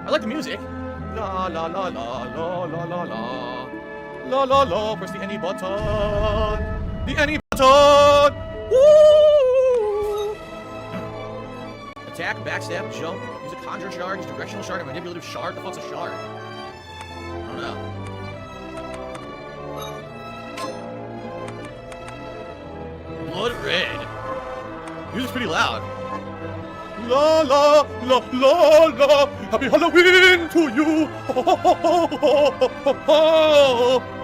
I like the music. La la la la la la la la. La la la. Press the any button. The any button. Woo! Attack, backstab, jump. Use a conjure shard, use directional shard, and manipulative shard. The fuck's a shard? I don't know. Blood red. Music's pretty loud. La la la la la. Happy Halloween to you.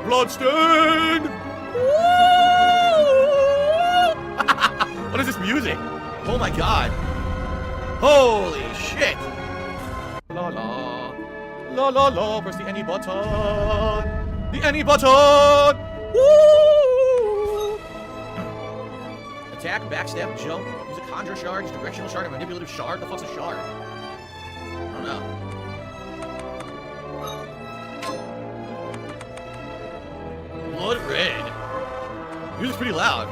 Bloodstained. What is this music? Oh my god. Holy shit. La la. La la la. Press the any button. The any button. Woo! Attack, backstab, jump. Use a conjure shard, use directional shard, and manipulative shard. The fuck's a shard? I don't know. Blood red. Music's pretty loud.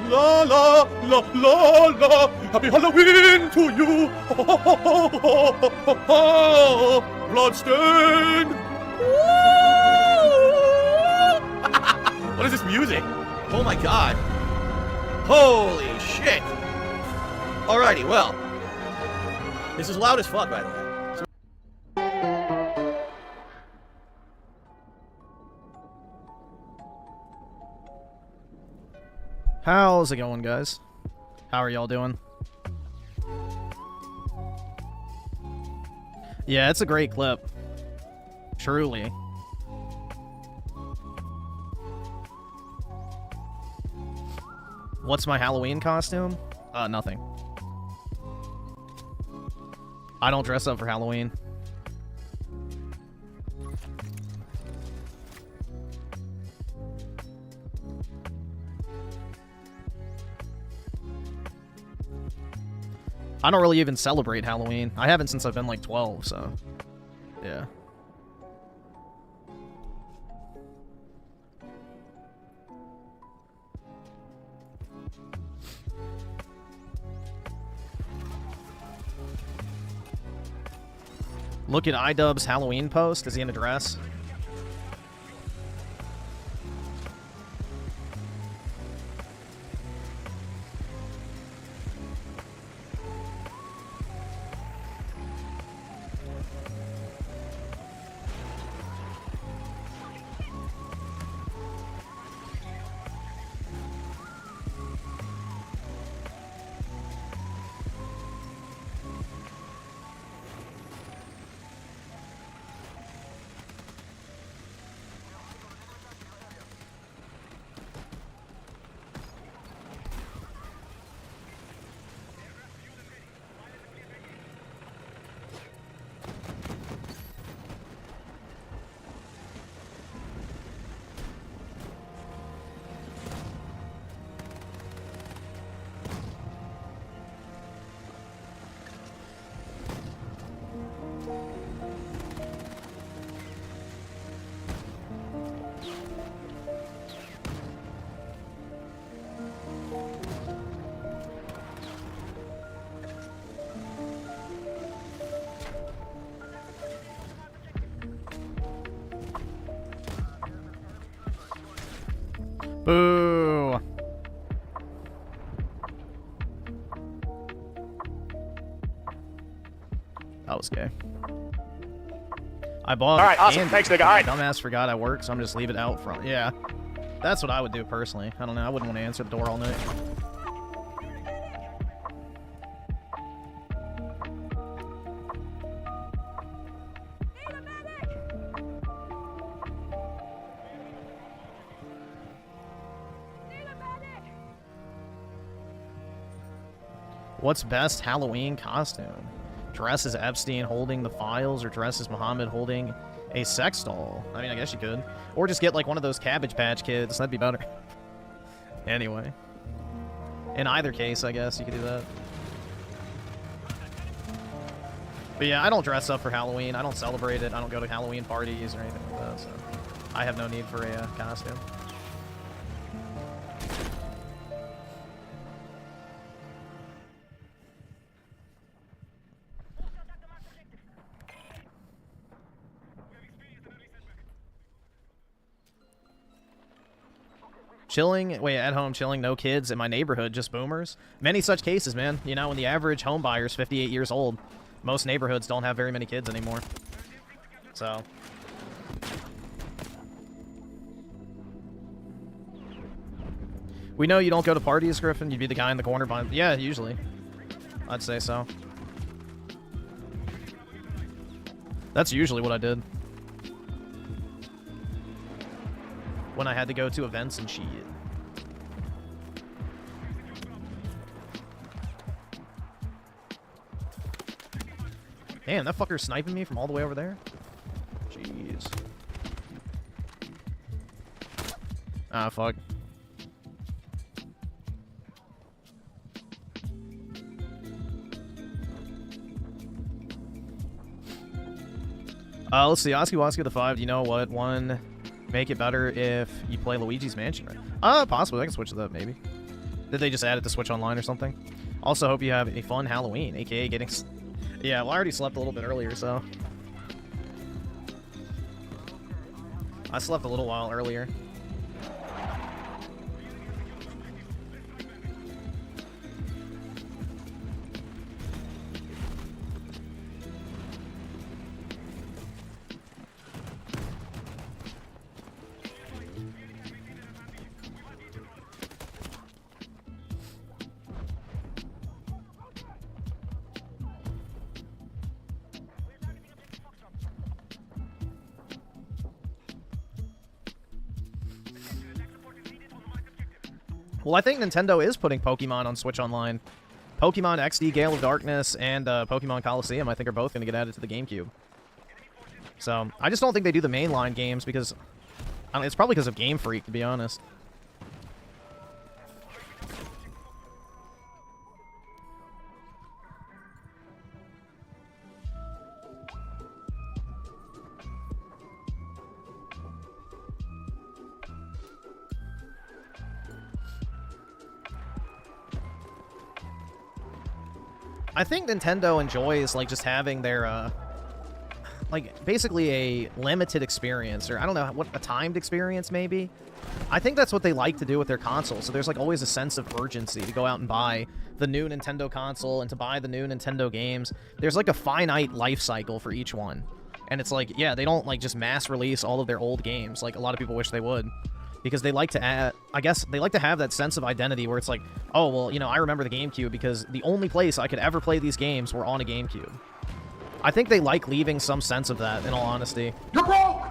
La la la la la. Happy Halloween to you. Bloodstained. What is this music? Oh my god. Holy shit. Alrighty, well. This is loud as fuck, by the way. How's it going, guys? How are y'all doing? Yeah, it's a great clip. Truly. What's my Halloween costume? Nothing. I don't dress up for Halloween. I don't really even celebrate Halloween. I haven't since I've been like 12, so yeah. Look at iDubbbz's Halloween post. Is he in a dress? Boo! That was gay. I bought. All right, awesome. candy. Thanks, nigga. All right. Dumbass forgot I work, so I'm just leave it out front. Yeah, that's what I would do personally. I don't know. I wouldn't want to answer the door all night. What's best Halloween costume? Dress as Epstein holding the files, or dress as Muhammad holding a sex doll? I mean, I guess you could. Or just get like one of those Cabbage Patch Kids. That'd be better. Anyway. In either case, I guess you could do that. But yeah, I don't dress up for Halloween. I don't celebrate it. I don't go to Halloween parties or anything like that, so I have no need for a costume. Chilling, wait, at home chilling, no kids in my neighborhood, just boomers. Many such cases, man. You know, when the average home buyer is 58 years old, most neighborhoods don't have very many kids anymore. So. We know you don't go to parties, Griffin. You'd be the guy in the corner behind. Yeah, usually. I'd say so. That's usually what I did. When I had to go to events and shit. Damn, that fucker's sniping me from all the way over there? Jeez. Ah, fuck. Let's see. Oski the 5. You know what? One, make it better if you play Luigi's Mansion. Possibly. I can switch to that, maybe. Did they just add it to Switch Online or something? Also, hope you have a fun Halloween, aka getting... Yeah, well, I already slept a little bit earlier, so... I slept a little while earlier. Well, I think Nintendo is putting Pokemon on Switch Online. Pokemon XD Gale of Darkness and Pokemon Coliseum, I think, are both going to get added to the GameCube. So, I just don't think they do the mainline games because... it's probably because of Game Freak, to be honest. I think Nintendo enjoys, like, just having their, like, basically a limited experience, or I don't know, what, a timed experience, maybe? I think that's what they like to do with their console, so there's, like, always a sense of urgency to go out and buy the new Nintendo console and to buy the new Nintendo games. There's, like, a finite life cycle for each one. And it's like, yeah, they don't, like, just mass release all of their old games, like a lot of people wish they would. Because they like to add, I guess, they like to have that sense of identity where it's like, oh, well, you know, I remember the GameCube because the only place I could ever play these games were on a GameCube. I think they like leaving some sense of that, in all honesty. You're broke!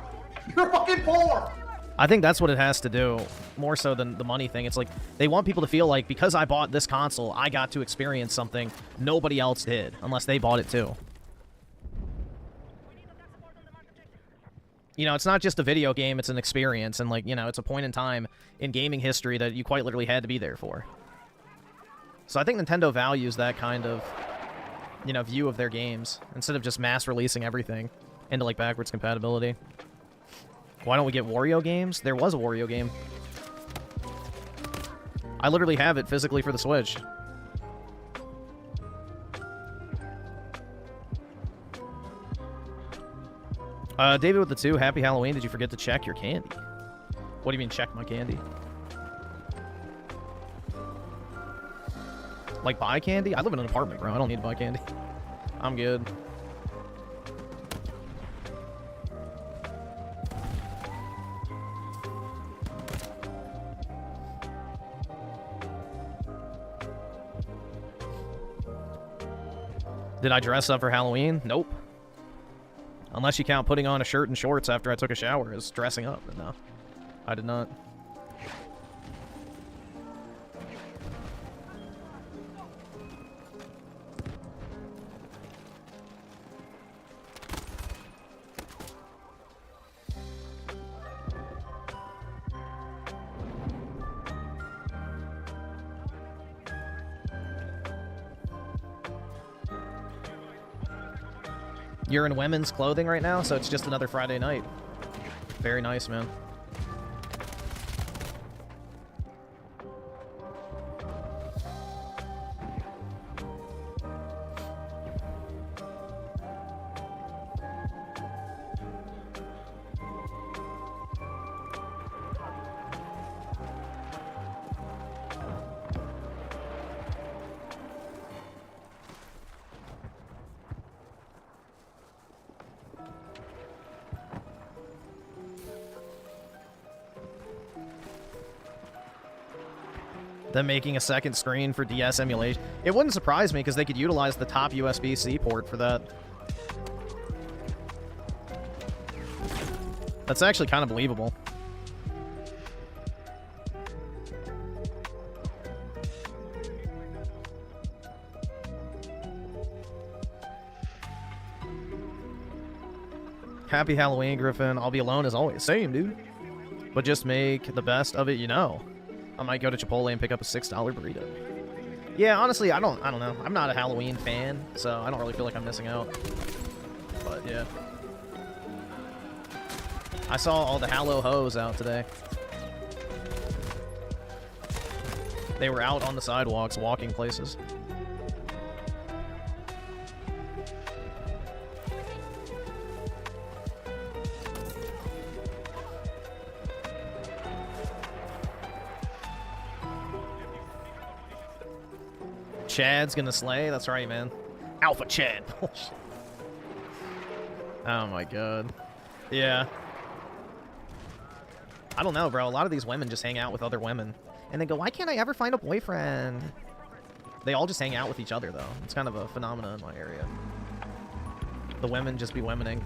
You're fucking poor! I think that's what it has to do, more so than the money thing. It's like, they want people to feel like, because I bought this console, I got to experience something nobody else did, unless they bought it too. You know, it's not just a video game, it's an experience, and, like, you know, it's a point in time in gaming history that you quite literally had to be there for. So I think Nintendo values that kind of, you know, view of their games, instead of just mass releasing everything into, like, backwards compatibility. Why don't we get Wario games? There was a Wario game. I literally have it physically for the Switch. David with the 2, happy Halloween. Did you forget to check your candy? What do you mean, check my candy? Like, buy candy? I live in an apartment, bro. I don't need to buy candy. I'm good. Did I dress up for Halloween? Nope. Unless you count putting on a shirt and shorts after I took a shower as dressing up. But no, I did not. You're in women's clothing right now, so it's just another Friday night. Very nice, man. Them making a second screen for DS emulation. It wouldn't surprise me because they could utilize the top USB-C port for that. That's actually kind of believable. Happy Halloween, Griffin. I'll be alone as always. Same, dude. But just make the best of it, you know. I might go to Chipotle and pick up a $6 burrito. Yeah, honestly, I don't know. I'm not a Halloween fan, so I don't really feel like I'm missing out. But yeah. I saw all the Hallow hoes out today. They were out on the sidewalks, walking places. Chad's gonna slay? That's right, man. Alpha Chad. Oh my god. Yeah. I don't know, bro. A lot of these women just hang out with other women. And they go, why can't I ever find a boyfriend? They all just hang out with each other, though. It's kind of a phenomenon in my area. The women just be womening.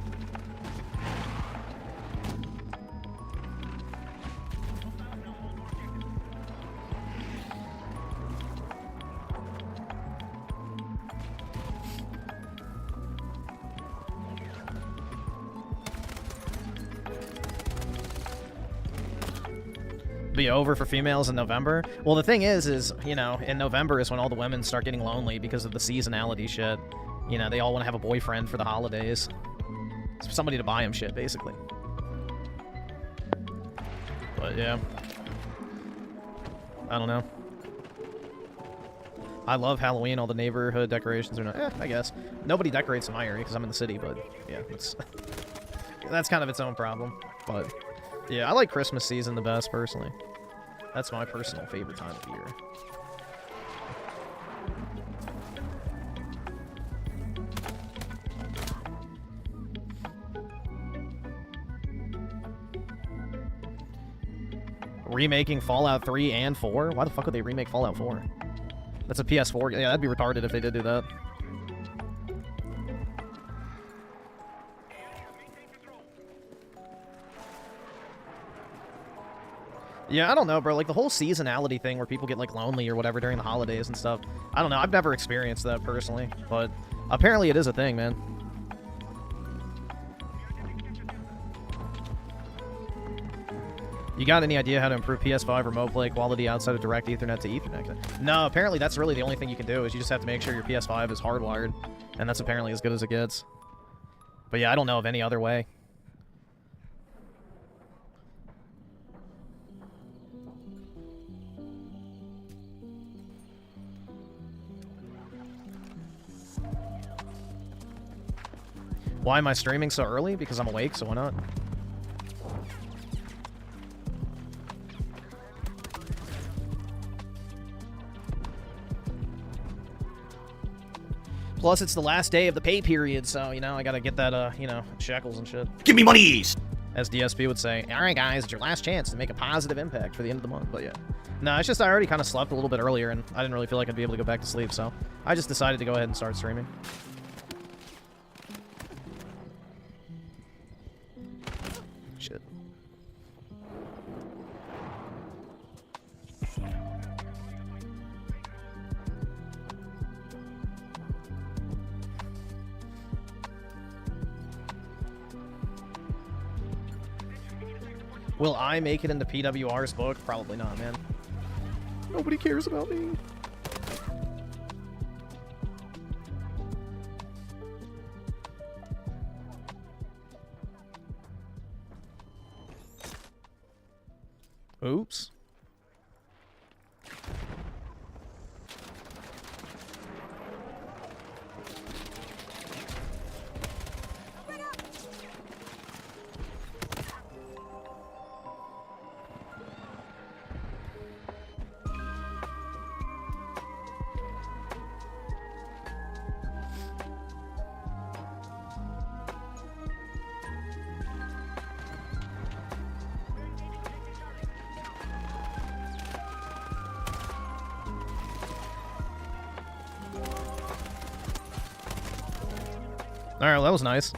Be over for females in November. Well, the thing is, you know, in November is when all the women start getting lonely because of the seasonality shit. You know, they all want to have a boyfriend for the holidays. Somebody to buy them shit, basically. But, yeah. I don't know. I love Halloween. All the neighborhood decorations are not... I guess. Nobody decorates in my area because I'm in the city, but, yeah, it's... that's kind of its own problem. But... yeah, I like Christmas season the best, personally. That's my personal favorite time of year. Remaking Fallout 3 and 4? Why the fuck would they remake Fallout 4? That's a PS4. Yeah, that'd be retarded if they did do that. Yeah, I don't know, bro. Like, the whole seasonality thing where people get, like, lonely or whatever during the holidays and stuff. I don't know. I've never experienced that personally, but apparently it is a thing, man. You got any idea how to improve PS5 remote play quality outside of direct Ethernet to Ethernet? No, apparently that's really the only thing you can do is you just have to make sure your PS5 is hardwired, and that's apparently as good as it gets. But yeah, I don't know of any other way. Why am I streaming so early? Because I'm awake, so why not? Plus, it's the last day of the pay period, so, you know, I gotta get that, you know, shekels and shit. Give me monies! As DSP would say, alright guys, it's your last chance to make a positive impact for the end of the month, but yeah. No, it's just I already kind of slept a little bit earlier, and I didn't really feel like I'd be able to go back to sleep, so I just decided to go ahead and start streaming. Shit. Will I make it into PWR's book? Probably not, man. Nobody cares about me. Oops. Alright, well, that was nice.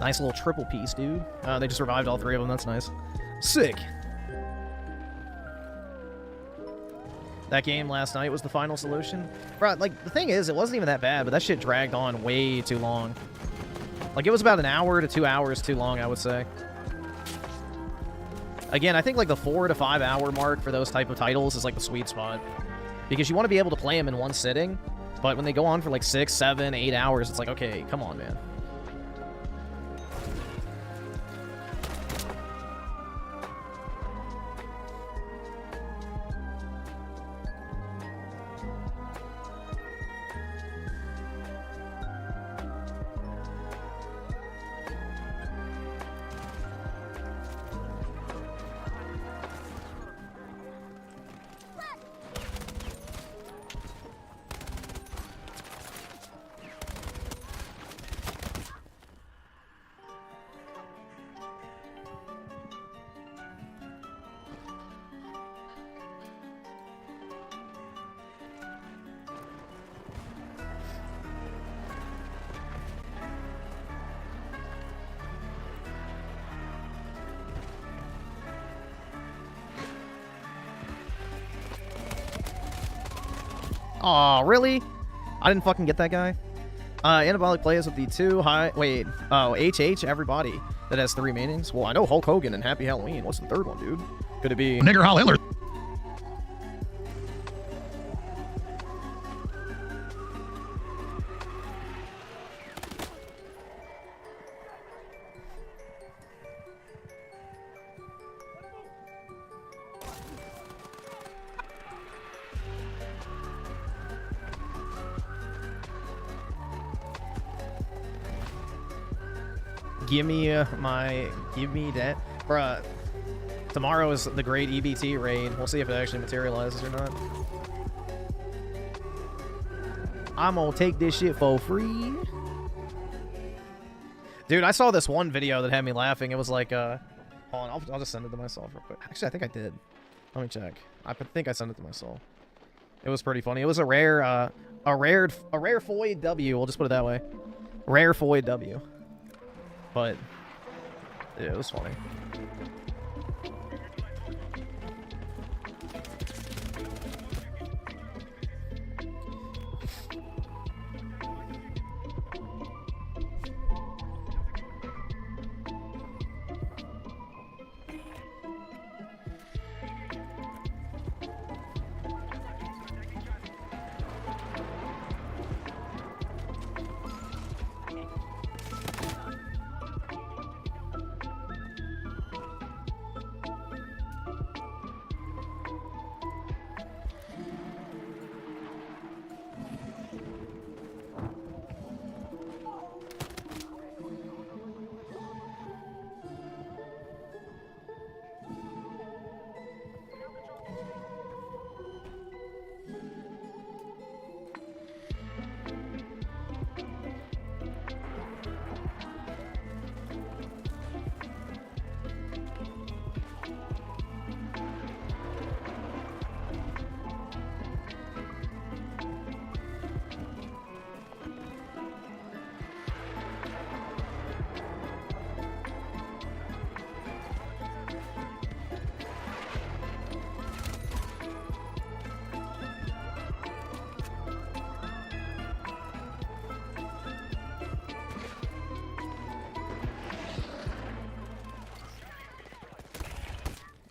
Nice little triple piece, dude. They just revived all three of them. That's nice. Sick. That game last night was the final solution. Bro, like, the thing is, it wasn't even that bad, but that shit dragged on way too long. Like, it was about an hour to 2 hours too long, I would say. Again, I think, like, the 4 to 5 hour mark for those type of titles is, like, the sweet spot. Because you want to be able to play them in one sitting, but when they go on for, like, 6, 7, 8 hours, it's like, okay, come on, man. Aw, really? I didn't fucking get that guy. Anabolic plays with the 2 high... Wait. Oh, HH, everybody. That has 3 meanings. Well, I know Hulk Hogan and Happy Halloween. What's the third one, dude? Could it be... Nigger Hal Hitler. Give me that. Bruh. Tomorrow is the great EBT raid. We'll see if it actually materializes or not. I'm gonna take this shit for free. Dude, I saw this one video that had me laughing. It was like, hold on, I'll just send it to myself real quick. Actually, I think I did. Let me check. I think I sent it to myself. It was pretty funny. It was a rare Foy W. We'll just put it that way. Rare Foy W. But yeah, it was funny.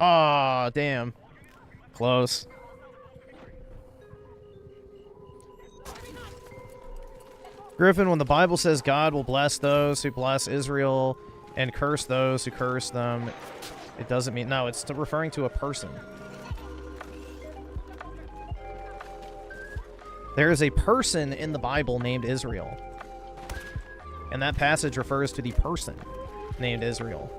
Aw, damn. Close. Griffin, when the Bible says God will bless those who bless Israel and curse those who curse them, it doesn't mean... No, it's referring to a person. There is a person in the Bible named Israel. And that passage refers to the person named Israel.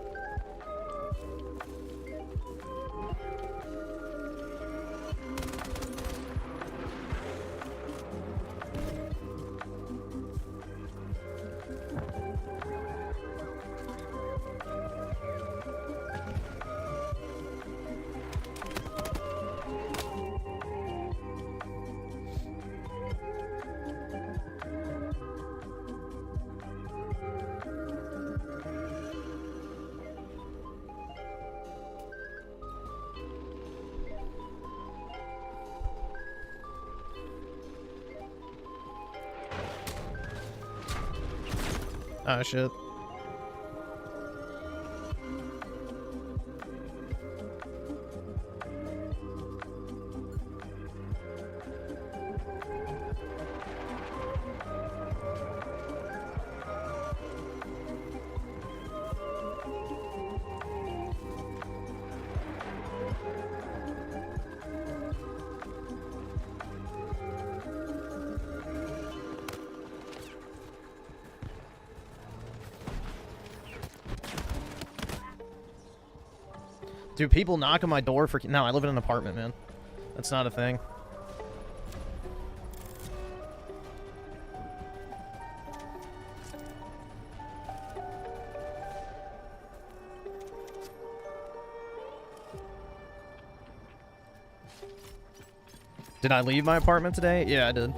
Oh, shit. Do people knock on my door for... No, I live in an apartment, man. That's not a thing. Did I leave my apartment today? Yeah, I did.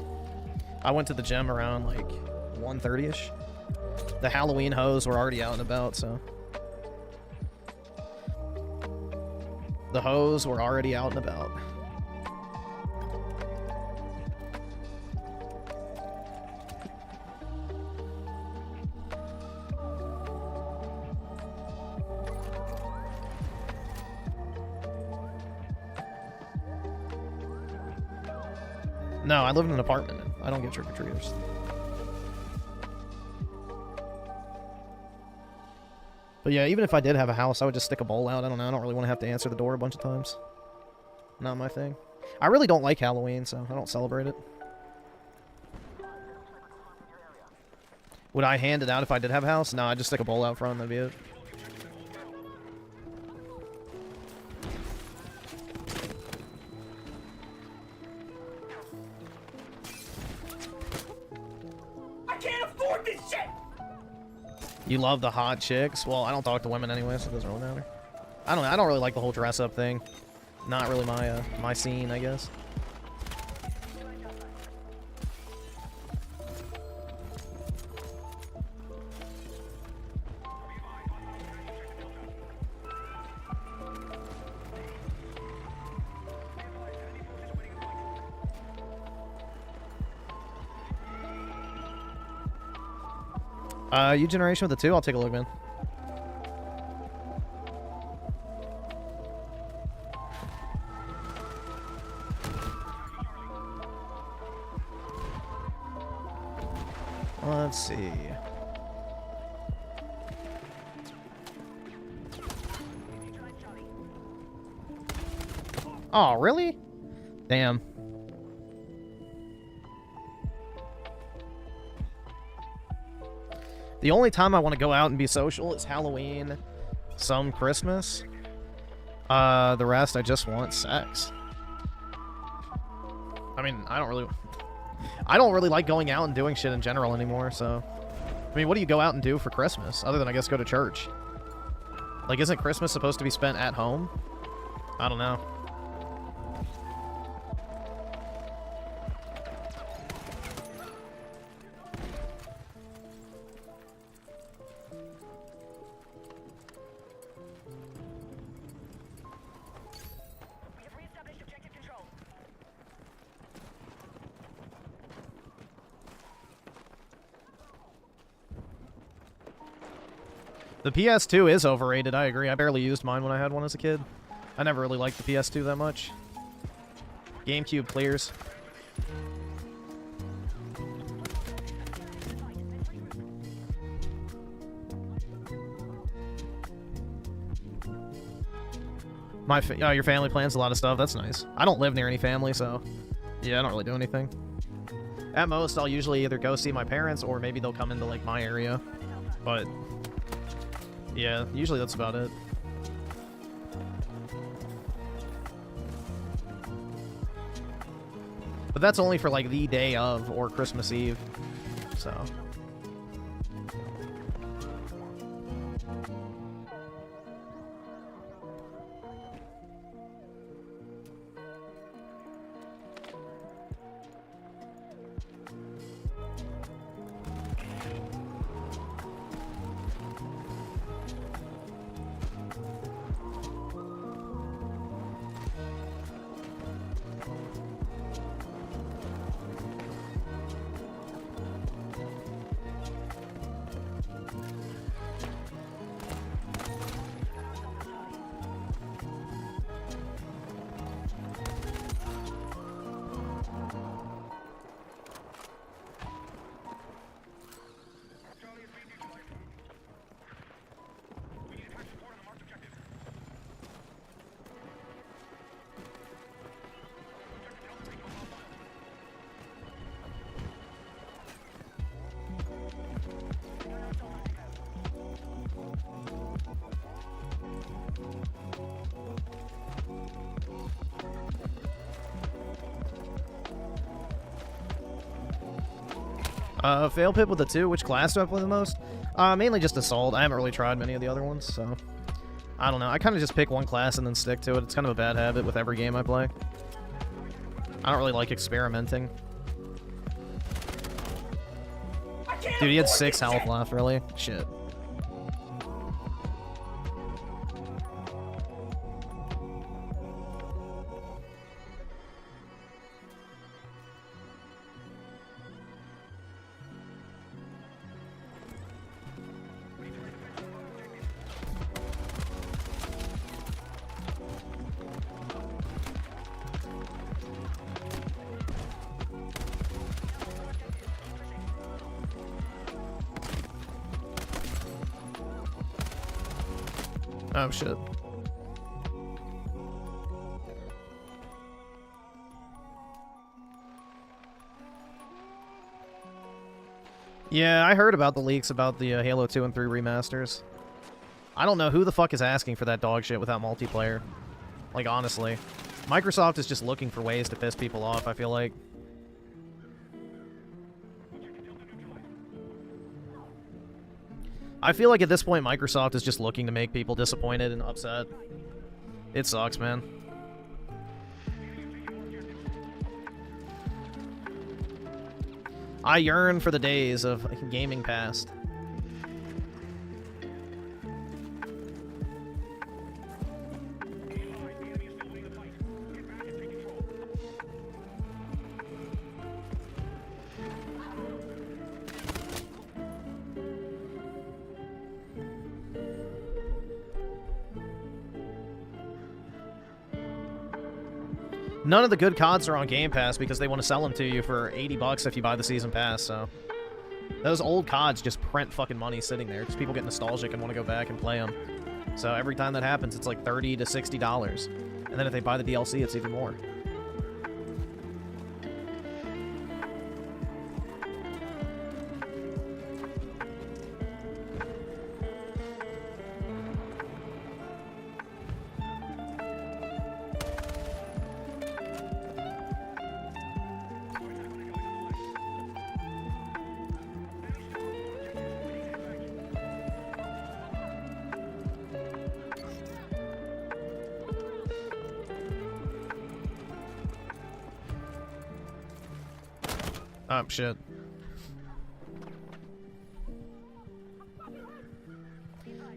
I went to the gym around, like, 1:30-ish. The Halloween hoes were already out and about, so... The hoes were already out and about. No, I live in an apartment. I don't get trick-or-treaters. But yeah, even if I did have a house, I would just stick a bowl out. I don't know. I don't really want to have to answer the door a bunch of times. Not my thing. I really don't like Halloween, so I don't celebrate it. Would I hand it out if I did have a house? No, I'd just stick a bowl out front and that'd be it. I can't afford this shit! You love the hot chicks? Well, I don't talk to women anyway, so it doesn't really matter. I don't really like the whole dress-up thing. Not really my scene, I guess. You generation with the 2? I'll take a look, man. Let's see. Oh, really? Damn. The only time I want to go out and be social is Halloween, some Christmas. The rest, I just want sex. I mean, I don't really like going out and doing shit in general anymore, so... I mean, what do you go out and do for Christmas? Other than, I guess, go to church. Like, isn't Christmas supposed to be spent at home? I don't know. The PS2 is overrated, I agree. I barely used mine when I had one as a kid. I never really liked the PS2 that much. GameCube clears. Oh, your family plans a lot of stuff. That's nice. I don't live near any family, so... Yeah, I don't really do anything. At most, I'll usually either go see my parents, or maybe they'll come into, like, my area. But... yeah, usually that's about it. But that's only for, like, the day of, or Christmas Eve, so... Fail pip with the 2. Which class do I play the most? Mainly just Assault. I haven't really tried many of the other ones, so... I don't know. I kind of just pick one class and then stick to it. It's kind of a bad habit with every game I play. I don't really like experimenting. Dude, he had 6 health left, really? Shit. Oh, shit. Yeah, I heard about the leaks about the Halo 2 and 3 remasters. I don't know who the fuck is asking for that dog shit without multiplayer. Like, honestly. Microsoft is just looking for ways to piss people off, I feel like. I feel like at this point, Microsoft is just looking to make people disappointed and upset. It sucks, man. I yearn for the days of gaming past. None of the good CODs are on Game Pass because they want to sell them to you for $80 if you buy the Season Pass, so... Those old CODs just print fucking money sitting there. Just people get nostalgic and want to go back and play them. So every time that happens, it's like $30 to $60. And then if they buy the DLC, it's even more. Oh, shit.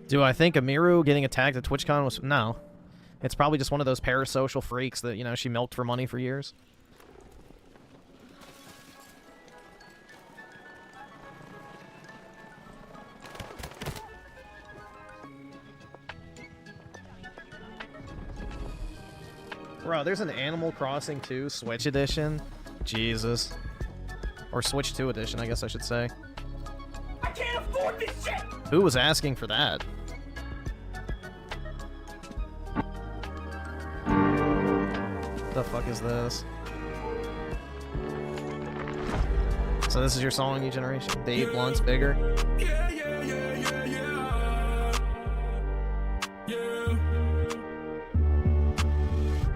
Do I think Amiru getting attacked at TwitchCon was... No. It's probably just one of those parasocial freaks that, you know, she milked for money for years. Bro, there's an Animal Crossing 2 Switch Edition. Jesus. Or Switch 2 Edition, I guess I should say. I can't afford this shit! Who was asking for that? What the fuck is this? So this is your song, New Generation? Dave Blunt's Bigger? Yeah, yeah, yeah, yeah, yeah. Yeah.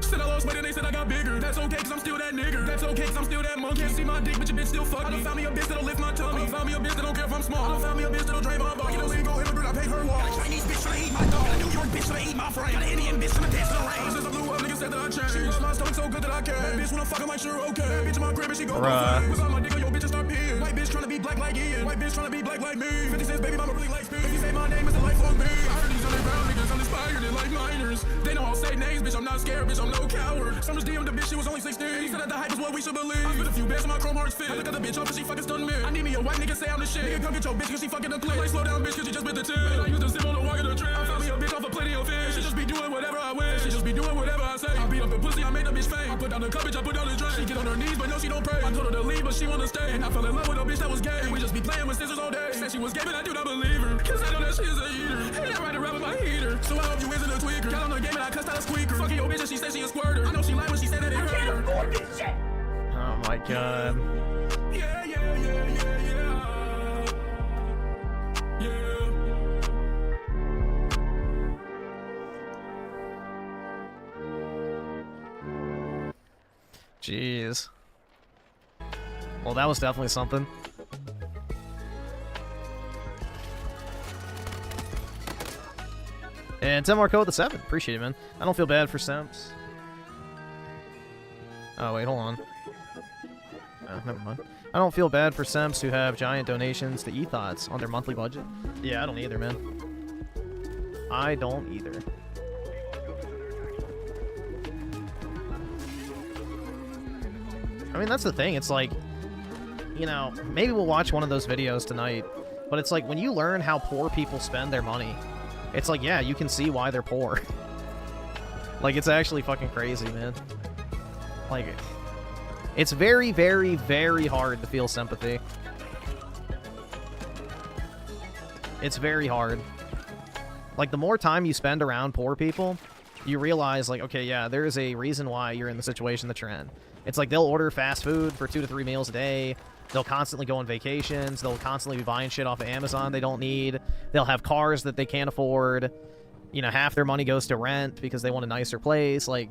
Said I lost weight and they said I got bigger. That's okay, cause I'm still that nigger. That's okay, cause I'm still that monk. Can't see my dick, but your bitch still fuck me. I done found me a bitch that'll lift my tummy. I done found me a bitch that don't care if I'm small. I done found me a bitch that'll drain my body. Get a legal immigrant, I pay her walk. Got a Chinese bitch tryna eat my dog. Got a New York bitch tryna eat my frame. Got an Indian bitch tryna dance in the rain. Since I blew up, niggas said that I changed. She rub my stomach so good that I can. That bitch when I fuck, I'm like, sure, okay. That bitch in my crib and she go Bruh. was on my dick on your bitch and start peeing. White bitch tryna be black like Ian. White bitch tryna be black like me. 50 cents, baby mama really likes me. If you say my name, it's a lifelong me. I heard these underground niggas uninspired and like minors. They know I'll say names, bitch, I'm not scared, bitch, I'm no coward. Summers DM'd the bitch, she was only 16. He said that the hype is what we should believe. I spit a few bands on my chrome hearts fit. I look at the bitch up and she fucking stunned me. I need me a white nigga say I'm the shit. Nigga come get your bitch cause she fucking the clip. Like slow down bitch cause she just bit the tip. I used to sip on the walk of the trip. I found me a bitch off of plenty of fish. She just be doing whatever I wish. She just be doing whatever I say. I beat up the pussy, I made the bitch fame. I put down the coverage, I put down the drain. She get on her knees but no she don't pray. I told her to leave but she wanna stay. And I fell in love with a bitch that was gay. And we just be playing with scissors all day. Said she was gay but I do not believe her. Cause I know that she is a eater. And I ride around with my heater. So I hope you isn't a tweaker. Got on the game and I cussed out a squeaker. Fucking your bitch and she said she a squirter. I know she lied when she said that it I hurt can't her. afford this shit! Oh my god. Yeah, yeah, yeah, yeah, yeah. Yeah. Jeez. Well, that was definitely something. And 10 more code the 7. Appreciate it, man. I don't feel bad for simps. Oh, wait, hold on. Oh, never mind. I don't feel bad for simps who have giant donations to e-thoughts on their monthly budget. Yeah, I don't either, man. I don't either. I mean, that's the thing. It's like, you know, maybe we'll watch one of those videos tonight, but it's like when you learn how poor people spend their money, it's like, yeah, you can see why they're poor. Like, it's actually fucking crazy, man. Like, it's very, very, very hard to feel sympathy. It's very hard. Like, the more time you spend around poor people, you realize, like, okay, yeah, there is a reason why you're in the situation that you're in. It's like they'll order fast food for 2 to 3 meals a day. They'll constantly go on vacations. They'll constantly be buying shit off of Amazon they don't need. They'll have cars that they can't afford. You know, half their money goes to rent because they want a nicer place. Like,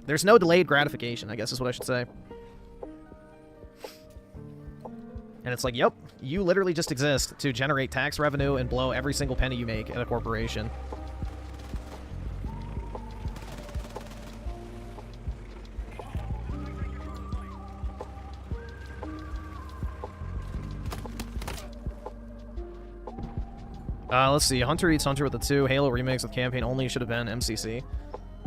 there's no delayed gratification, I guess is what I should say. And it's like, yep, you literally just exist to generate tax revenue and blow every single penny you make at a corporation. Let's see. Hunter Eats Hunter with a 2. Halo remakes with campaign only should have been MCC.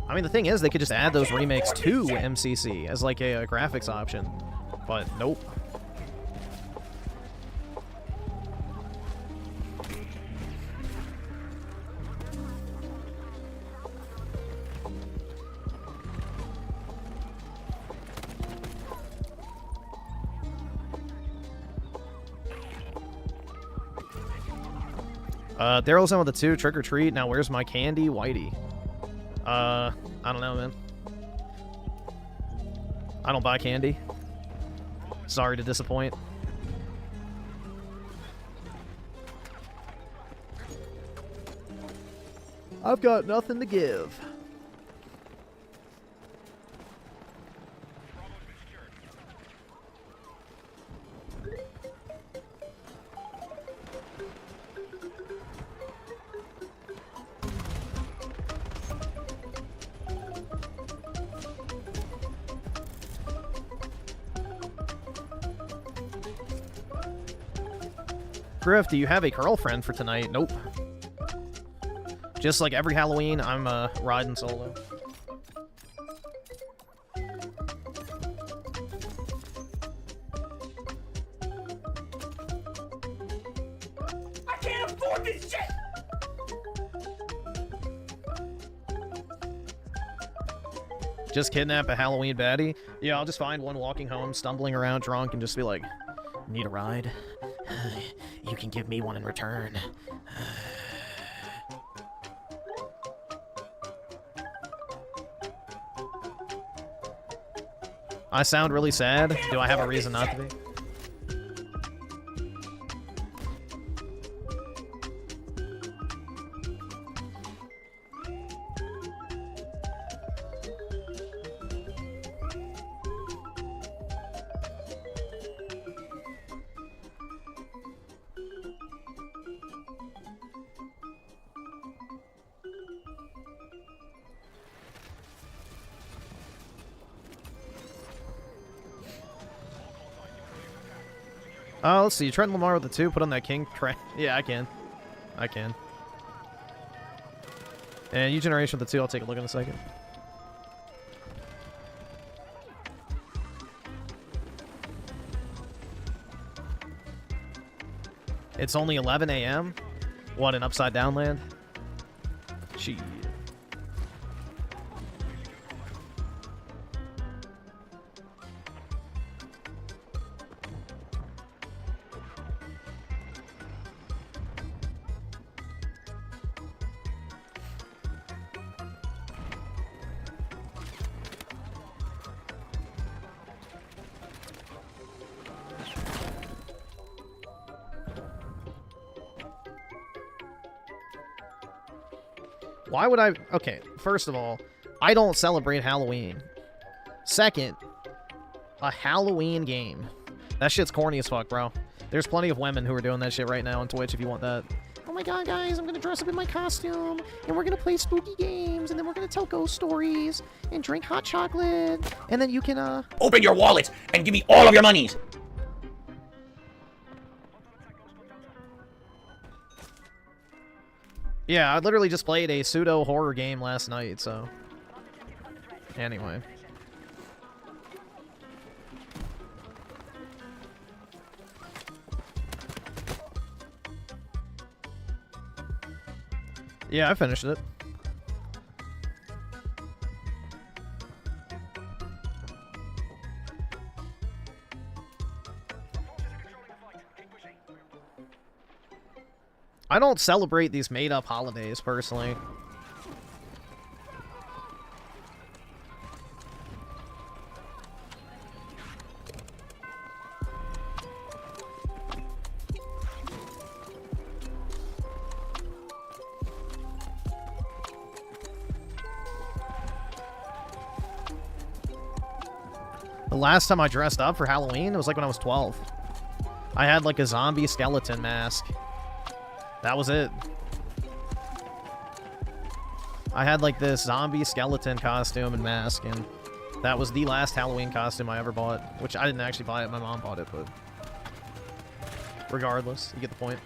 I mean, the thing is, they could just add those remakes to MCC as like a graphics option. But nope. Daryl's in with a 2. Trick or treat. Now where's my candy, Whitey? I don't know, man. I don't buy candy. Sorry to disappoint. I've got nothing to give. Griff, do you have a girlfriend for tonight? Nope. Just like every Halloween, I'm riding solo. I can't afford this shit! Just kidnap a Halloween baddie? Yeah, I'll just find one walking home, stumbling around drunk, and just be like, need a ride? You can give me one in return. I sound really sad. Do I have a reason not to be? Let's see. Trent Lamar with the 2. Put on that king track. Yeah, I can. I can. And U Generation with the 2. I'll take a look in a second. It's only 11 a.m.? What, an upside down land? Gee. Why would I... Okay, first of all, I don't celebrate Halloween. Second, a Halloween game. That shit's corny as fuck, bro. There's plenty of women who are doing that shit right now on Twitch if you want that. Oh my god, guys, I'm gonna dress up in my costume, and we're gonna play spooky games, and then we're gonna tell ghost stories, and drink hot chocolate, and then you can, Open your wallet and give me all of your monies. Yeah, I literally just played a pseudo-horror game last night, so... Anyway. Yeah, I finished it. I don't celebrate these made-up holidays, personally. The last time I dressed up for Halloween, it was like when I was 12. I had like a zombie skeleton mask. That was it. I had like this zombie skeleton costume and mask, and that was the last Halloween costume I ever bought. Which I didn't actually buy it, my mom bought it, but... regardless, you get the point.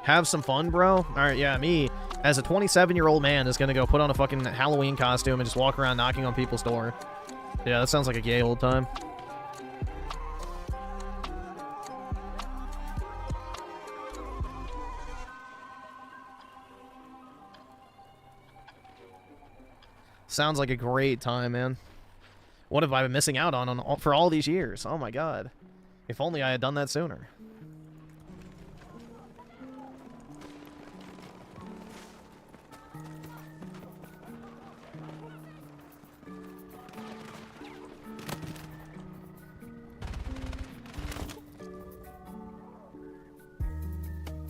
Have some fun, bro. Alright, yeah, me, as a 27-year-old man, is gonna go put on a fucking Halloween costume and just walk around knocking on people's door. Yeah, that sounds like a gay old time. Sounds like a great time, man. What have I been missing out on for all these years? Oh my god. If only I had done that sooner.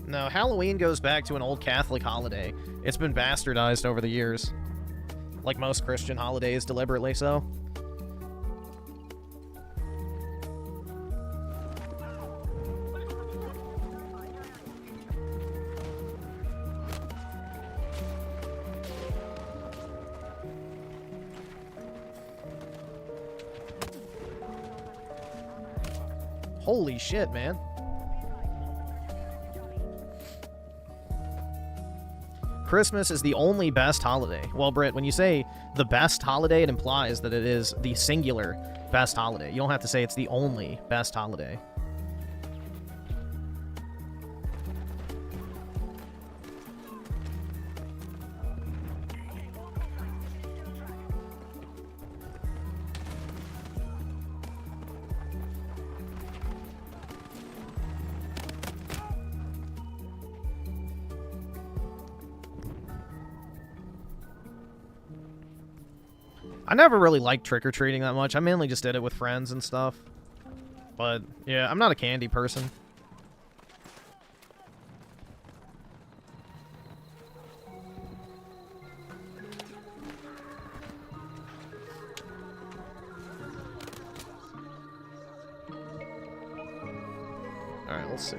No, Halloween goes back to an old Catholic holiday. It's been bastardized over the years. Like most Christian holidays, deliberately so. Holy shit, man. Christmas is the only best holiday. Well, Britt, when you say the best holiday, it implies that it is the singular best holiday. You don't have to say it's the only best holiday. I never really liked trick-or-treating that much. I mainly just did it with friends and stuff. But, yeah, I'm not a candy person. Alright, let's see.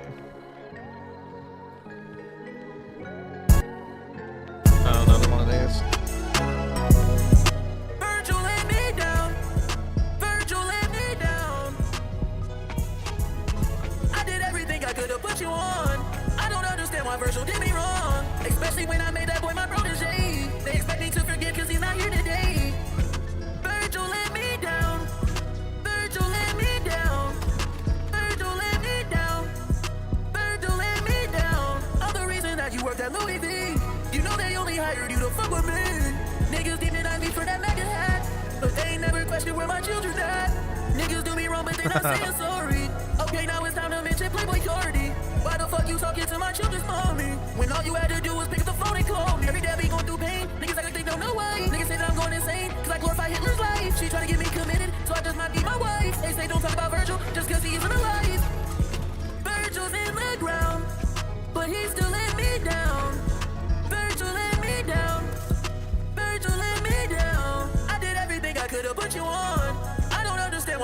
Oh, another one of these. You on. I don't understand why Virgil did me wrong, especially when I made that boy my protege. They expect me to forget cause he's not here today. Virgil let me down. Virgil let me down. Virgil let me down. Virgil let me down. All the reason that you worked at Louis V, you know they only hired you to fuck with me. Niggas demonize me for that MAGA hat, but they ain't never questioned where my children at. Niggas do me wrong, but they not saying sorry. Okay, now it's time to mention Playboy Cardi. Why the fuck you talking to my children's mommy when all you had to do was pick up the phone and call me? Every day I be going through pain. Niggas act like they don't know why. Niggas say that I'm going insane cause I glorify Hitler's life. She try to get me committed, so I just might be my wife. They say don't talk about Virgil just cause he isn't alive. Virgil's in the ground, but he still let me down.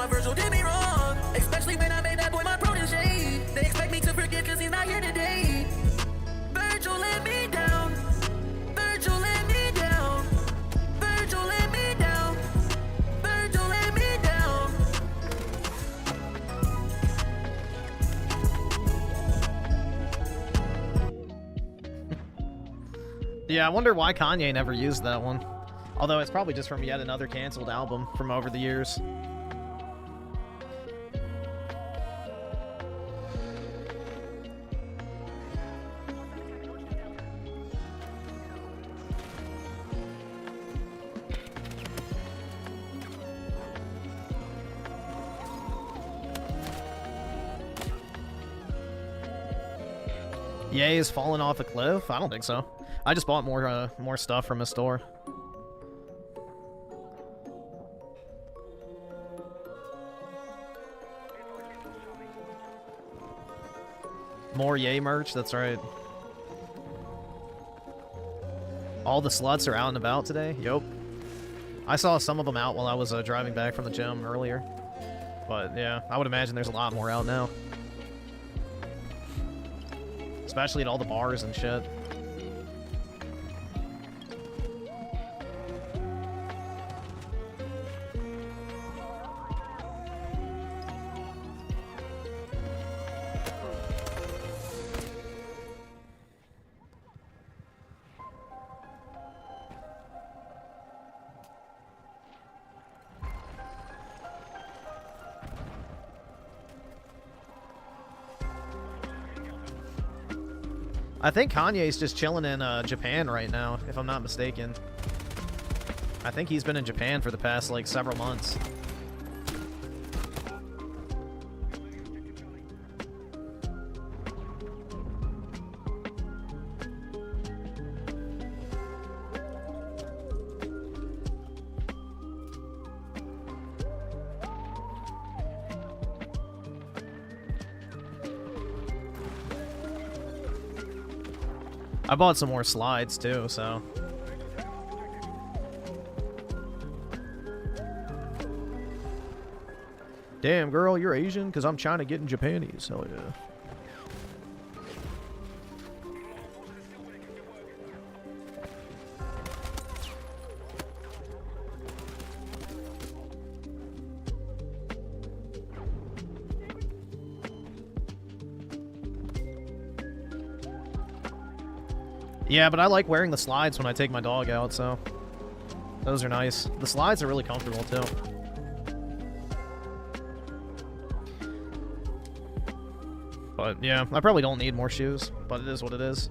my Virgil did me wrong. Especially when I made that boy my protege. They expect me to forget cause he's not here today. Virgil let me down. Virgil let me down. Virgil let me down. Virgil let me down. Yeah, I wonder why Kanye never used that one. Although it's probably just from yet another canceled album from over the years. Ye is falling off a cliff? I don't think so. I just bought more stuff from his store. More Ye merch, that's right. All the sluts are out and about today? Yup. I saw some of them out while I was driving back from the gym earlier. But yeah, I would imagine there's a lot more out now. Especially at all the bars and shit. I think Kanye's just chilling in Japan right now, if I'm not mistaken. I think he's been in Japan for the past, like, several months. I bought some more slides too, so. Damn, girl, you're Asian? Because I'm trying to get in Japanese. Hell yeah. Yeah, but I like wearing the slides when I take my dog out, so those are nice. The slides are really comfortable, too. But, yeah, I probably don't need more shoes, but it is what it is.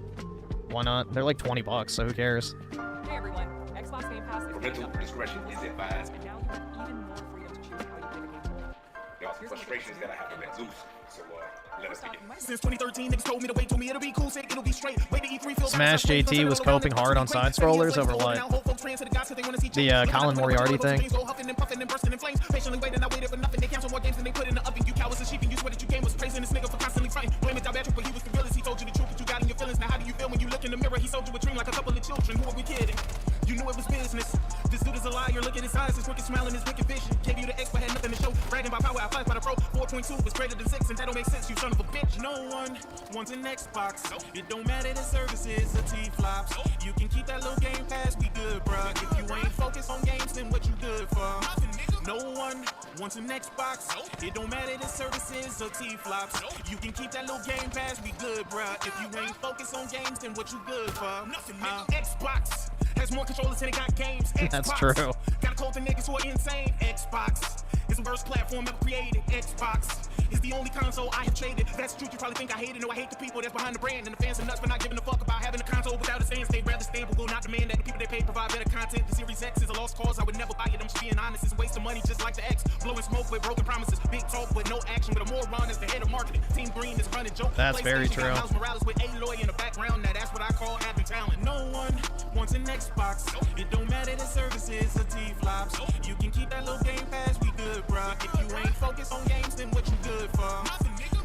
Why not? They're like 20 bucks, so who cares? Hey everyone, Xbox Game Pass is Parental discretion is advised. and now you have even more freedom to choose how you play the game. There are some frustrations that I have to let loose, so let us begin. Since 2013, niggas told me to wait, told me it'll be cool, said it'll be straight. Wait to E3 feel Smash JT was coping hard on side scrollers over what? The Colin Moriarty thing. Patiently waiting, I waited for nothing. They cancel more games than they put in the oven. You cowards and sheep, and you swear that you game was praising this nigga for constantly fighting. Blame it diabetic, but he was the realest. He told you the truth, but you got in your feelings. Now how do you feel when you look in the mirror? He sold you a dream like a couple of children. Who are we kidding? You knew it was business. This dude is a liar. Look at his eyes, his wicked smile, and his wicked vision. Gave you the X, but had nothing to show. Bragging about power, I fight by the pro. 4.2 was greater than 6, and that don't make sense. You son of a bitch. No one wants an Xbox. It don't matter the services or T-flops. You can keep that little game pass. We good, bruh. If you ain't focused on games, then what you good for? No one wants an Xbox. It don't matter the services or T-flops. You can keep that little game pass. We good, bruh. If you ain't focused on games, then what you good for? Xbox has more controllers than it got games. Xbox That's true. got a cult of niggas who are insane. Xbox is the worst platform ever created. Xbox is the only console I have traded. That's the truth. You probably think I hate it. No, I hate the people that's behind the brand. And the fans are nuts for not giving a fuck about having a console without a stand. They'd rather stand, but will not demand that the people they pay provide better content. The Series X is a lost cause. I would never buy it. I'm just being honest. It's a waste of money, just like the X. Blowing smoke with broken promises. Big talk with no action. But a moron is the head of marketing. Team Green is running joke. That's very true. Miles Morales with Aloy in the background. Now that's what I call having talent. No one wants an Xbox. It don't matter the services or T-flops. You can keep that little game pass. We good, bruh. If you ain't focused on games, then what you good for?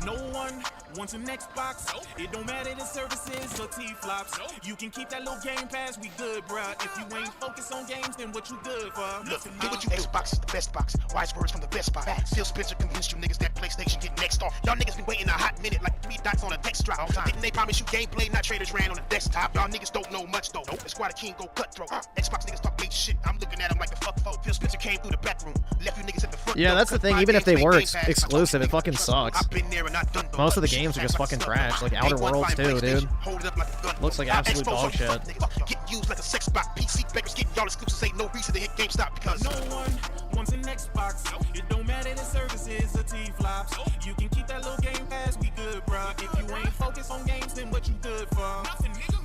No one wants an Xbox. It don't matter the services or T-flops. You can keep that little game pass, we good, bruh. If you ain't focused on games, then what you good for? Look, do what you Xbox is the best box. Wise words from the best spot. Phil Spencer convinced you niggas that PlayStation get next off. Y'all niggas been waiting a hot minute like 3 dots on a text drop. Didn't they promise you gameplay, not traders ran on the desktop? Y'all niggas don't know much though. The squad of king go cutthroat. Xbox niggas talk big shit. I'm looking at them like the fuck folk. Phil Spencer came through the back room, left you niggas at the front. Yeah, that's the thing. Even if they were exclusive, it fucking sucks. Most of the games are just fucking trash. Like Outer Worlds too, dude. Looks like absolute dog shit. Get used like a sex bot. PC beggars getting y'all exclusives. Ain't no reason to hit GameStop because no one wants an Xbox. It don't matter the services or T-flops. You can keep that little game pass, we good, bruh. If you ain't focused on games, then what you good for?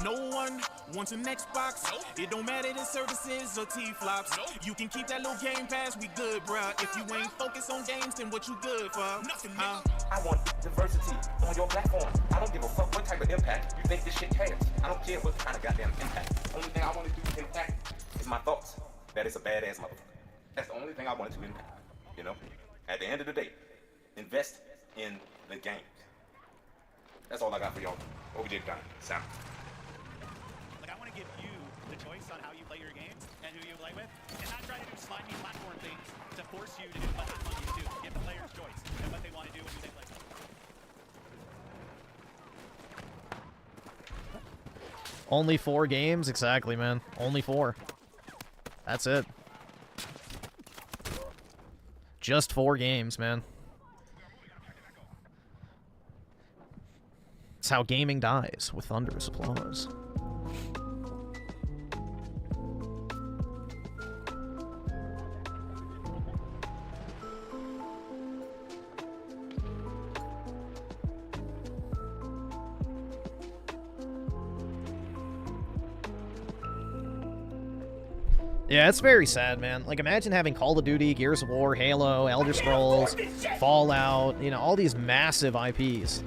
No one wants an Xbox. It don't matter the services or T-flops. You can keep that little game pass, we good, bruh. If you ain't focused on games, then what you good for? I want diversity on your platform. I don't give a fuck what type of impact you think this shit has. I don't care what kind of goddamn impact. Only thing I want to do impact is my thoughts. That it's a badass motherfucker. That's the only thing I wanted to impact. You know? At the end of the day, invest in the games. That's all I got for y'all. OJ done. Sam. Like, I want to give you the choice on how you play your games and who you play with, and not try to do slimy platform things to force you to do what I want you to do. Give the players choice and what they want to do and who they play with. Only 4 games? Exactly, man. Only 4. That's it. Just 4 games, man. It's how gaming dies, with thunderous applause. Yeah, it's very sad, man. Like, imagine having Call of Duty, Gears of War, Halo, Elder Scrolls, Fallout, you know, all these massive IPs.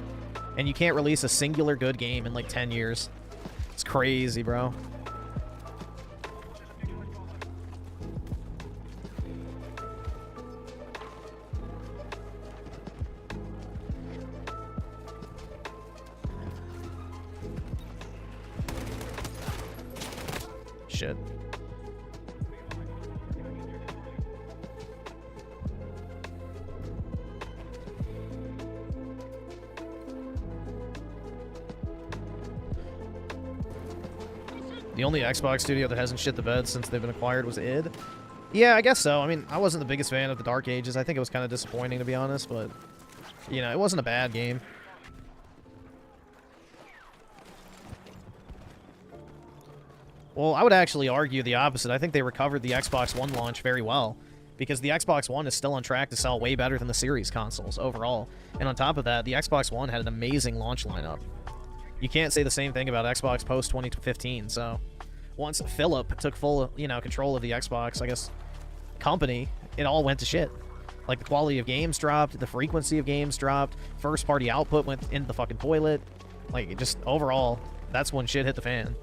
And you can't release a singular good game in, like, 10 years. It's crazy, bro. Shit. The only Xbox studio that hasn't shit the bed since they've been acquired was id. Yeah, I guess so. I mean, I wasn't the biggest fan of the Dark Ages. I think it was kind of disappointing, to be honest, but, you know, it wasn't a bad game. Well, I would actually argue the opposite. I think they recovered the Xbox One launch very well, because the Xbox One is still on track to sell way better than the Series consoles overall. And on top of that, the Xbox One had an amazing launch lineup. You can't say the same thing about Xbox post-2015, so once Philip took full, you know, control of the Xbox, I guess, company, it all went to shit. Like, the quality of games dropped, the frequency of games dropped, first-party output went into the fucking toilet. Like, it just, overall, that's when shit hit the fan.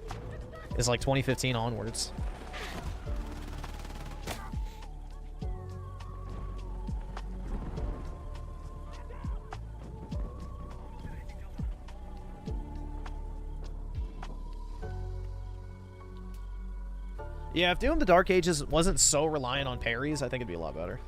It's like 2015 onwards. Yeah, if Doom the Dark Ages wasn't so reliant on parries, I think it'd be a lot better.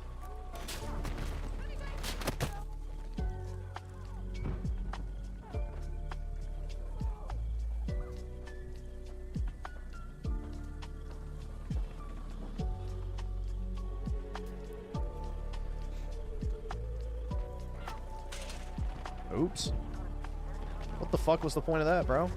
Oops. What the fuck was the point of that, bro?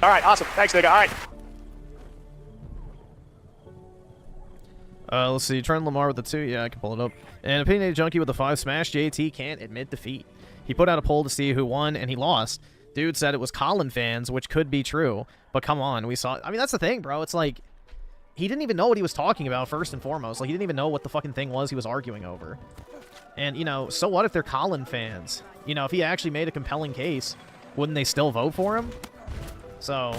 All right, awesome. Thanks, nigga. All right. Let's see. Trent Lamar with the 2. Yeah, I can pull it up. And Opinionated Junkie with the 5. Smash JT can't admit defeat. He put out a poll to see who won, and he lost. Dude said it was Colin fans, which could be true. But come on, we saw... I mean, that's the thing, bro. It's like... he didn't even know what he was talking about, first and foremost. Like, he didn't even know what the fucking thing was he was arguing over. And, you know, so what if they're Colin fans? You know, if he actually made a compelling case, wouldn't they still vote for him? So...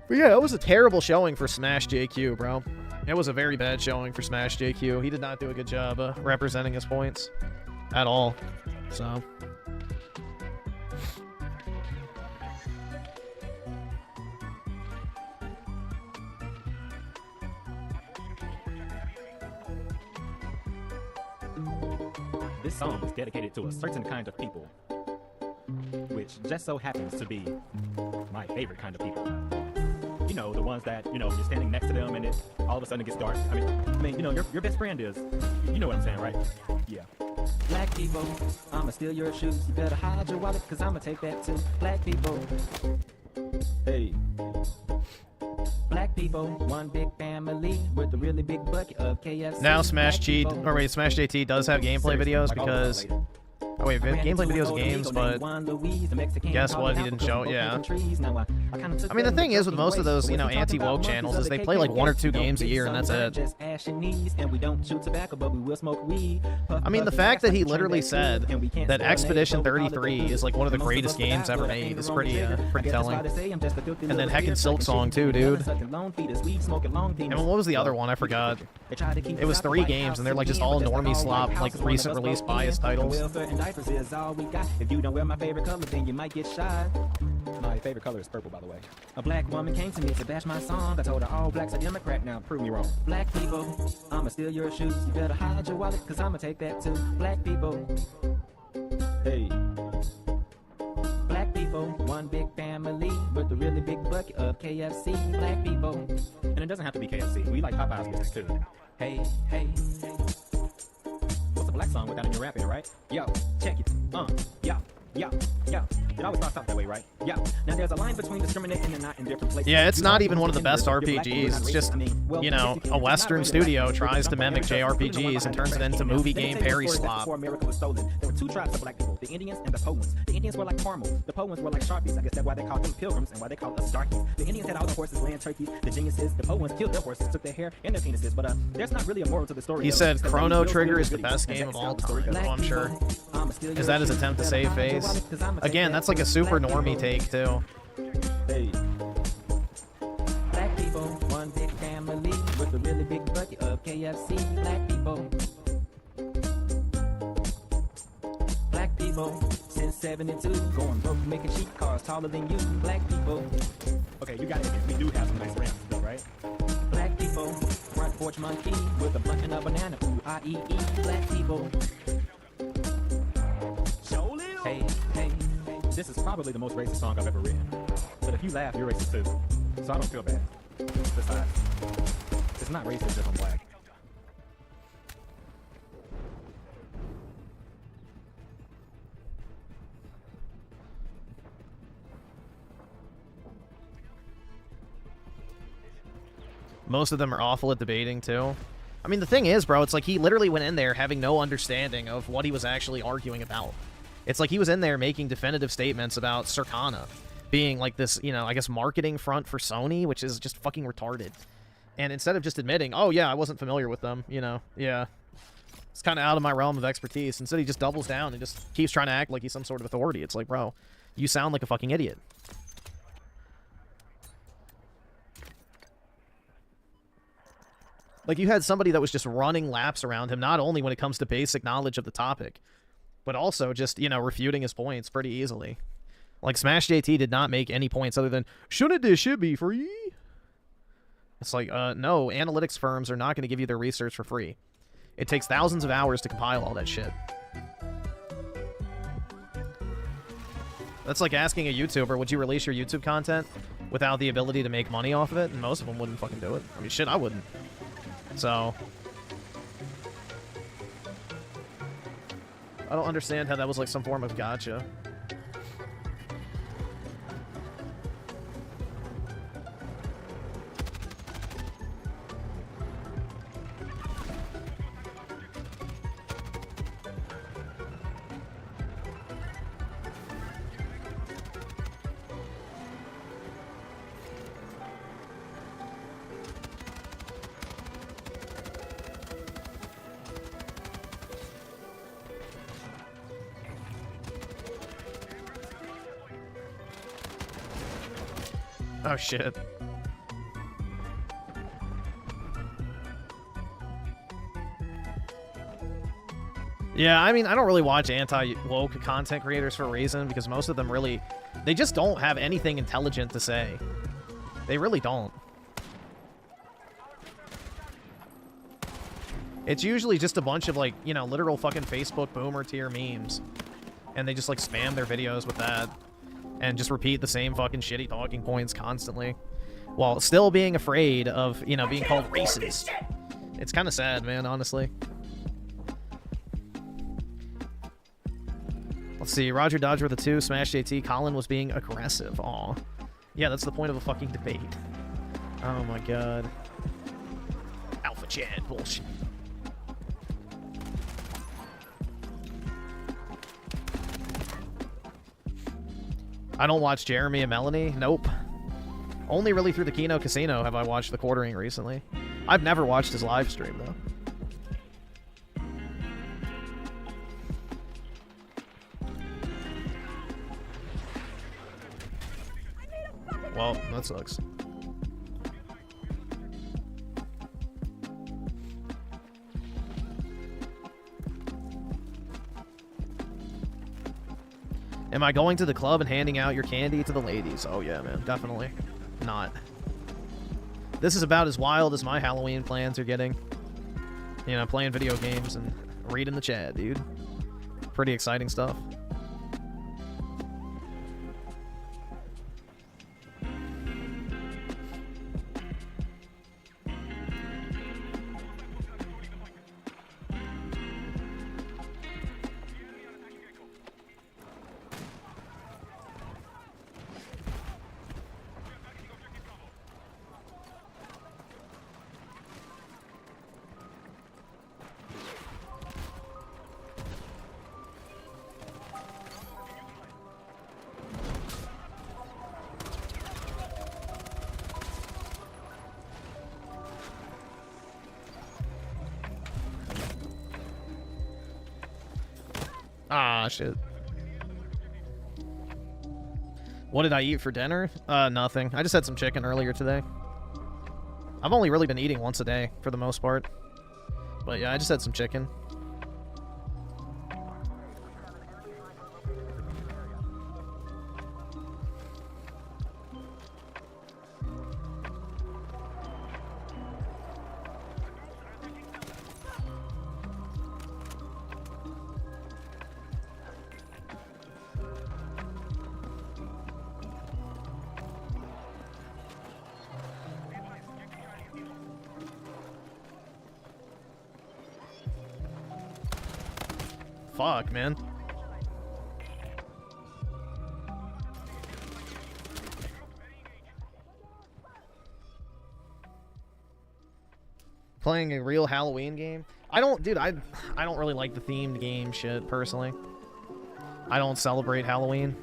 But yeah, it was a terrible showing for Smash JQ, bro. It was a very bad showing for Smash JQ. He did not do a good job representing his points at all. So... This song is dedicated to a certain kind of people, which just so happens to be my favorite kind of people. You know, the ones that, you know, you're standing next to them and it all of a sudden it gets dark. I mean, you know, your best friend is, you know what I'm saying, right? Yeah. Black people, I'ma steal your shoes. You better hide your wallet, cause I'ma take that too. Black people. Hey. Black people, one big family with a really big bucket of KFC. Now Smash Black Cheat, people. or wait, Smash JT does have gameplay videos because... Oh wait, gameplay videos of games, but guess what? He didn't show it. Yeah. I mean, the thing is with most of those, you know, anti-woke channels is they play like 1 or 2 games a year and that's it. I mean, the fact that he literally said that Expedition 33 is like one of the greatest games ever made is pretty telling. And then heckin' Silk Song too, dude. And what was the other one? I forgot. It was 3 games and they're like just all normie slop, like recent release bias titles. Is all we got. If you don't wear my favorite color, then you might get shot. My favorite color is purple, by the way. A black woman came to me to bash my song. I told her all blacks are Democrat. Now prove me wrong. Black people, I'ma steal your shoes. You better hide your wallet, cause I'ma take that too. Black people. Hey. Black people, one big family with a really big bucket of KFC. Black people. And it doesn't have to be KFC. We like Popeye's business too. Hey, hey, hey. What's a black song with that in your rap in, right? Yo, check it. Yo. It always starts out that way, right? Yo. Now there's a line between discriminating and not in different places. Yeah, it's not even one of the best RPGs. It's just, you know, a Western studio tries to mimic JRPGs and turns it into movie game parry slop. Before America was stolen, there were 2 tribes of black people, the Indians and the Poans. The Indians were like caramel, the Poans were like Sharpies. I guess that's why they called them pilgrims and why they called us darkies. The Indians had all the horses laying turkeys, the geniuses. The Poans killed their horses, took their hair and their penises. But there's not really a moral to the story. He said Chrono Trigger is the best game of all time. Oh, I'm sure. Is that his attempt to save face? Again, that's like a super normie take, too. Hey. Black people, one big family with a really big bucket of KFC. Black people. Black people, since 72, going broke, making cheap cars taller than you. Black people. Okay, you got it. We do have some nice ramps, though, right? Black people, front porch monkey with a blunt and a banana. Ooh, I-E-E. Black people. Hey, hey. This is probably the most racist song I've ever written. But if you laugh, you're racist too. So I don't feel bad. Besides, it's not racist if I'm black. Most of them are awful at debating, too. I mean, the thing is, bro, it's like he literally went in there having no understanding of what he was actually arguing about. It's like he was in there making definitive statements about Circana being like this, you know, I guess marketing front for Sony, which is just fucking retarded. And instead of just admitting, oh, yeah, I wasn't familiar with them, you know, yeah, it's kind of out of my realm of expertise. Instead, he just doubles down and just keeps trying to act like he's some sort of authority. It's like, bro, you sound like a fucking idiot. Like, you had somebody that was just running laps around him, not only when it comes to basic knowledge of the topic, but also just, you know, refuting his points pretty easily. Like, Smash JT did not make any points other than, shouldn't this shit be free? It's like, no, analytics firms are not going to give you their research for free. It takes thousands of hours to compile all that shit. That's like asking a YouTuber, would you release your YouTube content without the ability to make money off of it? And most of them wouldn't fucking do it. I mean, shit, I wouldn't. So... I don't understand how that was like some form of gotcha. Oh, shit. Yeah, I mean, I don't really watch anti-woke content creators for a reason, because most of them really... They just don't have anything intelligent to say. They really don't. It's usually just a bunch of, like, you know, literal fucking Facebook boomer tier memes. And they just, like, spam their videos with that. And just repeat the same fucking shitty talking points constantly. While still being afraid of, you know, being called racist. It's kind of sad, man, honestly. Let's see, Roger Dodger with a 2, Smash JT, Colin was being aggressive. Aw. Yeah, that's the point of a fucking debate. Oh my god. Alpha Chad bullshit. I don't watch Jeremy and Melanie. Nope. Only really through the Kino Casino have I watched the quartering recently. I've never watched his live stream, though. Well, that sucks. Am I going to the club and handing out your candy to the ladies? Oh yeah, man, definitely not. This is about as wild as my Halloween plans are getting. You know, playing video games and reading the chat, dude. Pretty exciting stuff. Ah, shit. What did I eat for dinner? Nothing. I just had some chicken earlier today. I've only really been eating once a day, for the most part. But yeah, I just had some chicken. Fuck, man. Playing a real Halloween game? I don't, dude, I don't really like the themed game shit, personally. I don't celebrate Halloween.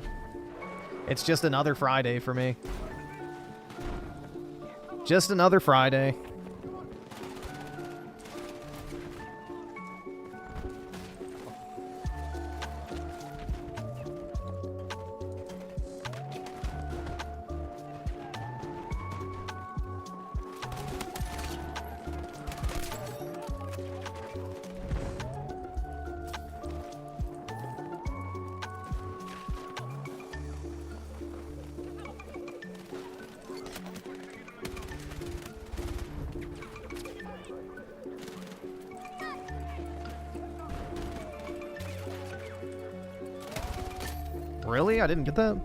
It's just another Friday for me. Just another Friday. Really? I didn't get that?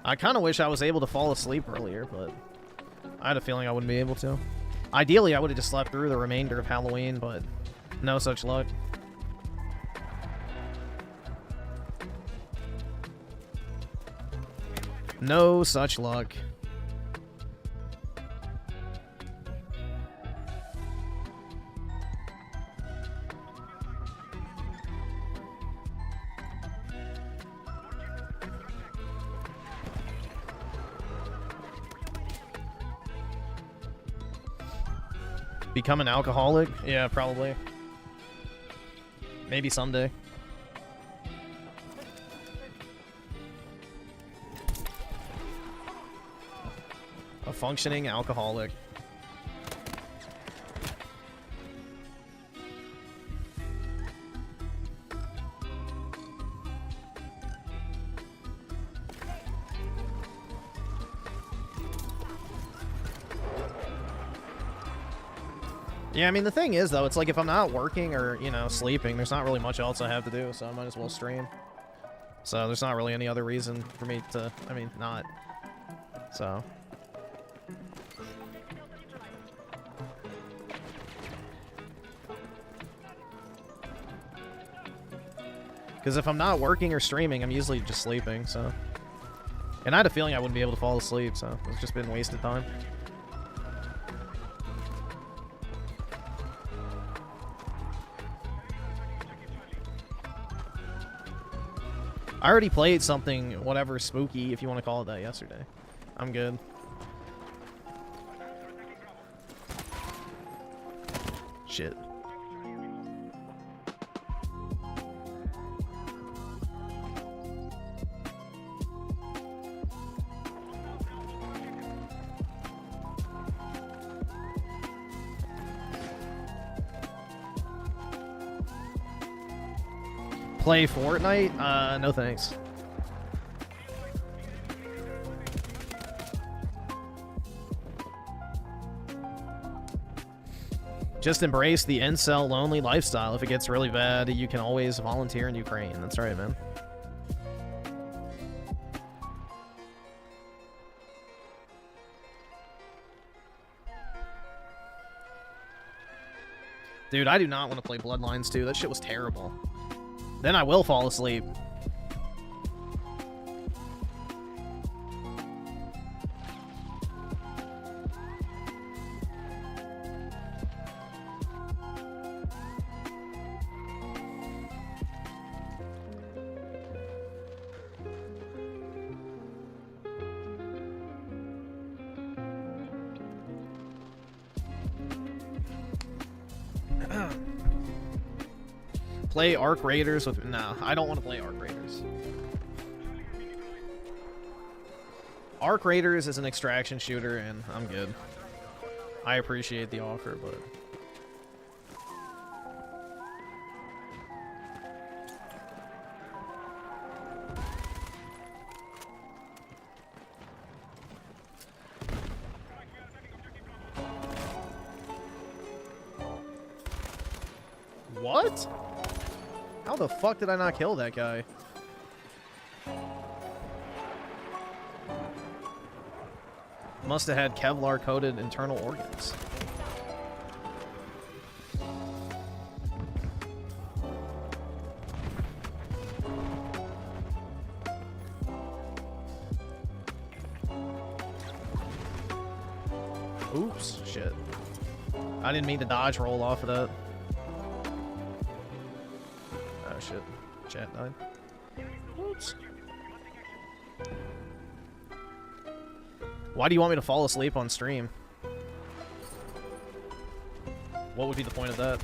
I kind of wish I was able to fall asleep earlier, but I had a feeling I wouldn't be able to. Ideally, I would have just slept through the remainder of Halloween, but no such luck. No such luck. Become an alcoholic? Yeah, probably. Maybe someday. A functioning alcoholic. Yeah, I mean, the thing is, though, it's like if I'm not working or, you know, sleeping, there's not really much else I have to do, so I might as well stream. So there's not really any other reason for me to, I mean, not. So. Because if I'm not working or streaming, I'm usually just sleeping, so. And I had a feeling I wouldn't be able to fall asleep, so it's just been wasted time. I already played something, whatever, spooky, if you want to call it that, yesterday. I'm good. Shit. Play Fortnite? No thanks. Just embrace the incel lonely lifestyle. If it gets really bad, you can always volunteer in Ukraine. That's right, man. Dude, I do not want to play Bloodlines 2. That shit was terrible. Then I will fall asleep. Play Arc Raiders with... Nah, I don't want to play Arc Raiders. Arc Raiders is an extraction shooter, and I'm good. I appreciate the offer, but... What? How the fuck did I not kill that guy? Must have had Kevlar-coated internal organs. Oops, shit. I didn't mean to dodge roll off of that. Oh shit, chat died. Oops. Why do you want me to fall asleep on stream? What would be the point of that?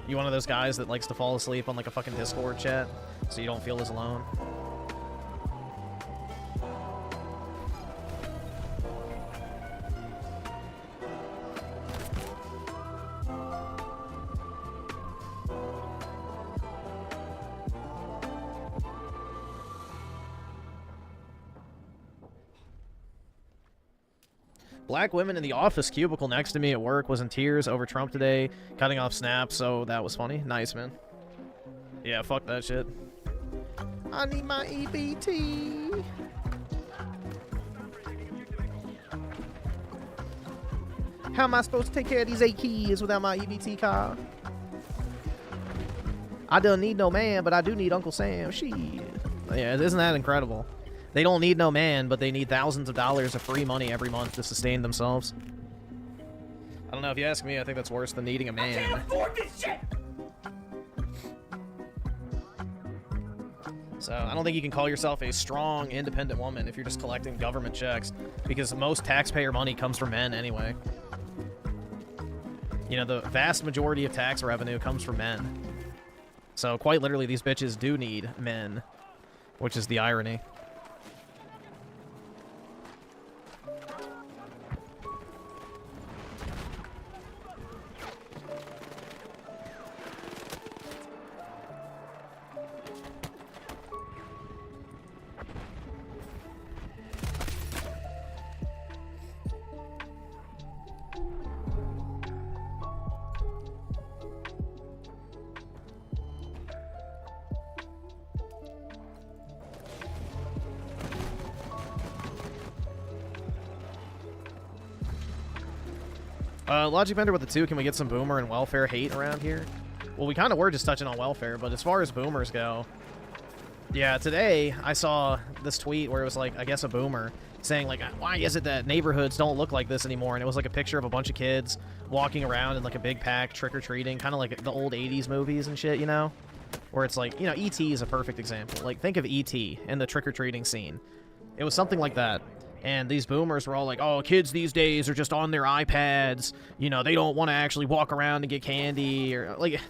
You one of those guys that likes to fall asleep on like a fucking Discord chat so you don't feel as alone? Black women in the office cubicle next to me at work was in tears over Trump today, cutting off snaps, so that was funny. Nice, man. Yeah, fuck that shit. I need my EBT. How am I supposed to take care of these 8 kids without my EBT car? I don't need no man, but I do need Uncle Sam. Shit. Yeah, isn't that incredible? They don't need no man, but they need thousands of dollars of free money every month to sustain themselves. I don't know, if you ask me, I think that's worse than needing a man. I can't afford this shit! So I don't think you can call yourself a strong, independent woman if you're just collecting government checks, because most taxpayer money comes from men anyway. You know, the vast majority of tax revenue comes from men. So quite literally, these bitches do need men, which is the irony. Logic Bender with the 2, can we get some boomer and welfare hate around here? Well, we kind of were just touching on welfare, but as far as boomers go, yeah, today I saw this tweet where it was like, I guess a boomer saying like, why is it that neighborhoods don't look like this anymore? And it was like a picture of a bunch of kids walking around in like a big pack, trick-or-treating, kind of like the old 80s movies and shit, you know? Where it's like, you know, E.T. is a perfect example. Like, think of E.T. and the trick-or-treating scene. It was something like that. And these boomers were all like, oh, kids these days are just on their iPads. You know, they don't want to actually walk around and get candy. Or like,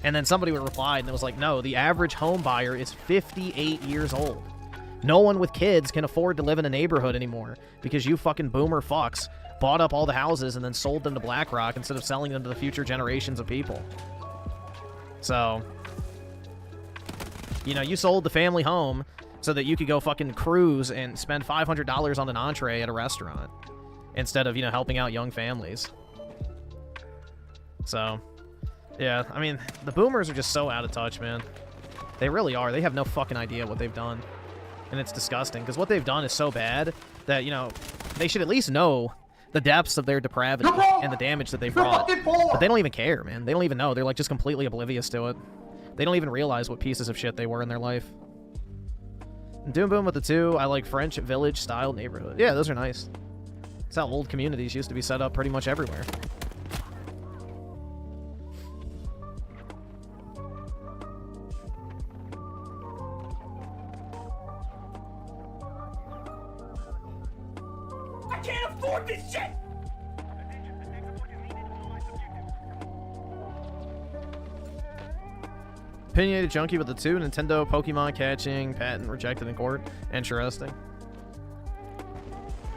and then somebody would reply, and it was like, no, the average home buyer is 58 years old. No one with kids can afford to live in a neighborhood anymore because you fucking boomer fucks bought up all the houses and then sold them to BlackRock instead of selling them to the future generations of people. So, you know, you sold the family home so that you could go fucking cruise and spend $500 on an entree at a restaurant instead of, you know, helping out young families. So, yeah, I mean, the boomers are just so out of touch, man. They really are. They have no fucking idea what they've done. And it's disgusting, because what they've done is so bad that, you know, they should at least know the depths of their depravity and the damage that they've brought. But they don't even care, man. They don't even know. They're, like, just completely oblivious to it. They don't even realize what pieces of shit they were in their life. Doom Boom with the 2, I like French village-style neighborhood. Yeah, those are nice. That's how old communities used to be set up pretty much everywhere. I can't afford this shit! Opinionated Junkie with the 2, Nintendo Pokemon catching patent rejected in court. Interesting.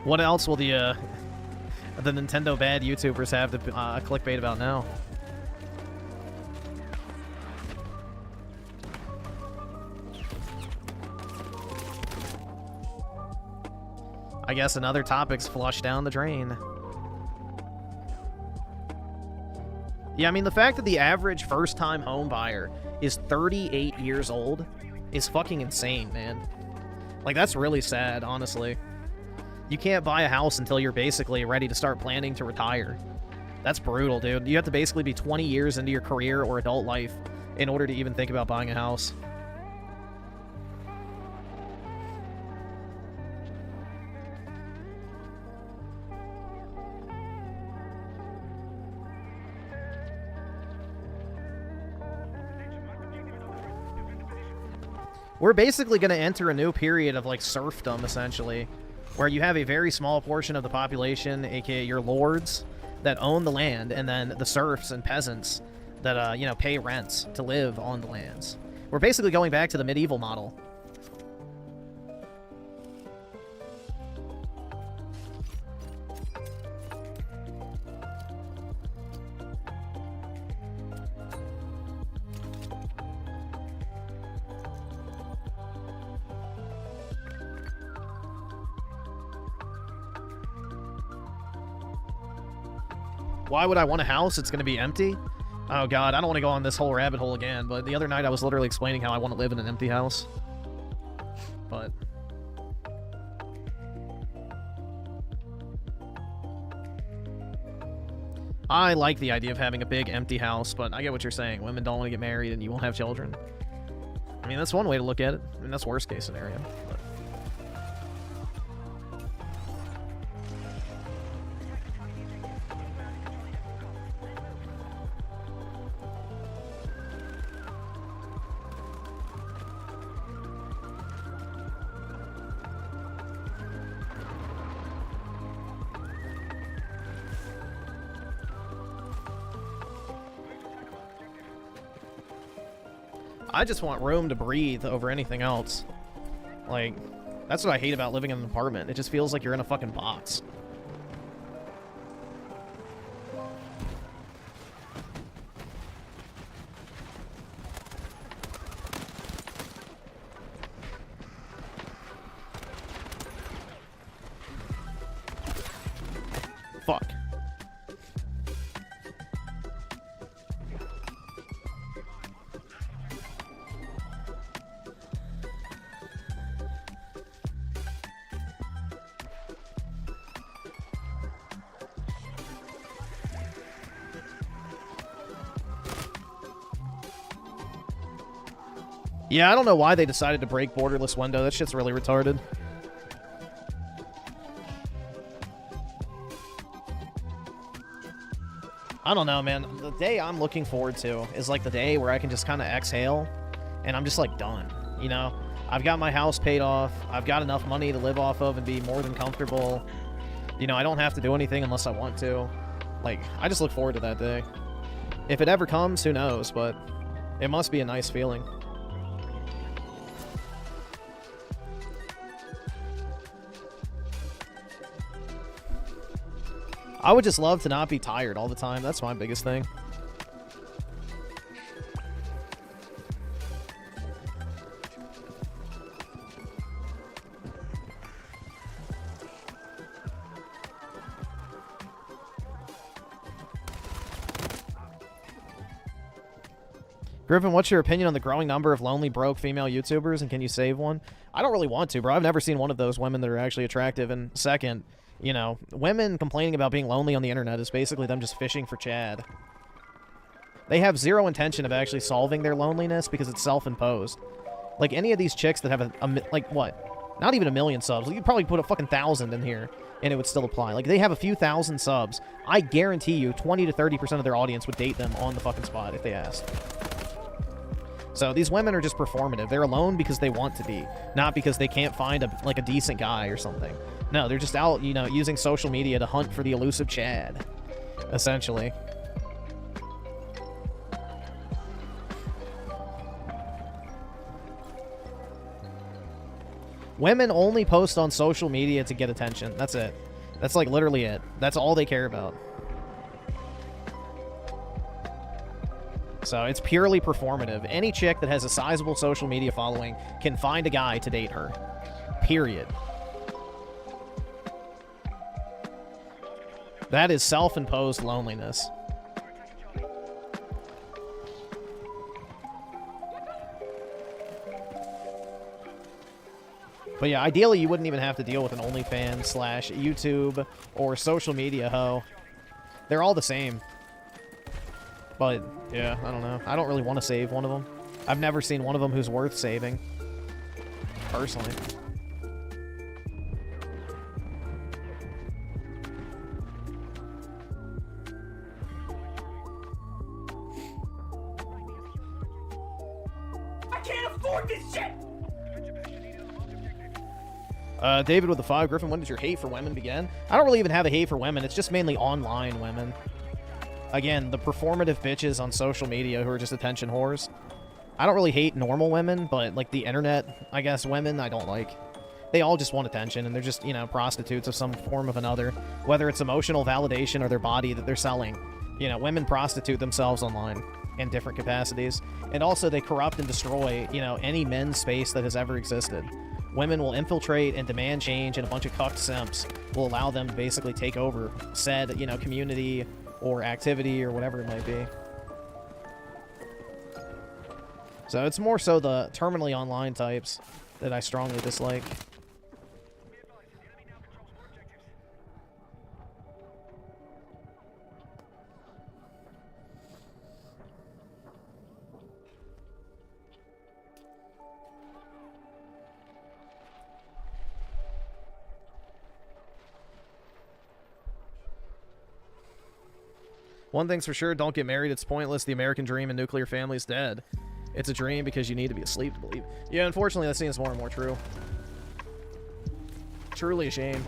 What else will the Nintendo bad YouTubers have to clickbait about now? I guess another topic's flushed down the drain. Yeah, I mean, the fact that the average first-time home buyer is 38 years old is fucking insane, man. Like, that's really sad, honestly. You can't buy a house until you're basically ready to start planning to retire. That's brutal, dude. You have to basically be 20 years into your career or adult life in order to even think about buying a house. We're basically going to enter a new period of, like, serfdom, essentially, where you have a very small portion of the population, aka your lords, that own the land, and then the serfs and peasants that, you know, pay rents to live on the lands. We're basically going back to the medieval model. Why would I want a house? It's going to be empty? Oh god, I don't want to go on this whole rabbit hole again, but the other night I was literally explaining how I want to live in an empty house. But... I like the idea of having a big empty house, but I get what you're saying. Women don't want to get married and you won't have children. I mean, that's one way to look at it. I mean, that's worst case scenario. But... I just want room to breathe over anything else. Like, that's what I hate about living in an apartment. It just feels like you're in a fucking box. Fuck. Yeah, I don't know why they decided to break borderless window. That shit's really retarded. I don't know, man. The day I'm looking forward to is like the day where I can just kind of exhale and I'm just like done, you know? I've got my house paid off. I've got enough money to live off of and be more than comfortable. You know, I don't have to do anything unless I want to. Like, I just look forward to that day. If it ever comes, who knows, but it must be a nice feeling. I would just love to not be tired all the time. That's my biggest thing. Griffin, what's your opinion on the growing number of lonely, broke female YouTubers, and can you save one? I don't really want to, bro. I've never seen one of those women that are actually attractive. And second, you know, women complaining about being lonely on the internet is basically them just fishing for Chad. They have zero intention of actually solving their loneliness because it's self-imposed. Like, any of these chicks that have like, what? Not even 1 million subs. You could probably put a fucking 1,000 in here, and it would still apply. Like, they have a few thousand subs. I guarantee you 20 to 30% of their audience would date them on the fucking spot if they asked. So these women are just performative. They're alone because they want to be, not because they can't find a decent guy or something. No, they're just out, you know, using social media to hunt for the elusive Chad, essentially. Women only post on social media to get attention. That's it. That's like literally it. That's all they care about. So it's purely performative. Any chick that has a sizable social media following can find a guy to date her. Period. That is self-imposed loneliness. But yeah, ideally you wouldn't even have to deal with an OnlyFans / YouTube or social media hoe. They're all the same. But, yeah, I don't know. I don't really want to save one of them. I've never seen one of them who's worth saving. Personally. I can't afford this shit! David with the 5. Griffin, when did your hate for women begin? I don't really even have a hate for women. It's just mainly online women. Again, the performative bitches on social media who are just attention whores. I don't really hate normal women, but, like, the internet, I guess, women, I don't like. They all just want attention, and they're just, you know, prostitutes of some form of another. Whether it's emotional validation or their body that they're selling. You know, women prostitute themselves online in different capacities. And also, they corrupt and destroy, you know, any men's space that has ever existed. Women will infiltrate and demand change, and a bunch of cucked simps will allow them to basically take over said, you know, community or activity or whatever it might be. So it's more so the terminally online types that I strongly dislike. One thing's for sure, don't get married. It's pointless. The American dream and nuclear family's dead. It's a dream because you need to be asleep to believe. Yeah, unfortunately, that seems more and more true. Truly a shame.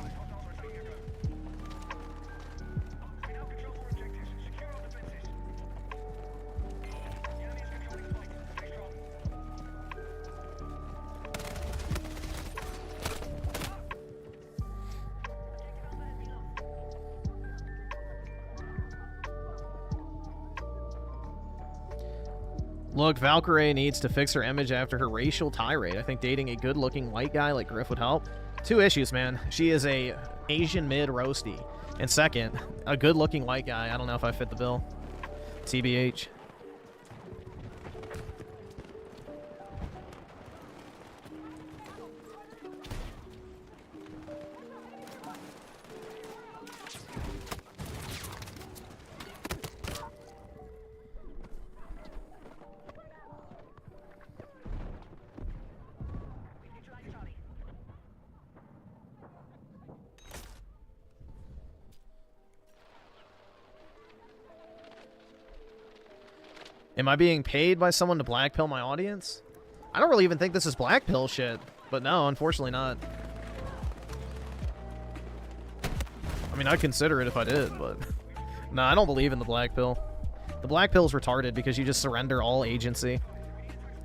Look, Valkyrie needs to fix her image after her racial tirade. I think dating a good-looking white guy like Griff would help. 2 issues, man. She is a Asian mid roasty. And second, a good-looking white guy. I don't know if I fit the bill. TBH. Am I being paid by someone to blackpill my audience? I don't really even think this is blackpill shit, but no, unfortunately not. I mean, I'd consider it if I did, but no, I don't believe in the blackpill. The blackpill is retarded because you just surrender all agency.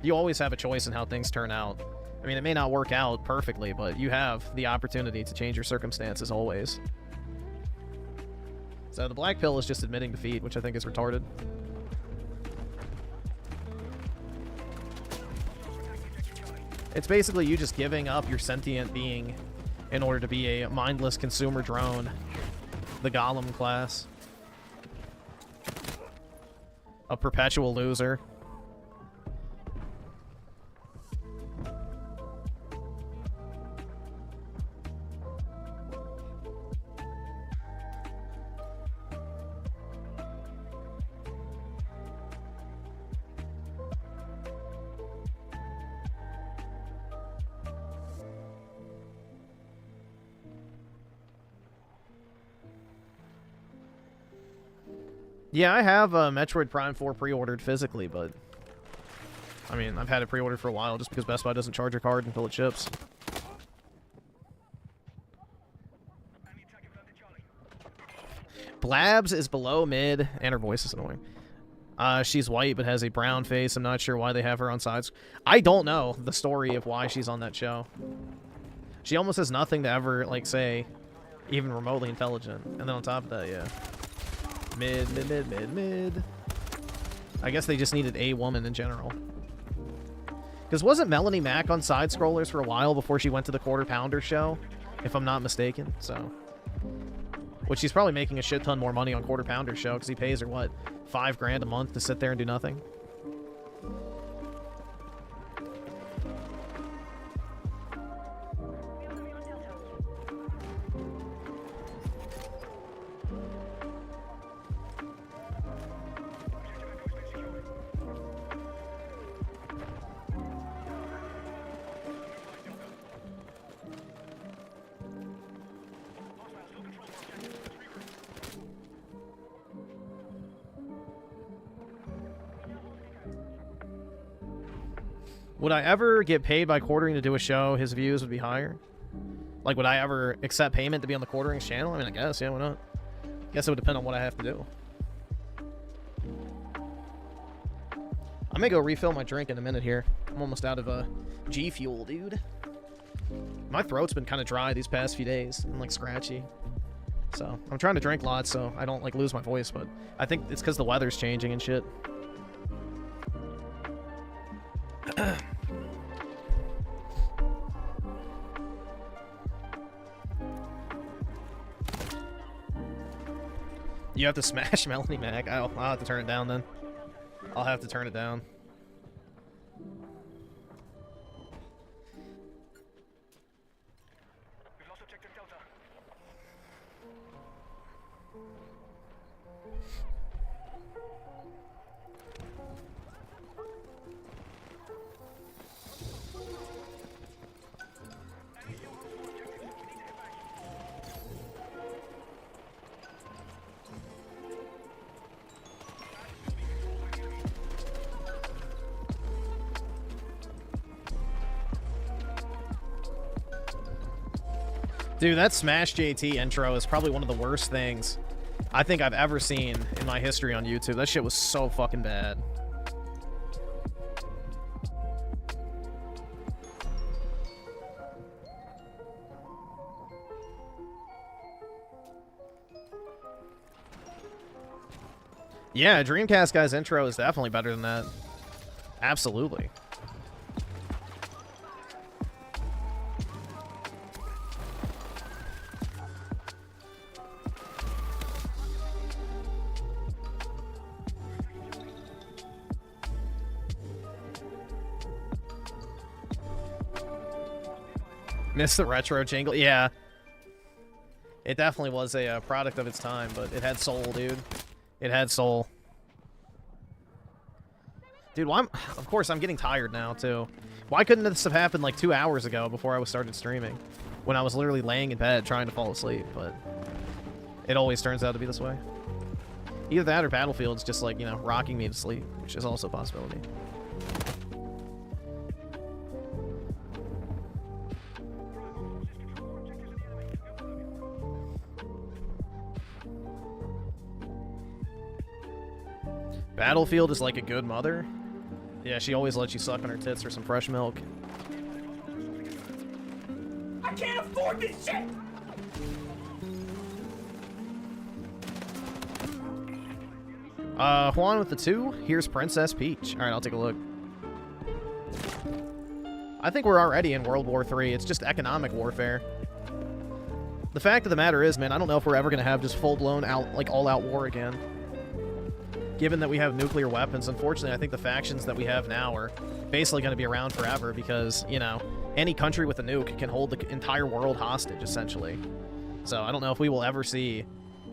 You always have a choice in how things turn out. I mean, it may not work out perfectly, but you have the opportunity to change your circumstances always. So the black pill is just admitting defeat, which I think is retarded. It's basically you just giving up your sentient being in order to be a mindless consumer drone. The Golem class. A perpetual loser. Yeah, I have Metroid Prime 4 pre-ordered physically, but I mean, I've had it pre-ordered for a while just because Best Buy doesn't charge your card until it ships. Blabs is below mid, and her voice is annoying. She's white but has a brown face. I'm not sure why they have her on sides. I don't know the story of why she's on that show. She almost has nothing to ever, like, say, even remotely intelligent. And then on top of that, yeah. Mid. I guess they just needed a woman in general. Because wasn't Melanie Mack on side scrollers for a while before she went to the Quarter Pounder show? If I'm not mistaken, so. Which she's probably making a shit ton more money on Quarter Pounder show because he pays her, what, $5 grand a month to sit there and do nothing? Would I ever get paid by quartering to do a show? His views would be higher. Like, would I ever accept payment to be on the quarterings channel? I mean, I guess, yeah, why not? Guess it would depend on what I have to do. I may go refill my drink in a minute here. I'm almost out of G Fuel, dude. My throat's been kind of dry these past few days and, like, scratchy. So, I'm trying to drink lots so I don't, like, lose my voice, but I think it's because the weather's changing and shit. You have to smash Melanie Mac. I'll have to turn it down then. I'll have to turn it down. Dude, that Smash JT intro is probably one of the worst things I think I've ever seen in my history on YouTube. That shit was so fucking bad. Yeah, Dreamcast guy's intro is definitely better than that. Absolutely. Miss the retro jingle? Yeah. It definitely was a product of its time, but it had soul, dude. It had soul. Dude, why of course, I'm getting tired now, too. Why couldn't this have happened like 2 hours ago before I started streaming? When I was literally laying in bed trying to fall asleep, but it always turns out to be this way. Either that or Battlefield's just like, you know, rocking me to sleep, which is also a possibility. Battlefield is like a good mother. Yeah, she always lets you suck on her tits for some fresh milk. I can't afford this shit! Juan with the 2. Here's Princess Peach. Alright, I'll take a look. I think we're already in World War III. It's just economic warfare. The fact of the matter is, man, I don't know if we're ever going to have just full-blown, like, all-out war again. Given that we have nuclear weapons, unfortunately, I think the factions that we have now are basically going to be around forever because, you know, any country with a nuke can hold the entire world hostage, essentially. So I don't know if we will ever see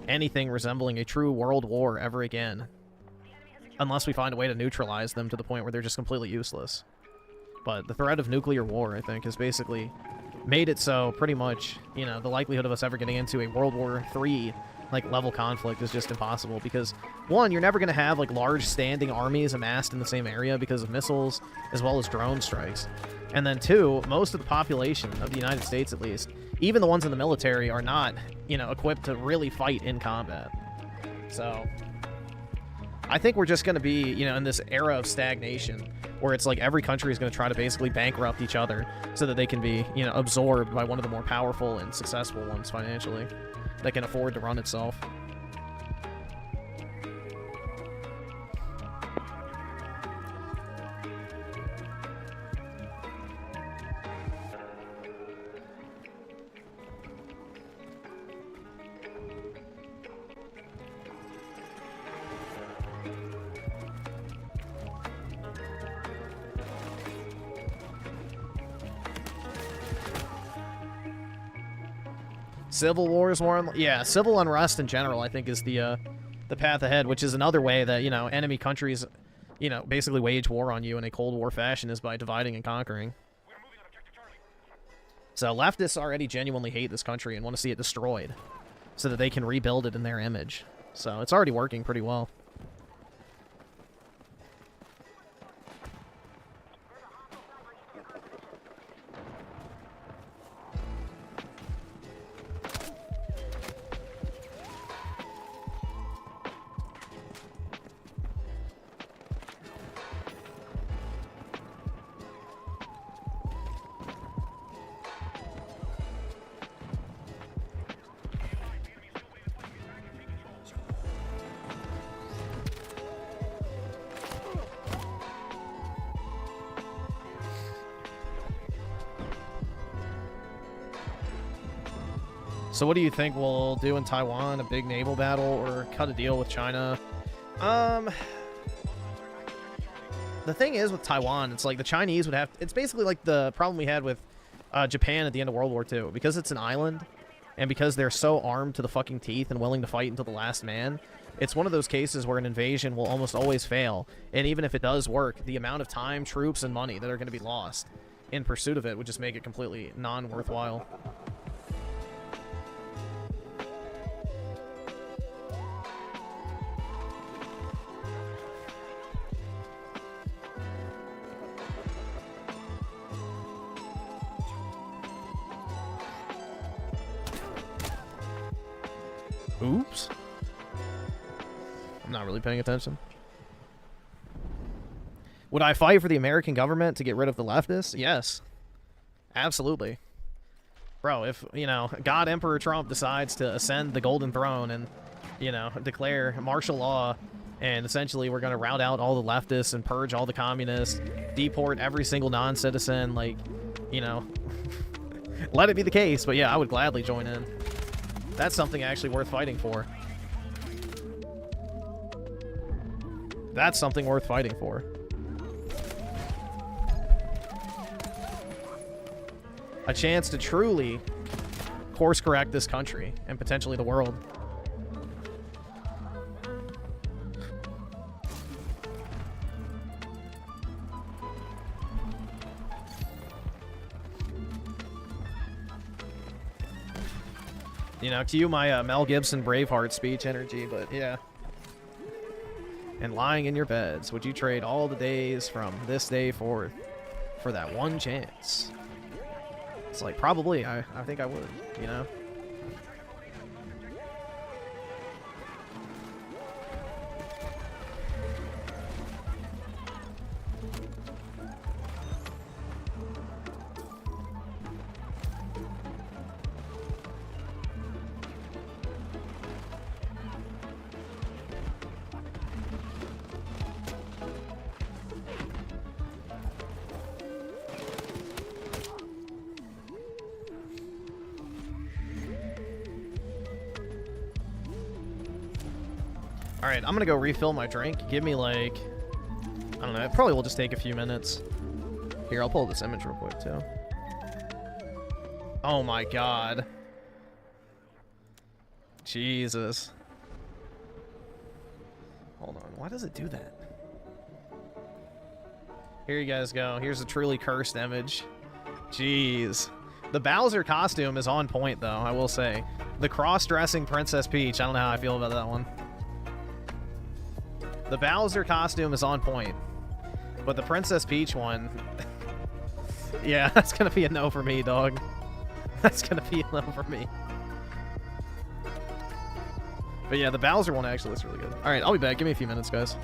anything resembling a true world war ever again. Unless we find a way to neutralize them to the point where they're just completely useless. But the threat of nuclear war, I think, has basically made it so pretty much, you know, the likelihood of us ever getting into a World War III like level conflict is just impossible because, one, you're never going to have like large standing armies amassed in the same area because of missiles as well as drone strikes. And then two, most of the population of the United States, at least, even the ones in the military, are not, you know, equipped to really fight in combat. So I think we're just going to be, you know, in this era of stagnation where it's like every country is going to try to basically bankrupt each other so that they can be, you know, absorbed by one of the more powerful and successful ones financially that can afford to run itself. Civil wars, yeah, civil unrest in general, I think, is the path ahead, which is another way that, you know, enemy countries, you know, basically wage war on you in a Cold War fashion is by dividing and conquering. So leftists already genuinely hate this country and want to see it destroyed so that they can rebuild it in their image. So it's already working pretty well. So what do you think we'll do in Taiwan? A big naval battle or cut a deal with China? The thing is with Taiwan, it's like the Chinese would have... It's basically like the problem we had with Japan at the end of World War II. Because it's an island, and because they're so armed to the fucking teeth and willing to fight until the last man, it's one of those cases where an invasion will almost always fail. And even if it does work, the amount of time, troops, and money that are going to be lost in pursuit of it would just make it completely non-worthwhile. Oops. I'm not really paying attention. Would I fight for the American government to get rid of the leftists? Yes. Absolutely. Bro, if, you know, God Emperor Trump decides to ascend the golden throne and, you know, declare martial law, and essentially we're going to rout out all the leftists and purge all the communists, deport every single non-citizen, like, you know, let it be the case. But yeah, I would gladly join in. That's something actually worth fighting for. That's something worth fighting for. A chance to truly course correct this country and potentially the world. You know, cue my Mel Gibson Braveheart speech energy, but yeah. And lying in your beds, would you trade all the days from this day forth for that one chance? It's like, probably, I think I would, you know? Alright, I'm gonna go refill my drink. Give me, like, I don't know, it probably will just take a few minutes. Here, I'll pull this image real quick, too. Oh my god. Jesus. Hold on, why does it do that? Here you guys go. Here's a truly cursed image. Jeez. The Bowser costume is on point, though, I will say. The cross-dressing Princess Peach, I don't know how I feel about that one. The Bowser costume is on point, but the Princess Peach one, yeah, that's gonna be a no for me, dog. That's gonna be a no for me. But yeah, the Bowser one actually looks really good. All right, I'll be back. Give me a few minutes, guys.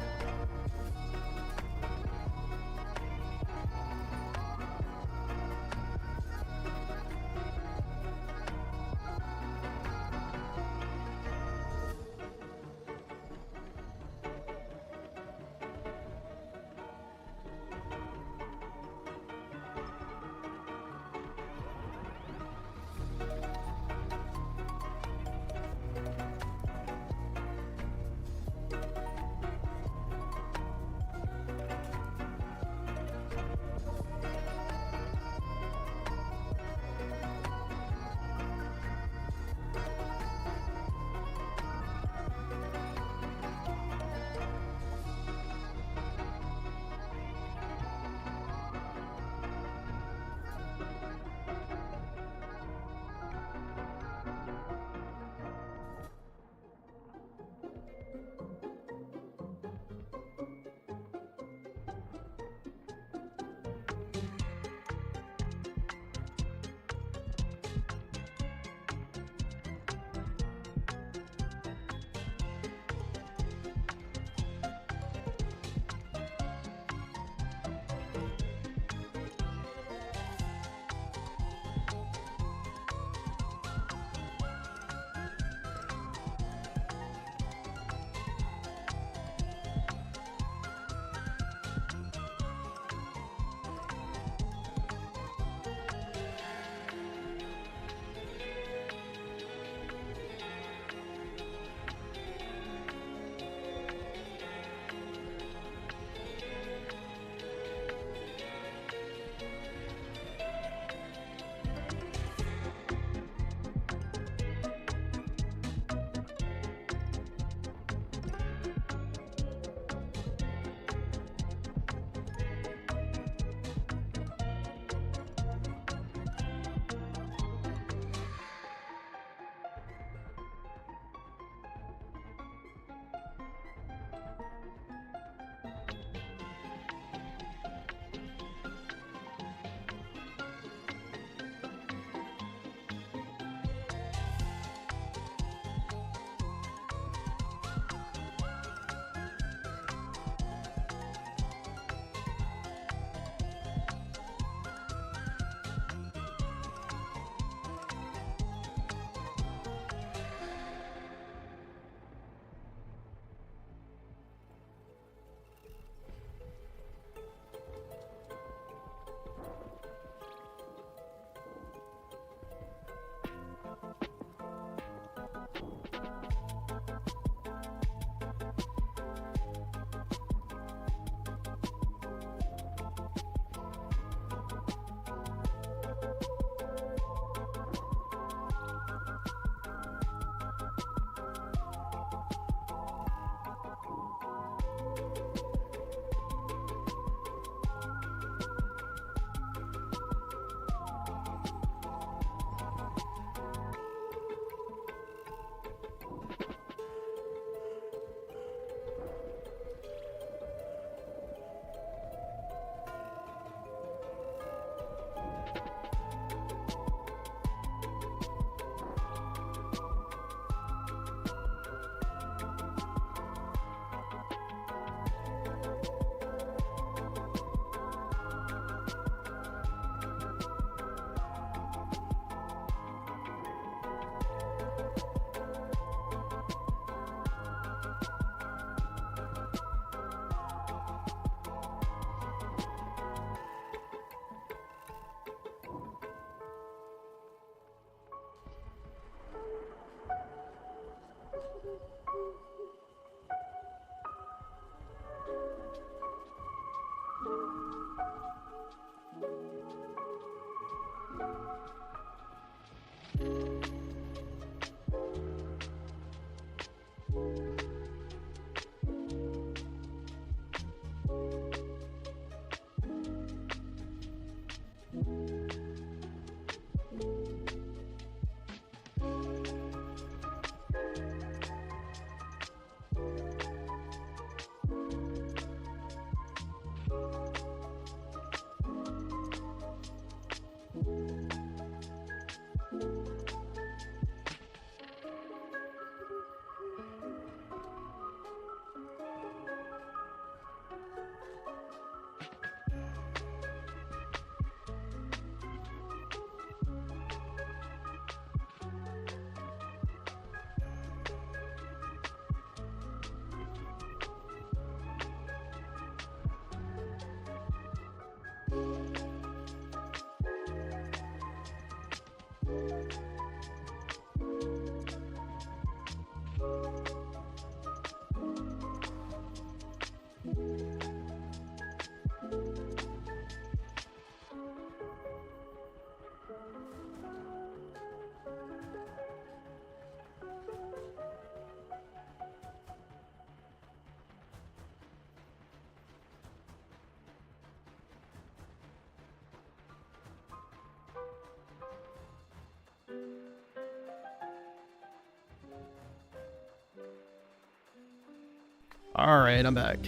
Alright, I'm back.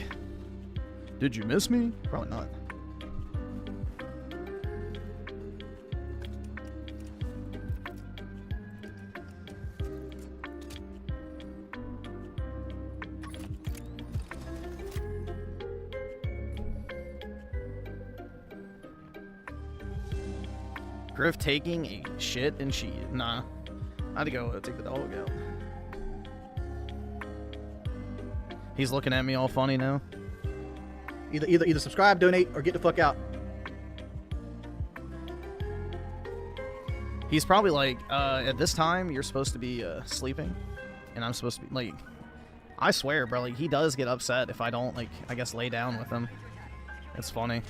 Did you miss me? Probably not. Griff taking a shit and she... Nah. I had to go take the dog out. He's looking at me all funny now. Either subscribe, donate, or get the fuck out. He's probably like, at this time, you're supposed to be sleeping. And I'm supposed to be, like... I swear, bro, like, he does get upset if I don't, like, I guess lay down with him. It's funny.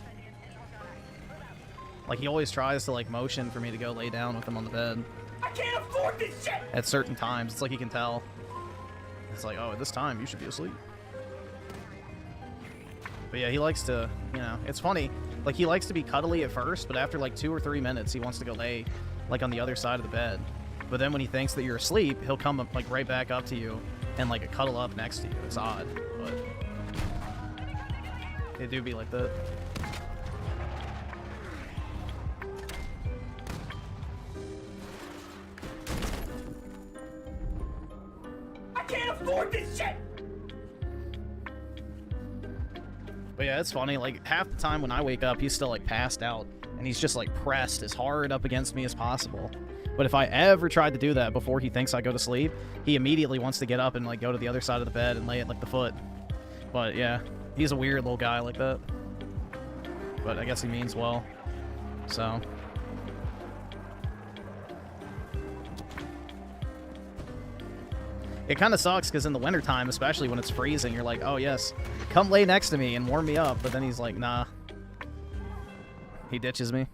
Like, he always tries to, like, motion for me to go lay down with him on the bed. I can't afford this shit! At certain times. It's like he can tell. It's like, oh, at this time, you should be asleep. But yeah, he likes to, you know, it's funny. Like, he likes to be cuddly at first, but after, like, 2 or 3 minutes, he wants to go lay, like, on the other side of the bed. But then when he thinks that you're asleep, he'll come up, like, right back up to you and, like, cuddle up next to you. It's odd, but they do be like that. I can't afford this shit! But yeah, it's funny, like, half the time when I wake up, he's still, like, passed out, and he's just, like, pressed as hard up against me as possible. But if I ever tried to do that before he thinks I go to sleep, he immediately wants to get up and, like, go to the other side of the bed and lay at, like, the foot. But, yeah, he's a weird little guy like that. But I guess he means well. So... It kind of sucks because in the wintertime, especially when it's freezing, you're like, oh yes, come lay next to me and warm me up. But then he's like, nah. He ditches me.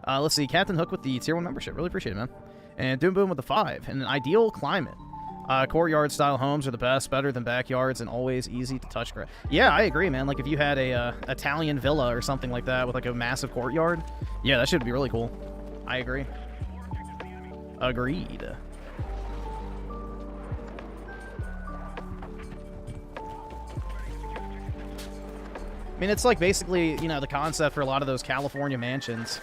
Let's see, Captain Hook with the Tier 1 membership. Really appreciate it, man. And Doom Boom with the 5. In an ideal climate, courtyard-style homes are the best, better than backyards, and always easy to touch grass. Yeah, I agree, man. Like, if you had a Italian villa or something like that with, like, a massive courtyard, yeah, that should be really cool. I agree. Agreed. I mean, it's like basically, you know, the concept for a lot of those California mansions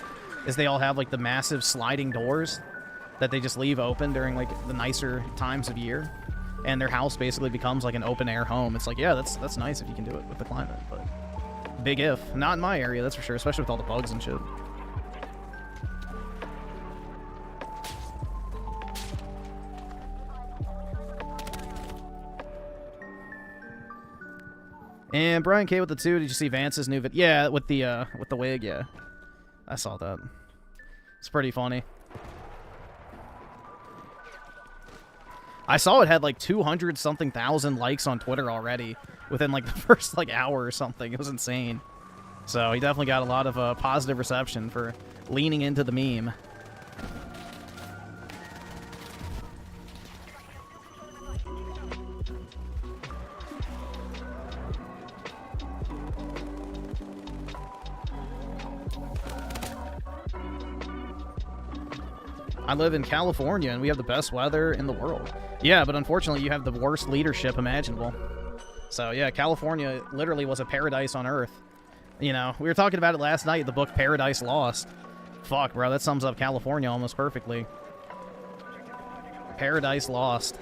is they all have like the massive sliding doors that they just leave open during like the nicer times of year, and their house basically becomes like an open air home. It's like, yeah, that's nice if you can do it with the climate, but big if. Not in my area, that's for sure, especially with all the bugs and shit. And Brian K with the 2. Did you see Vance's new video? Yeah, with the wig. Yeah, I saw that. It's pretty funny. I saw it had like 200-something thousand likes on Twitter already within like the first like hour or something. It was insane. So he definitely got a lot of positive reception for leaning into the meme. I live in California, and we have the best weather in the world. Yeah, but unfortunately, you have the worst leadership imaginable. So, yeah, California literally was a paradise on Earth. You know, we were talking about it last night, the book Paradise Lost. Fuck, bro, that sums up California almost perfectly. Paradise Lost.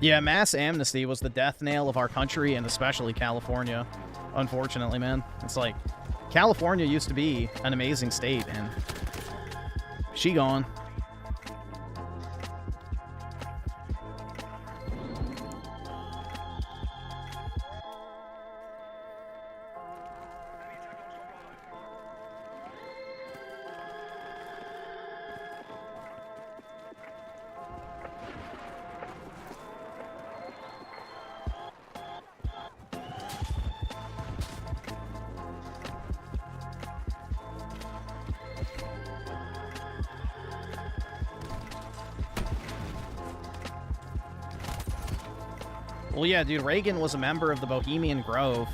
Yeah, mass amnesty was the death nail of our country, and especially California. Unfortunately, man. It's like, California used to be an amazing state, and she gone. Well, yeah, dude, Reagan was a member of the Bohemian Grove,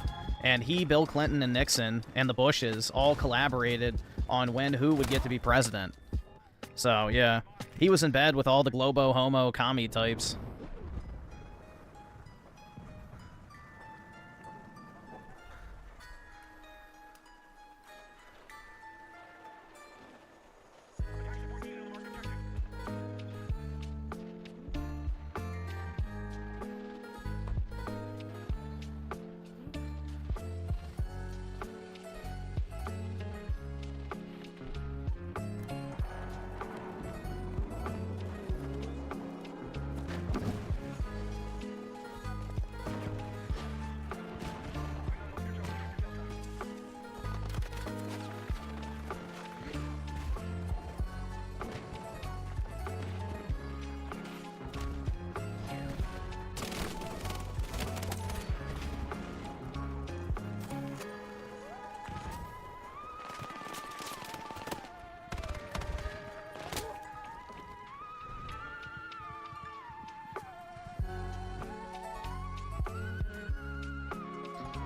and he, Bill Clinton, and Nixon, and the Bushes all collaborated on who would get to be president. So, yeah, he was in bed with all the globo homo commie types.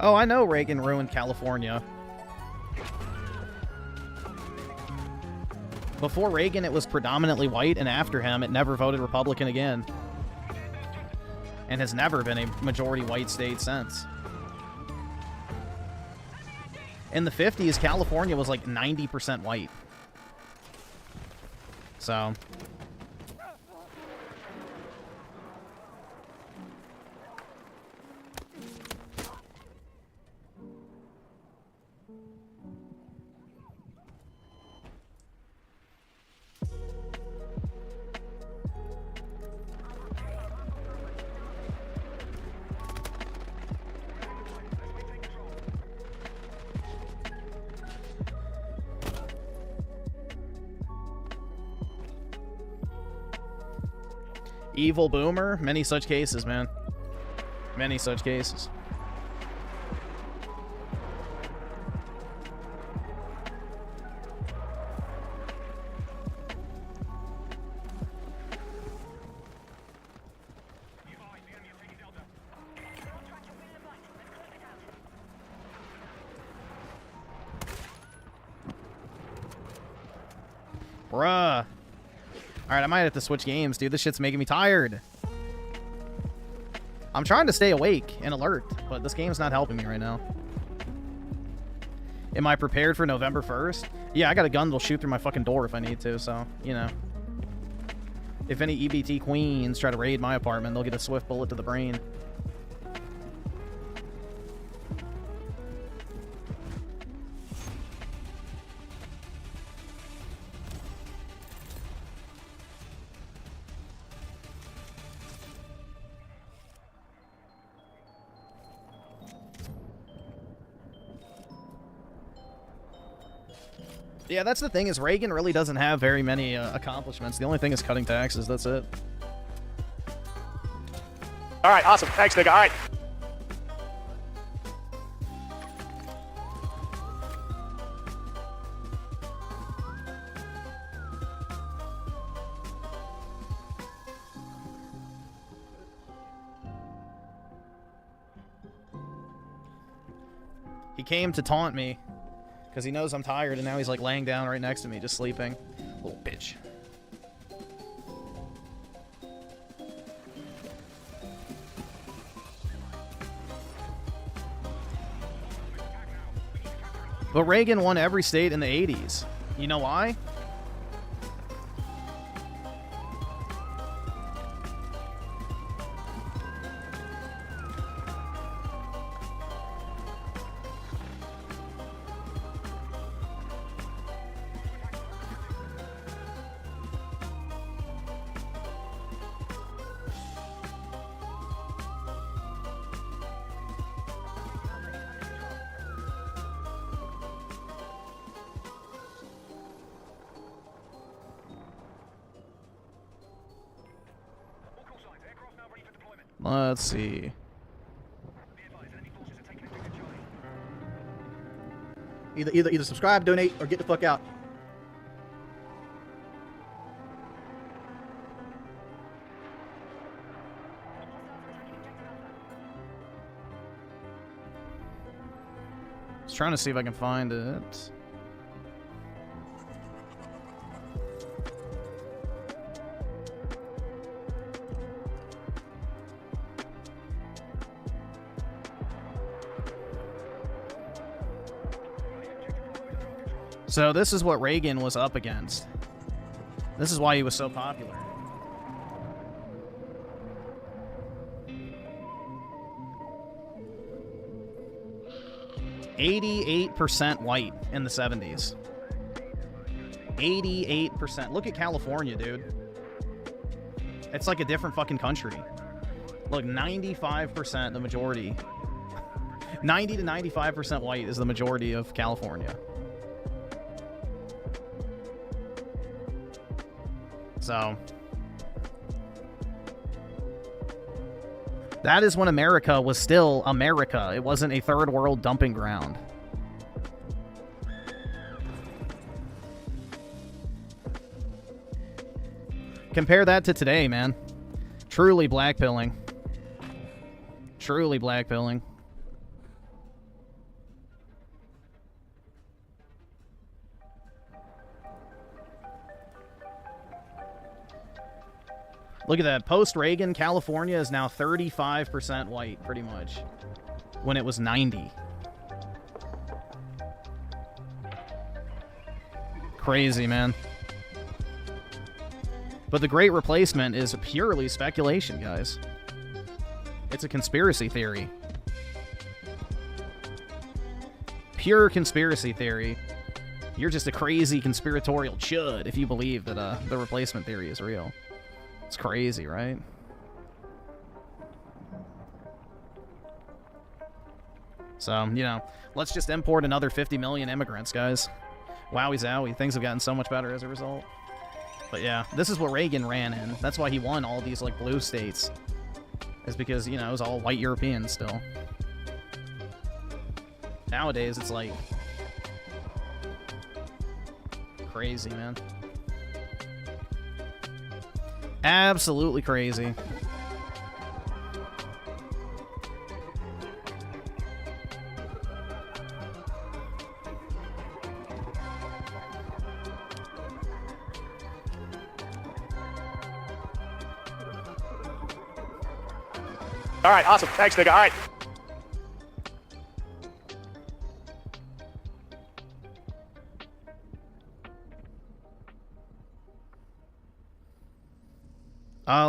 Oh, I know Reagan ruined California. Before Reagan, it was predominantly white, and after him, it never voted Republican again. And has never been a majority white state since. In the 50s, California was like 90% white. So... Evil boomer? Many such cases, man. Many such cases. Bruh. Alright, I might have to switch games, dude. This shit's making me tired. I'm trying to stay awake and alert, but this game's not helping me right now. Am I prepared for November 1st? Yeah, I got a gun that'll shoot through my fucking door if I need to, so, you know. If any EBT queens try to raid my apartment, they'll get a swift bullet to the brain. Yeah, that's the thing, is Reagan really doesn't have very many accomplishments. The only thing is cutting taxes, that's it. Alright, awesome. Thanks, nigga. Alright. He came to taunt me because he knows I'm tired, and now he's like laying down right next to me, just sleeping. Little bitch. But Reagan won every state in the 80s. You know why? Let's see. Either subscribe, donate, or get the fuck out. Just trying to see if I can find it. So this is what Reagan was up against. This is why he was so popular. %88 white in the 70s. 88%. Look at California, dude. It's like a different fucking country. Look, 95%, the majority. 90 to 95% white is the majority of California. So, that is when America was still America. It wasn't a third world dumping ground. Compare that to today, man. Truly blackpilling. Truly blackpilling. Look at that. Post-Reagan, California is now 35% white, pretty much, when it was 90. Crazy, man. But the Great Replacement is purely speculation, guys. It's a conspiracy theory. Pure conspiracy theory. You're just a crazy conspiratorial chud if you believe that the replacement theory is real. It's crazy, right? So, you know, let's just import another 50 million immigrants, guys. Wowie zowie. Things have gotten so much better as a result. But yeah, this is what Reagan ran in. That's why he won all these, like, blue states. Is because, you know, it was all white Europeans still. Nowadays, it's like... crazy, man. Absolutely crazy. Alright, awesome. Thanks, nigga. Alright.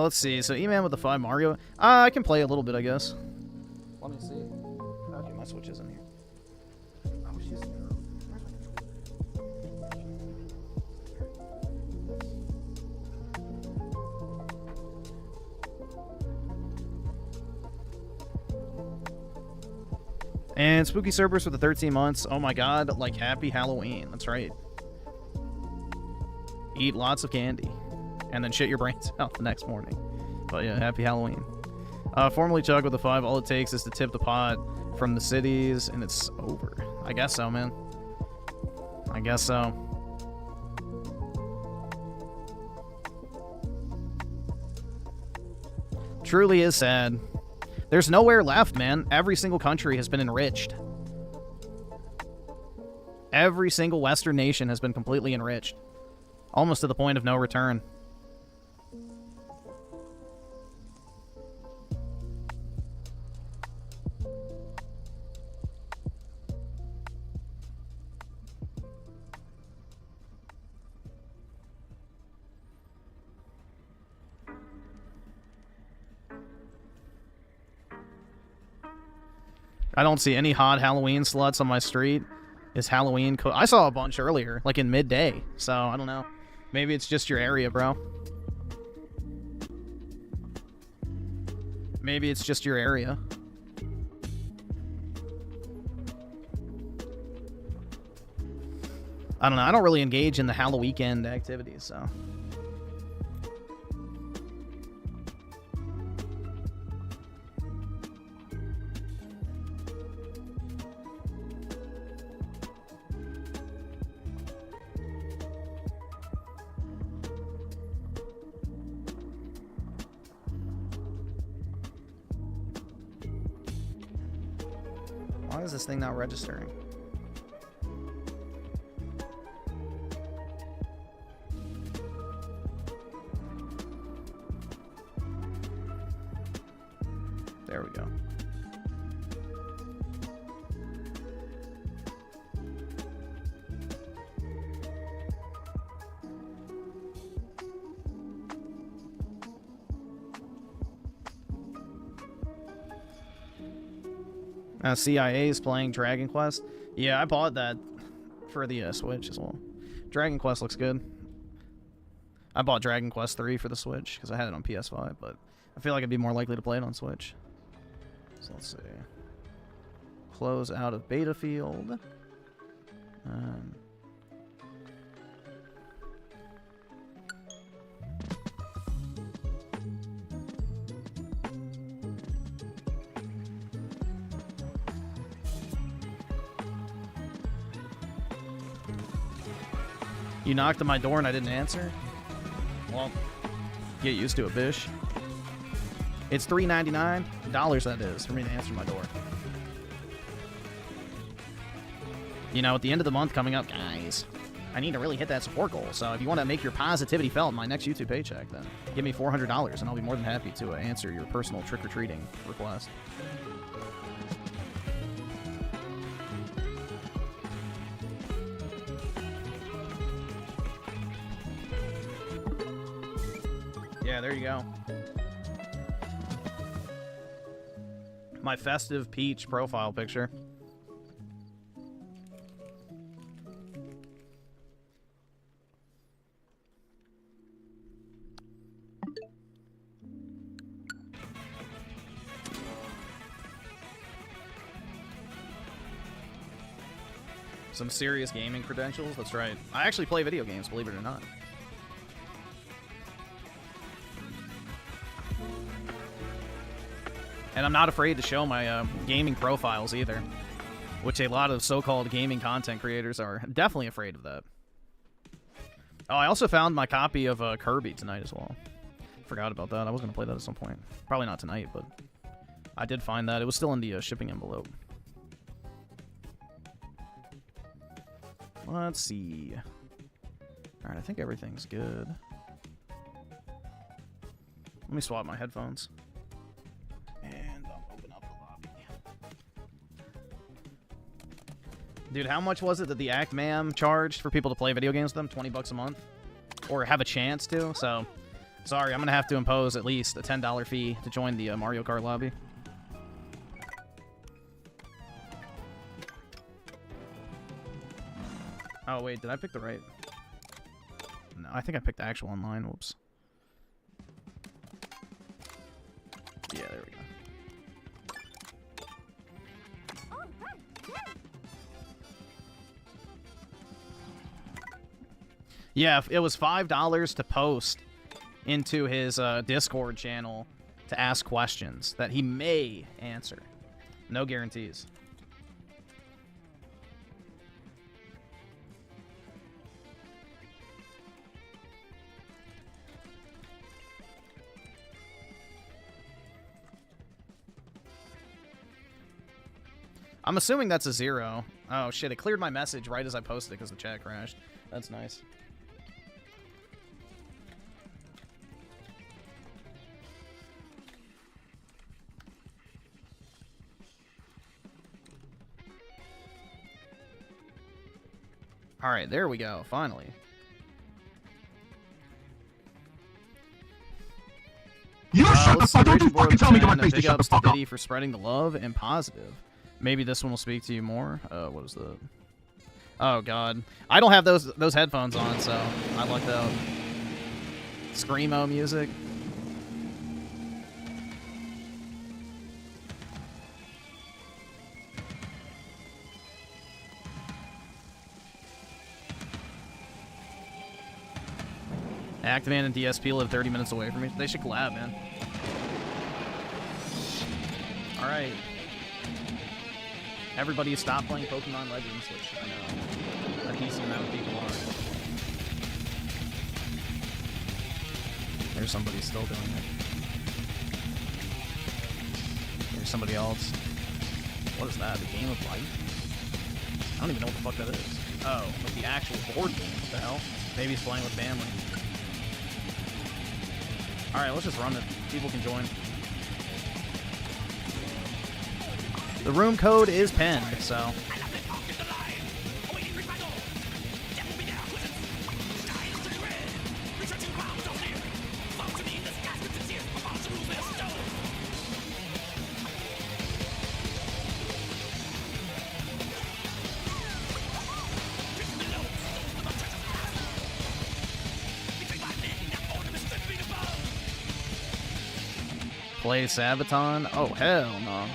Let's see. So, E-Man with the 5 Mario. I can play a little bit, I guess. Let me see. Okay, my Switch is in here. Oh, she's... And Spooky Cerberus for the 13 months. Oh my god, like, happy Halloween. That's right. Eat lots of candy. And then shit your brains out the next morning. But yeah, happy Halloween. Formally chug with a 5. All it takes is to tip the pot from the cities, and it's over. I guess so, man. I guess so. Truly is sad. There's nowhere left, man. Every single country has been enriched. Every single Western nation has been completely enriched. Almost to the point of no return. I don't see any hot Halloween sluts on my street. Is Halloween I saw a bunch earlier, like in midday. So, I don't know. Maybe it's just your area, bro. Maybe it's just your area. I don't know. I don't really engage in the Halloween activities, so... Why is this thing not registering? There we go. CIA is playing Dragon Quest. Yeah, I bought that for the Switch as well. Dragon Quest looks good. I bought Dragon Quest 3 for the Switch because I had it on PS5, but I feel like I'd be more likely to play it on Switch. So let's see. Close out of Betafield. You knocked on my door and I didn't answer? Well, get used to it, bish. It's $3.99, that is, for me to answer my door. You know, at the end of the month coming up, guys, I need to really hit that support goal. So if you want to make your positivity felt in my next YouTube paycheck, then give me $400 and I'll be more than happy to answer your personal trick-or-treating request. Yeah, there you go. My festive peach profile picture. Some serious gaming credentials, that's right. I actually play video games, believe it or not. And I'm not afraid to show my gaming profiles either, which a lot of so-called gaming content creators are definitely afraid of that. Oh, I also found my copy of Kirby tonight as well. Forgot about that. I was going to play that at some point. Probably not tonight, but I did find that. It was still in the shipping envelope. Let's see. Alright, I think everything's good. Let me swap my headphones. And I'll open up the lobby. Dude, how much was it that the Act Ma'am charged for people to play video games with them? 20 bucks a month? Or have a chance to? So, sorry, I'm going to have to impose at least a $10 fee to join the Mario Kart lobby. Oh, wait, did I pick the right? No, I think I picked the actual online. Whoops. Yeah, there we go. Yeah, it was $5 to post into his Discord channel to ask questions that he may answer. No guarantees. I'm assuming that's a 0. Oh, shit. It cleared my message right as I posted it because the chat crashed. That's nice. Alright, there we go. Finally. You shut the fuck! Don't you fucking tell me to my face to Big shut the ups to fuck up! Diddy for spreading the love and positive. Maybe this one will speak to you more. What is that? Oh god, I don't have those headphones on, so I lucked out. Screamo music. Actman and DSP live 30 minutes away from me. They should collab, man. Alright. Everybody stop playing Pokemon Legends, which I know a decent amount of people are. There's somebody still doing it. There's somebody else. What is that? The Game of Life? I don't even know what the fuck that is. Oh, like the actual board game. What the hell? Maybe he's playing with family. Alright, let's just run it. People can join. The room code is pinned, so... Play Sabaton? Oh, hell no.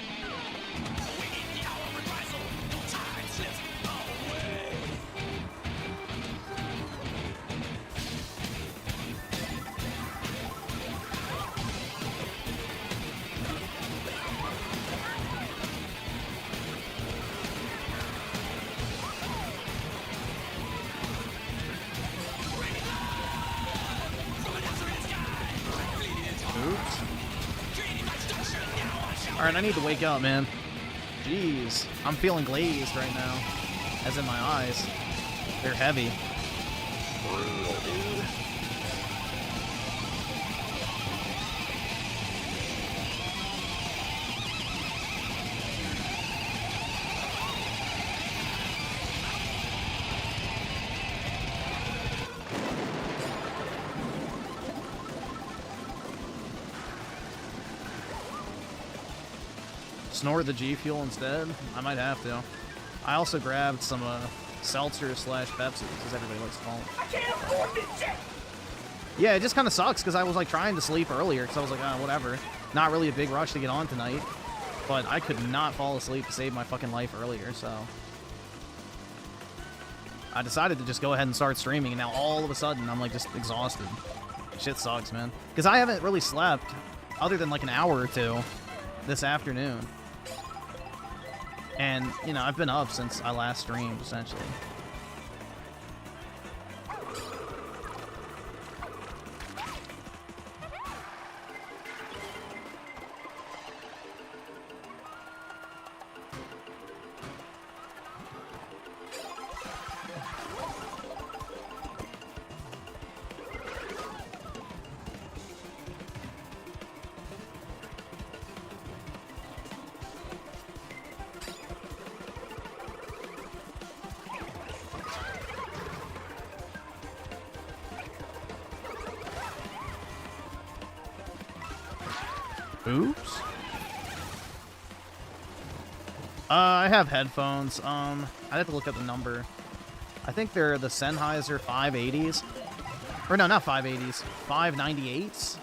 Alright, I need to wake up, man. Jeez. I'm feeling glazed right now. As in my eyes. They're heavy. Brutal, dude. Snore the G Fuel instead? I might have to. I also grabbed some seltzer slash Pepsi, as everybody likes to call them. I can't afford this shit! Yeah, it just kind of sucks because I was like trying to sleep earlier because I was like, oh, whatever. Not really a big rush to get on tonight. But I could not fall asleep to save my fucking life earlier, so... I decided to just go ahead and start streaming, and now all of a sudden I'm like just exhausted. Shit sucks, man. Because I haven't really slept other than like an hour or two this afternoon. And, you know, I've been up since I last streamed, essentially. Oops. I have headphones. I'd have to look at the number. I think they're the Sennheiser 580s. Or no, not 580s. 598s?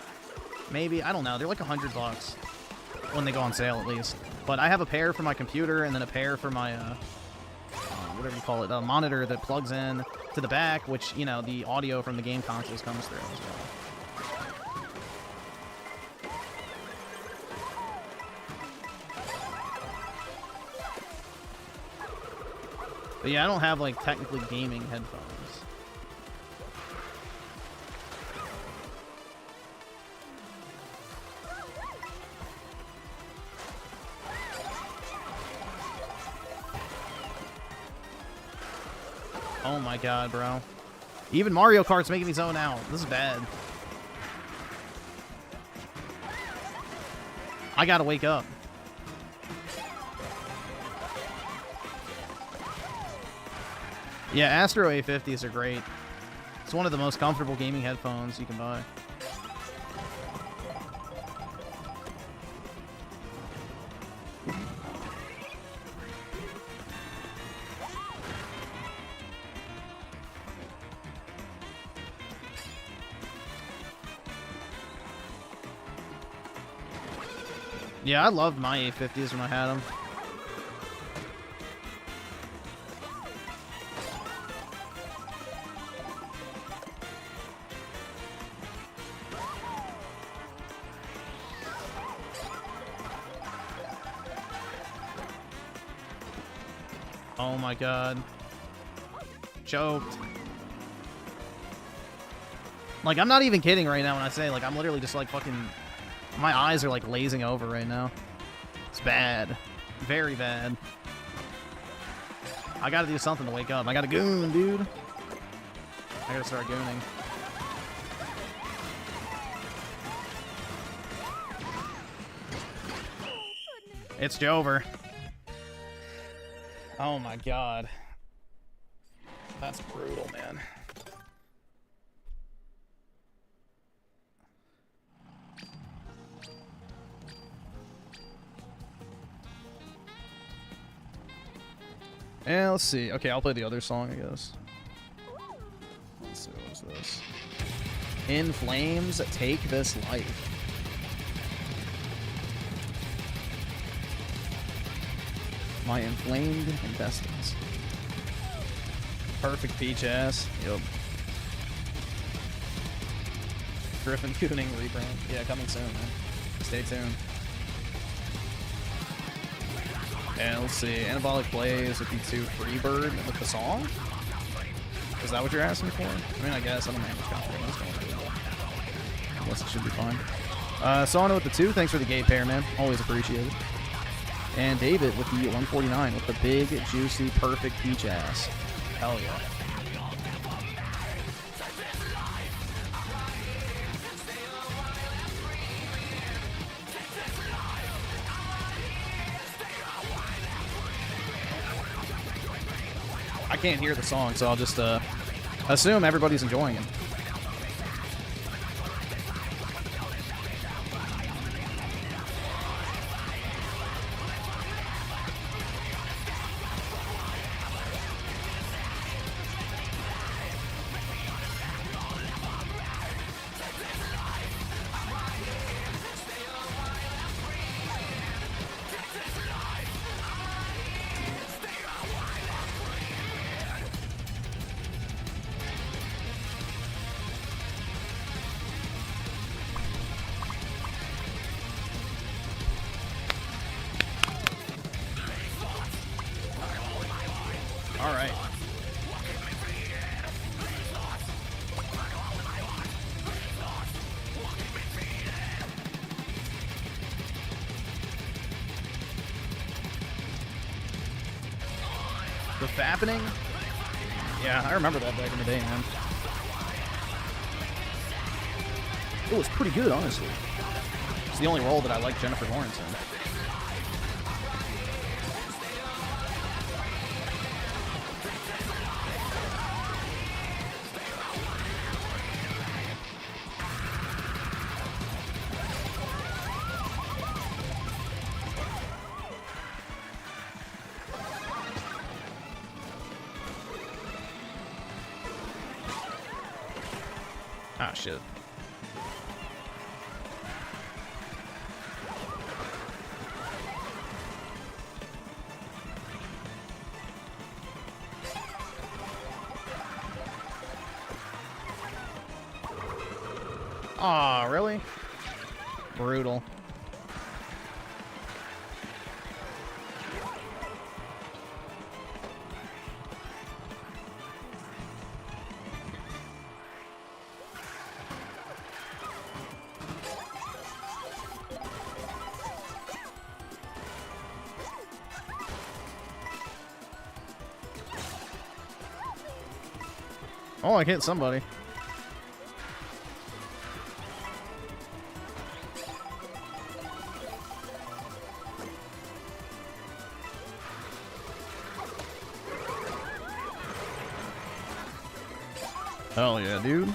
Maybe. I don't know. They're like $100 when they go on sale, at least. But I have a pair for my computer and then a pair for my whatever you call it, a monitor that plugs in to the back, which, you know, the audio from the game consoles comes through as well. But yeah, I don't have, like, technically gaming headphones. Oh my god, bro. Even Mario Kart's making me zone out. This is bad. I gotta wake up. Yeah, Astro A50s are great. It's one of the most comfortable gaming headphones you can buy. Yeah, I loved my A50s when I had them. Oh my god. Choked. Like, I'm not even kidding right now when I say, like, I'm literally just, like, fucking... My eyes are, like, glazing over right now. It's bad. Very bad. I gotta do something to wake up. I gotta goon, dude. I gotta start gooning. It's Jover. Oh my god. That's brutal, man. Yeah, let's see. Okay, I'll play the other song, I guess. Let's see, what is this? In Flames, Take This Life. My inflamed intestines. Perfect peach ass. Yep. Griffin Cooning rebrand. Yeah, coming soon, man. Stay tuned. And let's see, Anabolic plays with the 2 Freebird with the song? Is that what you're asking for? I mean, I guess. I don't know how much confidence going on. I guess it should be fine. Sauna with the 2, thanks for the gate pair, man. Always appreciated. And David with the 149 with the big, juicy, perfect peach ass. Hell yeah. I can't hear the song, so I'll just assume everybody's enjoying it. All right. The Fappening? Yeah, I remember that back in the day, man. It was pretty good, honestly. It's the only role that I like Jennifer Lawrence in. Ah, shit. Aw, really? Brutal. Oh, I hit somebody. Hell yeah, dude.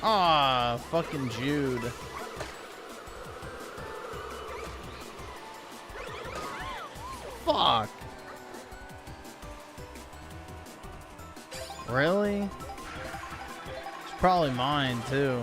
Ah, fucking Jude. Fuck. Really? It's probably mine, too.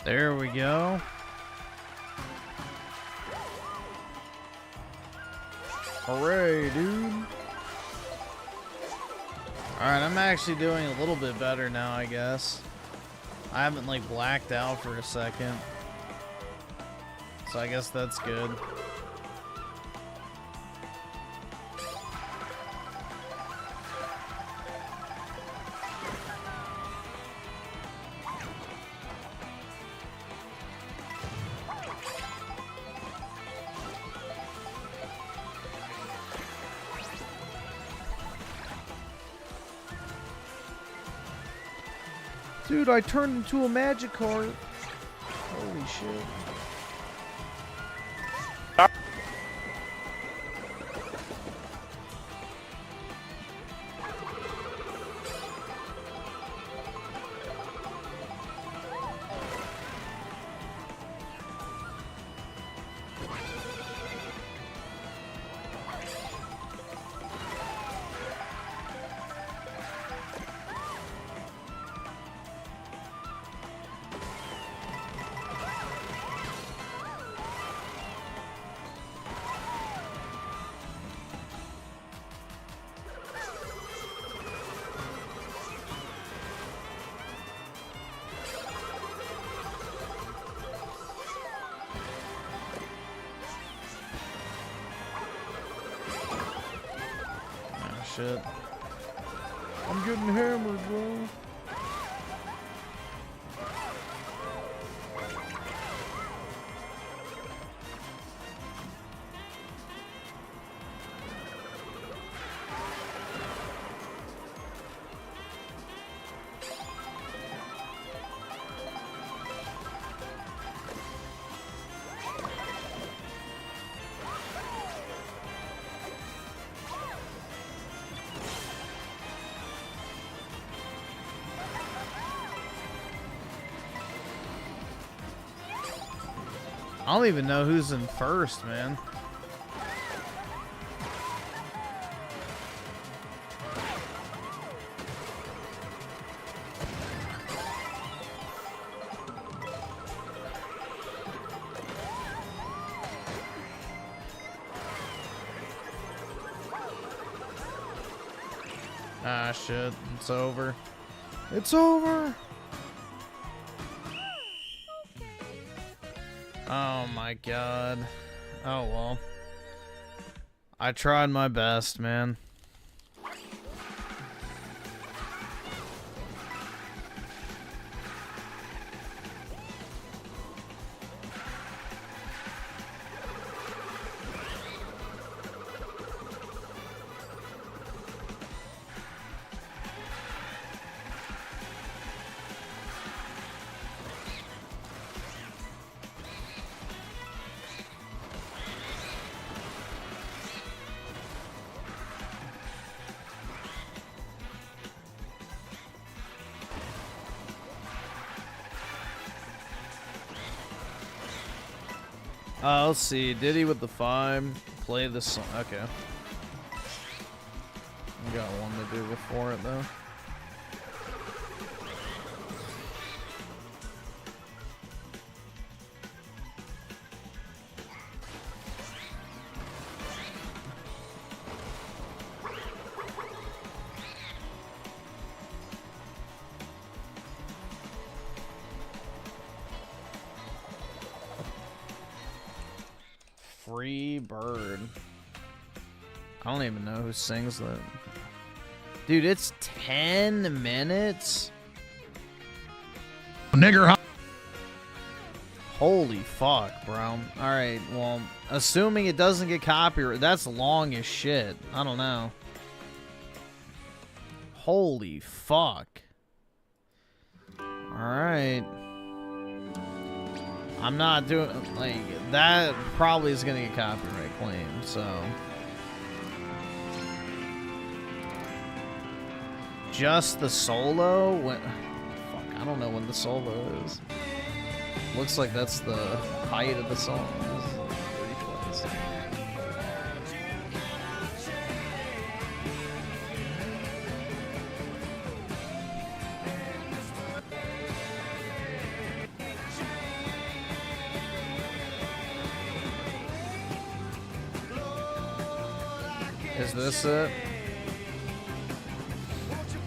There we go. Hooray, dude. Alright, I'm actually doing a little bit better now, I guess. I haven't, like, blacked out for a second. So I guess that's good. Dude, I turned into a magic card. Holy shit. Shit. I'm getting hammered, bro. I don't even know who's in first, man. Ah, shit. It's over. It's over! Oh my god. Oh well. I tried my best, man. Let's see. Diddy with the 5. Play this song. Okay. Got one to do before it, though. Free Bird. I don't even know who sings that. Dude, it's 10 minutes? Nigger, huh? Holy fuck, bro. Alright, well, assuming it doesn't get copyrighted, that's long as shit. I don't know. Holy fuck. Alright. I'm not doing, like, that probably is gonna get copyright claimed, so. Just the solo? When, fuck, I don't know when the solo is. Looks like that's the height of the song. Is this it?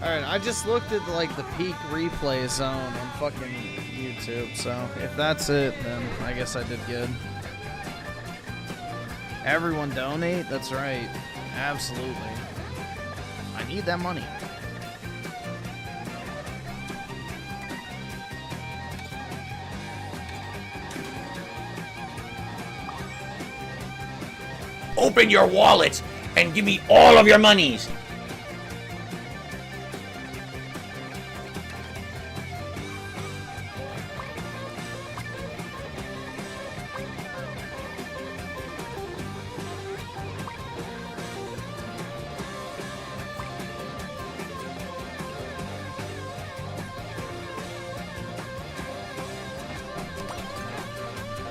Alright, I just looked at like the peak replay zone on fucking YouTube, so if that's it, then I guess I did good. Everyone donate? That's right. Absolutely. I need that money. Open your wallet and give me all of your monies.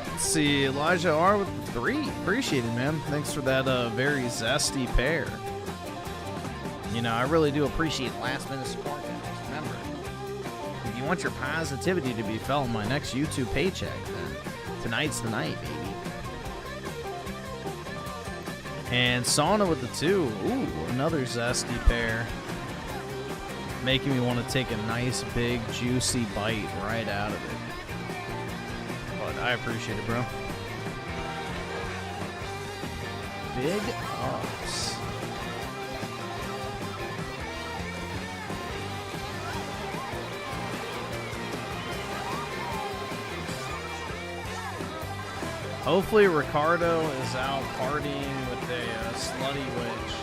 Let's see, Elijah R with the 3. Appreciate it, man. Thanks for that very zesty pair. You know, I really do appreciate last minute support, guys. Remember, if you want your positivity to be felt in my next YouTube paycheck, then tonight's the night, baby. And Sauna with the 2. Ooh, another zesty pair. Making me want to take a nice, big, juicy bite right out of it. But I appreciate it, bro. Big ups. Hopefully Ricardo is out partying with a slutty witch.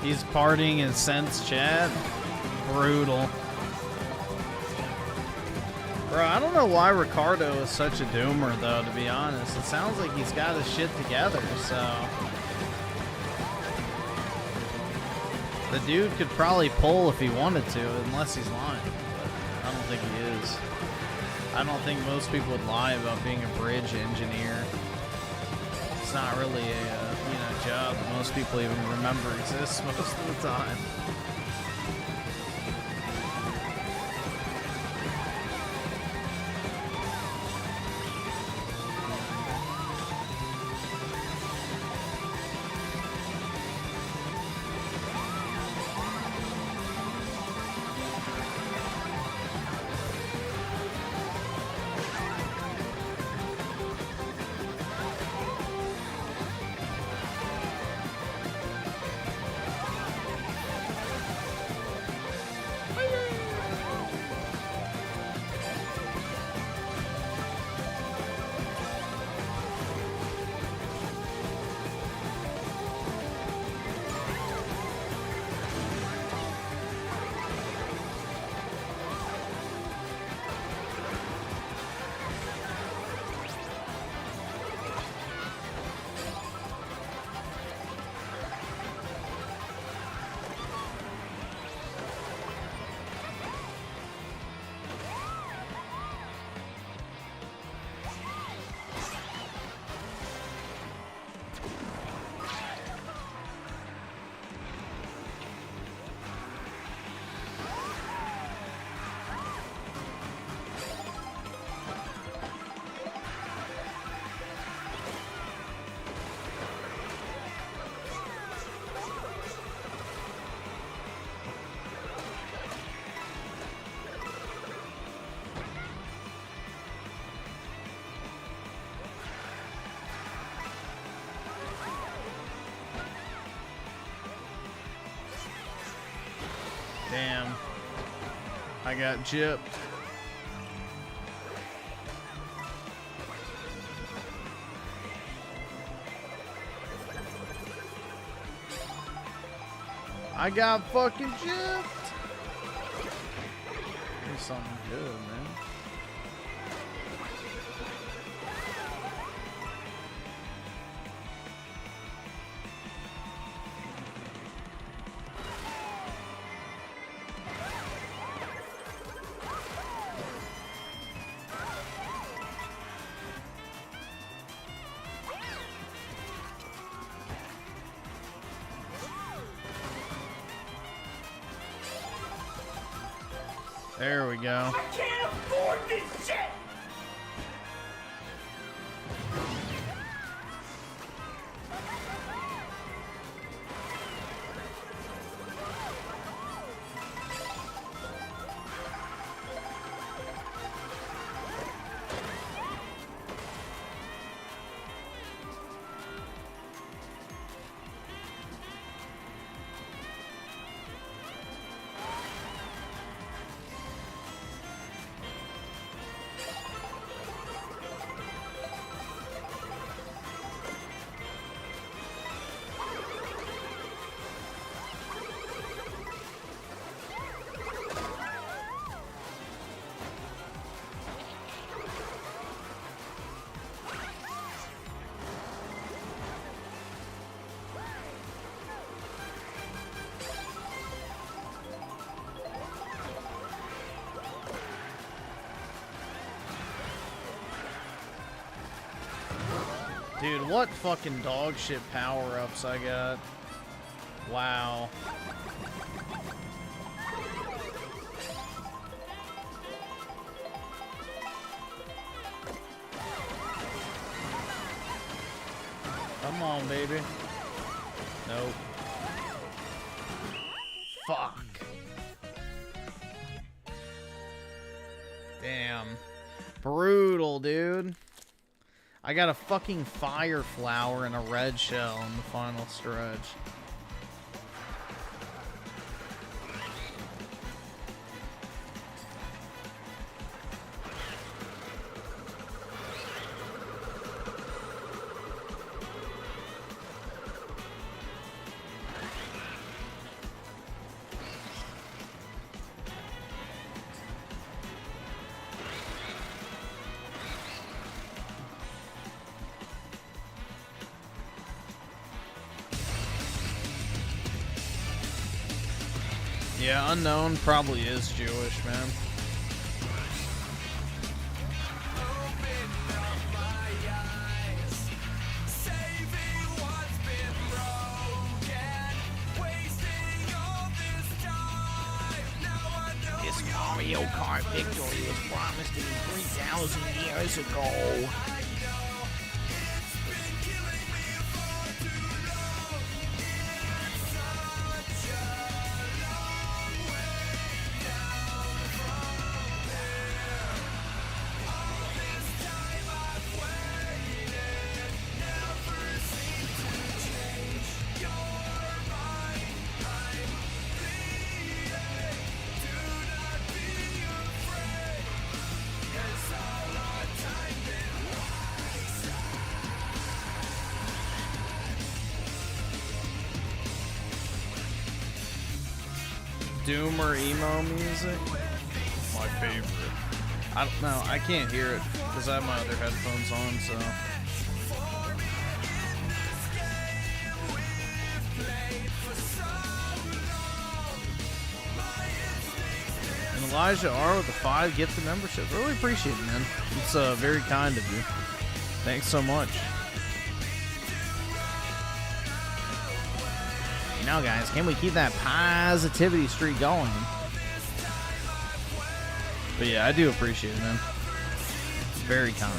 He's partying in Sense chat. Brutal. Bro, I don't know why Ricardo is such a doomer, though, to be honest. It sounds like he's got his shit together, so... The dude could probably pull if he wanted to, unless he's lying. But I don't think he is. I don't think most people would lie about being a bridge engineer. It's not really a job that most people even remember exists most of the time. Damn. I got gypped. I got fucking gypped. Here's something good, man. There we go. I can't afford this shit! Dude, what fucking dog shit power-ups I got. Wow. Come on, baby. Nope. Fuck. Damn. Brutal, dude. I got a fucking fire flower and a red shell in the final stretch. Yeah, unknown probably is Jewish, man. This Mario Kart victory was promised to me 3,000 years ago. Doom or emo music? My favorite. I don't know. I can't hear it because I have my other headphones on, so. And Elijah R with the 5 gifted membership. Really appreciate it, man. It's very kind of you. Thanks so much. Now, guys, can we keep that positivity streak going? But yeah, I do appreciate it, man. Very kind.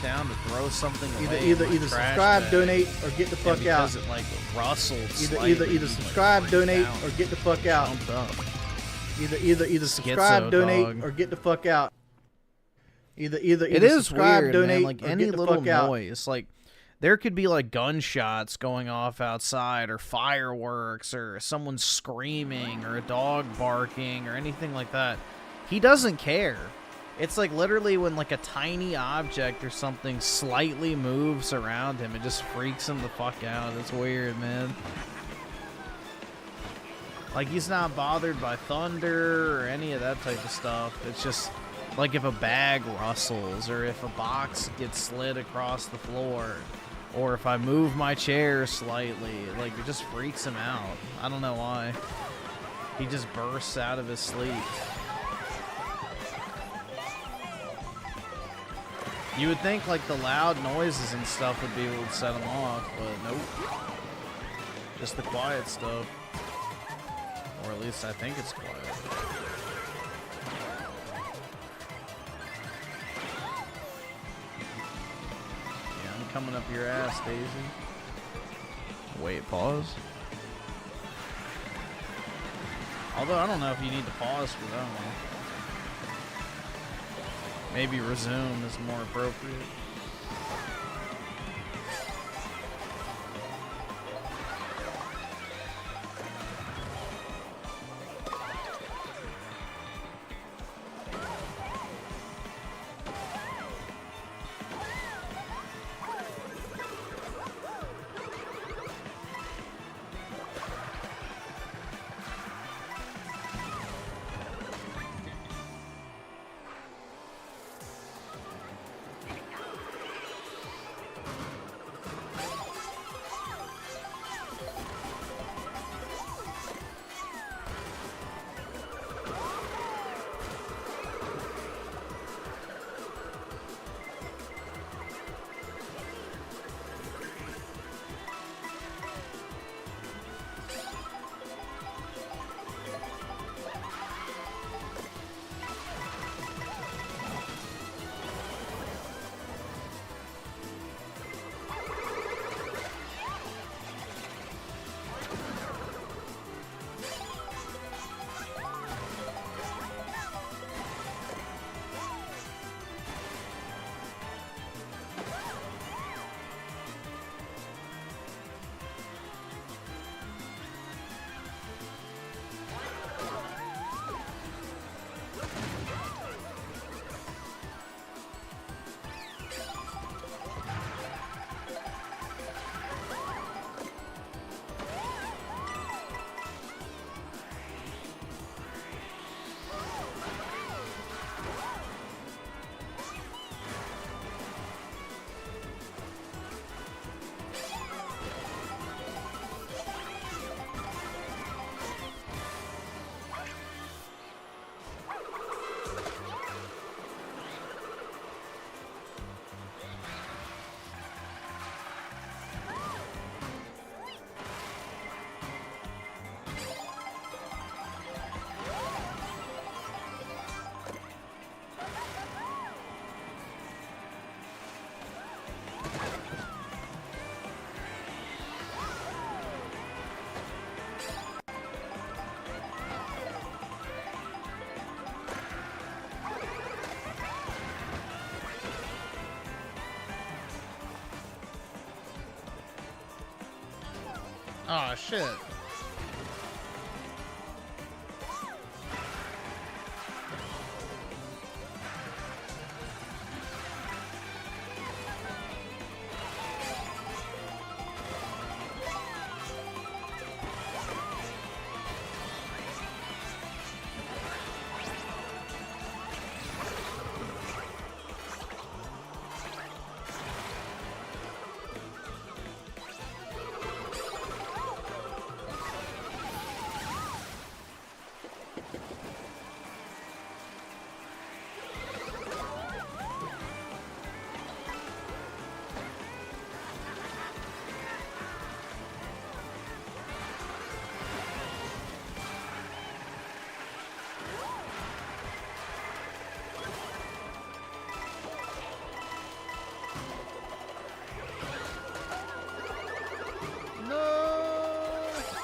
Down to throw something away. Either subscribe, donate, or get the fuck out. Because it like rustled. Either subscribe, donate, or get the fuck out. Either subscribe, donate, or get the fuck out. Either it is subscribe, weird, donate, man. Like or any get the little fuck out. noise, like there could be like gunshots going off outside, or fireworks, or someone screaming, or a dog barking, or anything like that. He doesn't care. It's like literally when like a tiny object or something slightly moves around him, it just freaks him the fuck out. It's weird, man. Like he's not bothered by thunder or any of that type of stuff. It's just like if a bag rustles or if a box gets slid across the floor or if I move my chair slightly, like it just freaks him out. I don't know why. He just bursts out of his sleep. You would think like the loud noises and stuff would be able to set them off, but nope. Just the quiet stuff. Or at least I think it's quiet. Yeah, I'm coming up your ass, Daisy. Wait, pause. Although I don't know if you need to pause for that one. Maybe resume is more appropriate. Oh, shit.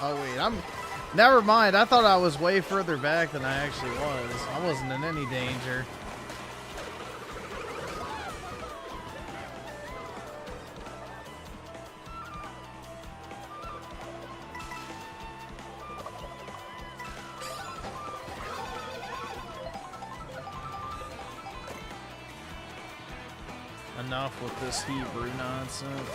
Oh wait, never mind. I thought I was way further back than I actually was. I wasn't in any danger. Enough with this Hebrew nonsense.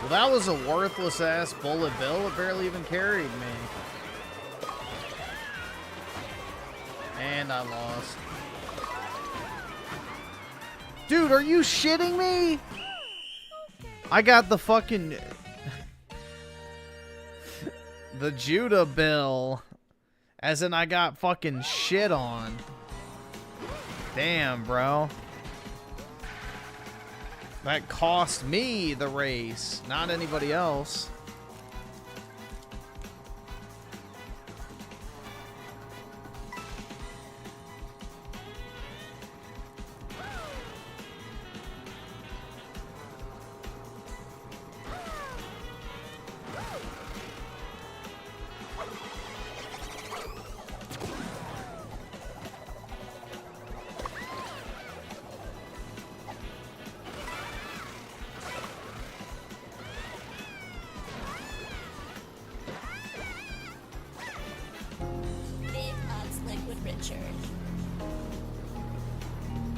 Well, that was a worthless ass bullet bill. It barely even carried me. And I lost. Dude, are you shitting me? I got the fucking... the Judah bill. As in I got fucking shit on. Damn, bro. That cost me the race, not anybody else.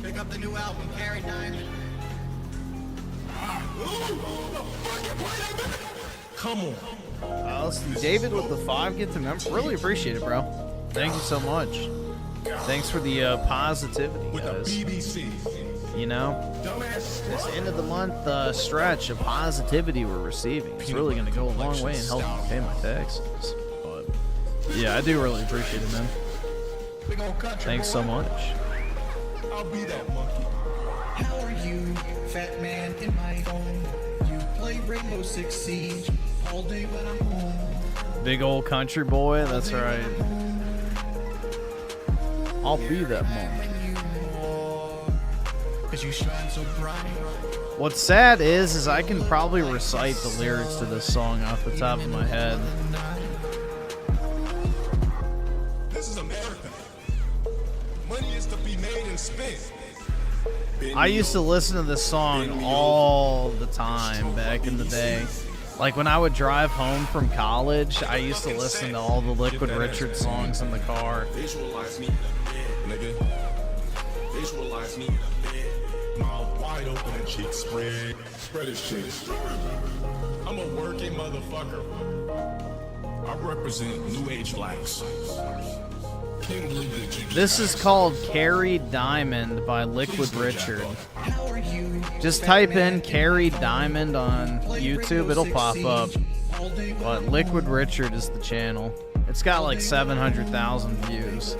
Pick up the new album, Carrie Diamond. Come on. Let's see. David with the 5 get to member. Really appreciate it, bro. Thank you so much. Thanks for the positivity, guys. You know, this end of the month stretch of positivity we're receiving is really going to go a long way in helping me pay my taxes. But yeah, I do really appreciate it, man. Thanks so much. I'll be that monkey. How are you, fat man in my phone? You play Rainbow Six Siege all day when I'm home. Big old country boy, that's right. I'll be that moment. You shine so bright. What's sad is I can probably recite the lyrics to this song off the top of my head. This is America. Money is to be made and spent. I used to listen to this song all the time back in the day. Like when I would drive home from college, I used to listen to all the Liquid Richard songs in the car. Visualize me, nigga. Visualize me. Mouth wide open and cheeks spread. Spread his cheeks. I'm a working motherfucker. I represent New Age blacks. Can't believe that you This is called Carrie Diamond by Liquid Richard. Just type in Carrie Diamond on YouTube, it'll pop up. But Liquid Richard is the channel. It's got like 700,000 views.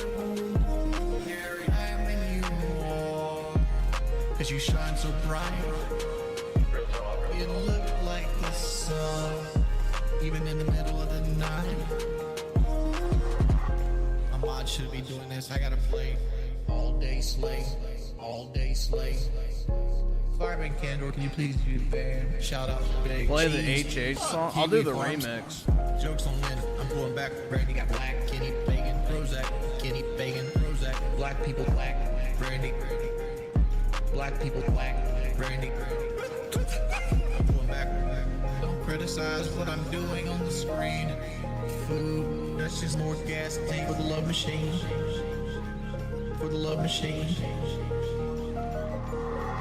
Cause you shine so bright. You look like the sun, even in the middle of the night. My mod should be doing this. I gotta play all day slay, all day slay. Fireman Candor, can you please do the band? Shout out to Big Play the Cheese. HH song. I'll do the remix. Jokes on Lynn, I'm going back. Brandy got black, Kenny Bacon, Prozac, Kenny Bacon, Prozac. Black people black, Brandy. Black people black, Brandy. I'm going back. Don't criticize what I'm doing on the screen. Food, that's just more gas tank for the love machine. For the love machine.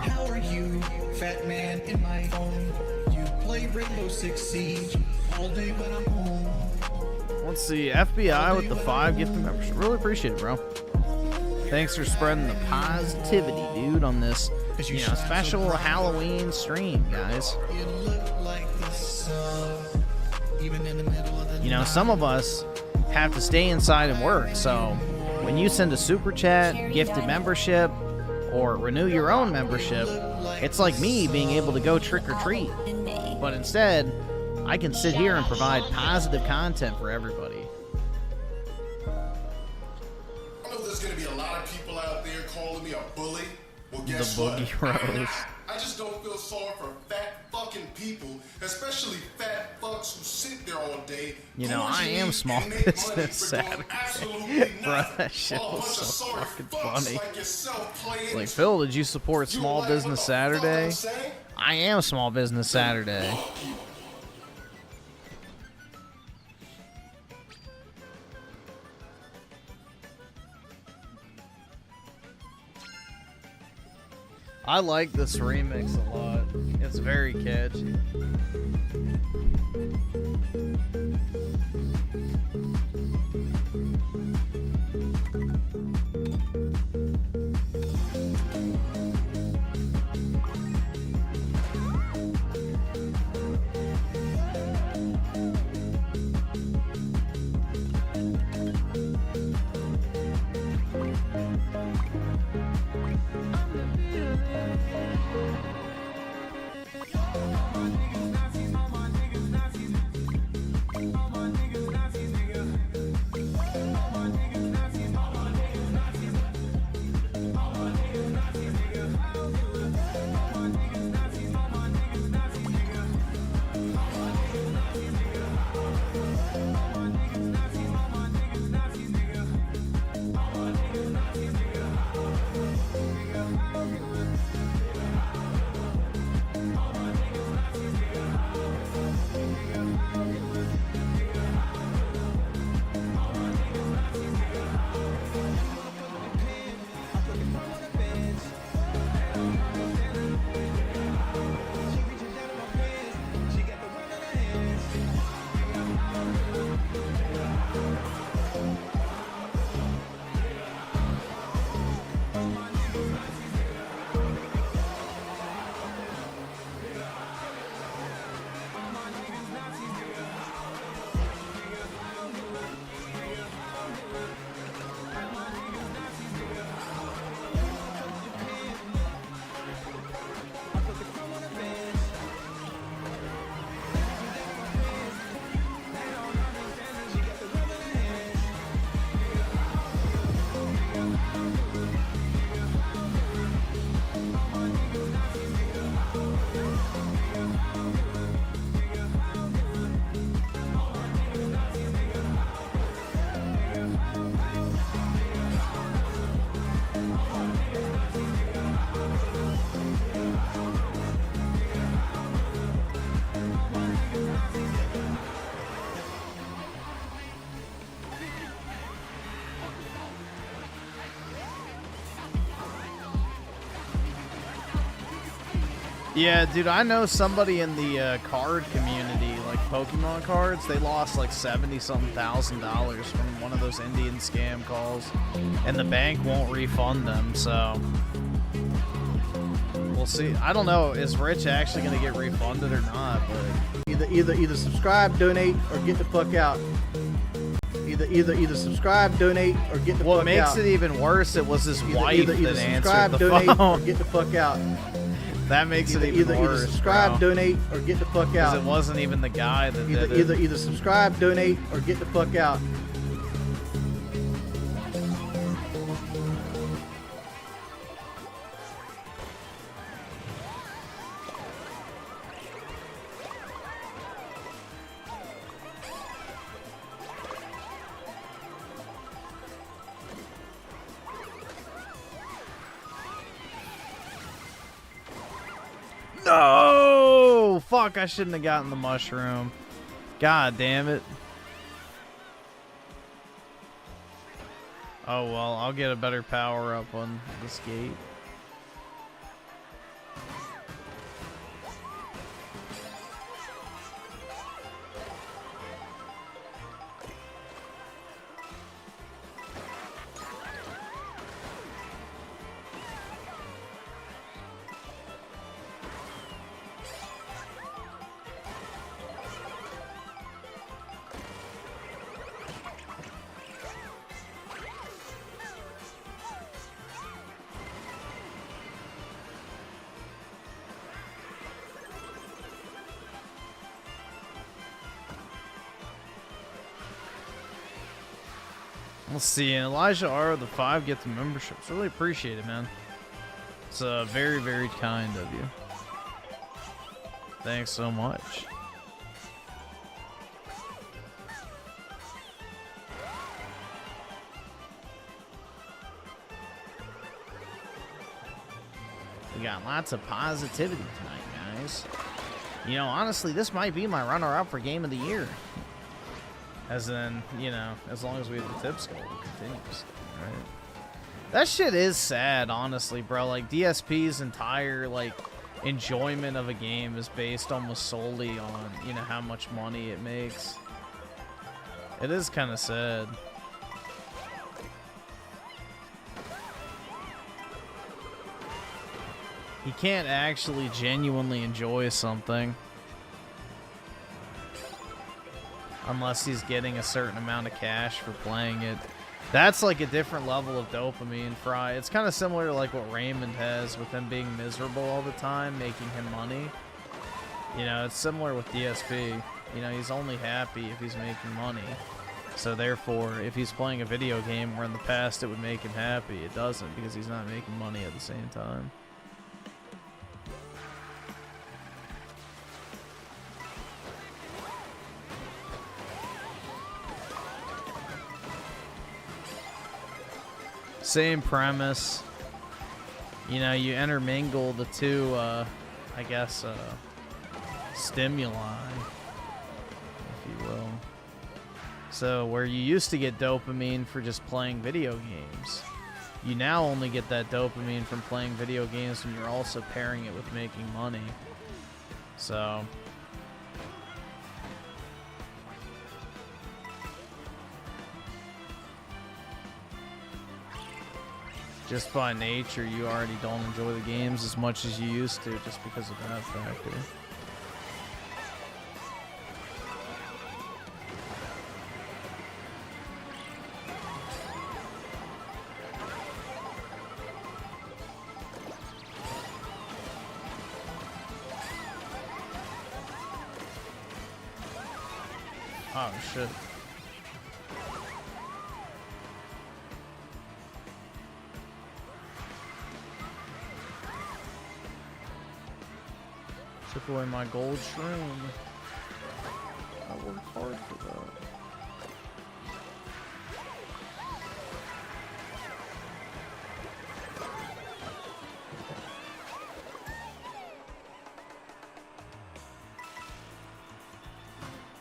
How are you, fat man in my phone? You play Rainbow Six Siege all day when I'm home. Let's see, FBI with the 5 gift membership. Really appreciate it, bro. Thanks for spreading the positivity, dude, on this, you know, special Halloween stream, guys. You know, some of us have to stay inside and work, so when you send a super chat, gifted membership, or renew your own membership, it's like me being able to go trick or treat. But instead, I can sit here and provide positive content for everybody. I know there's gonna be a lot of people out there calling me a bully. Well, The guess what? Boogie Rose. I just don't feel sorry for fat fucking people, especially fat fucks who sit there all day. You know, I am small business Saturday. Bro, that shit was so fucking funny. Like, Phil, did you support Small Business Saturday? I am Small Business Saturday. I like this remix a lot. It's very catchy. Yeah, dude, I know somebody in the card community, like Pokemon cards, they lost like $70-something thousand from one of those Indian scam calls, and the bank won't refund them, so we'll see. I don't know, is Rich actually going to get refunded or not, but Either subscribe, donate, or get the fuck out. Either subscribe, donate, or get the fuck out. What makes it even worse, it was his wife that subscribe, answered the donate, phone. or get the fuck out. That makes it even worse. Either subscribe, bro. donate, or get the fuck out. Because it wasn't even the guy that did it. Either subscribe, donate, or get the fuck out. No! Fuck, I shouldn't have gotten the mushroom. God damn it. Oh well, I'll get a better power up on this gate. Let's see, and Elijah R. the 5 gets the memberships. Really appreciate it, man. It's very, very kind of you. Thanks so much. We got lots of positivity tonight, guys. You know, honestly, this might be my runner-up for Game of the Year. As in, you know, as long as we have the tips goal, it continues, right? That shit is sad, honestly, bro. Like, DSP's entire, like, enjoyment of a game is based almost solely on, you know, how much money it makes. It is kind of sad. He can't actually genuinely enjoy something unless he's getting a certain amount of cash for playing it. That's like a different level of dopamine fry. It's kind of similar to like what Raymond has with him being miserable all the time, making him money. You know, it's similar with DSP. You know, he's only happy if he's making money. So therefore, if he's playing a video game where in the past it would make him happy, it doesn't, because he's not making money at the same time. Same premise. You know, you intermingle the two, I guess, stimuli, if you will. So where you used to get dopamine for just playing video games, you now only get that dopamine from playing video games when you're also pairing it with making money. So just by nature, you already don't enjoy the games as much as you used to, just because of that factor. Oh, shit. Took away my gold shroom. I worked hard for that.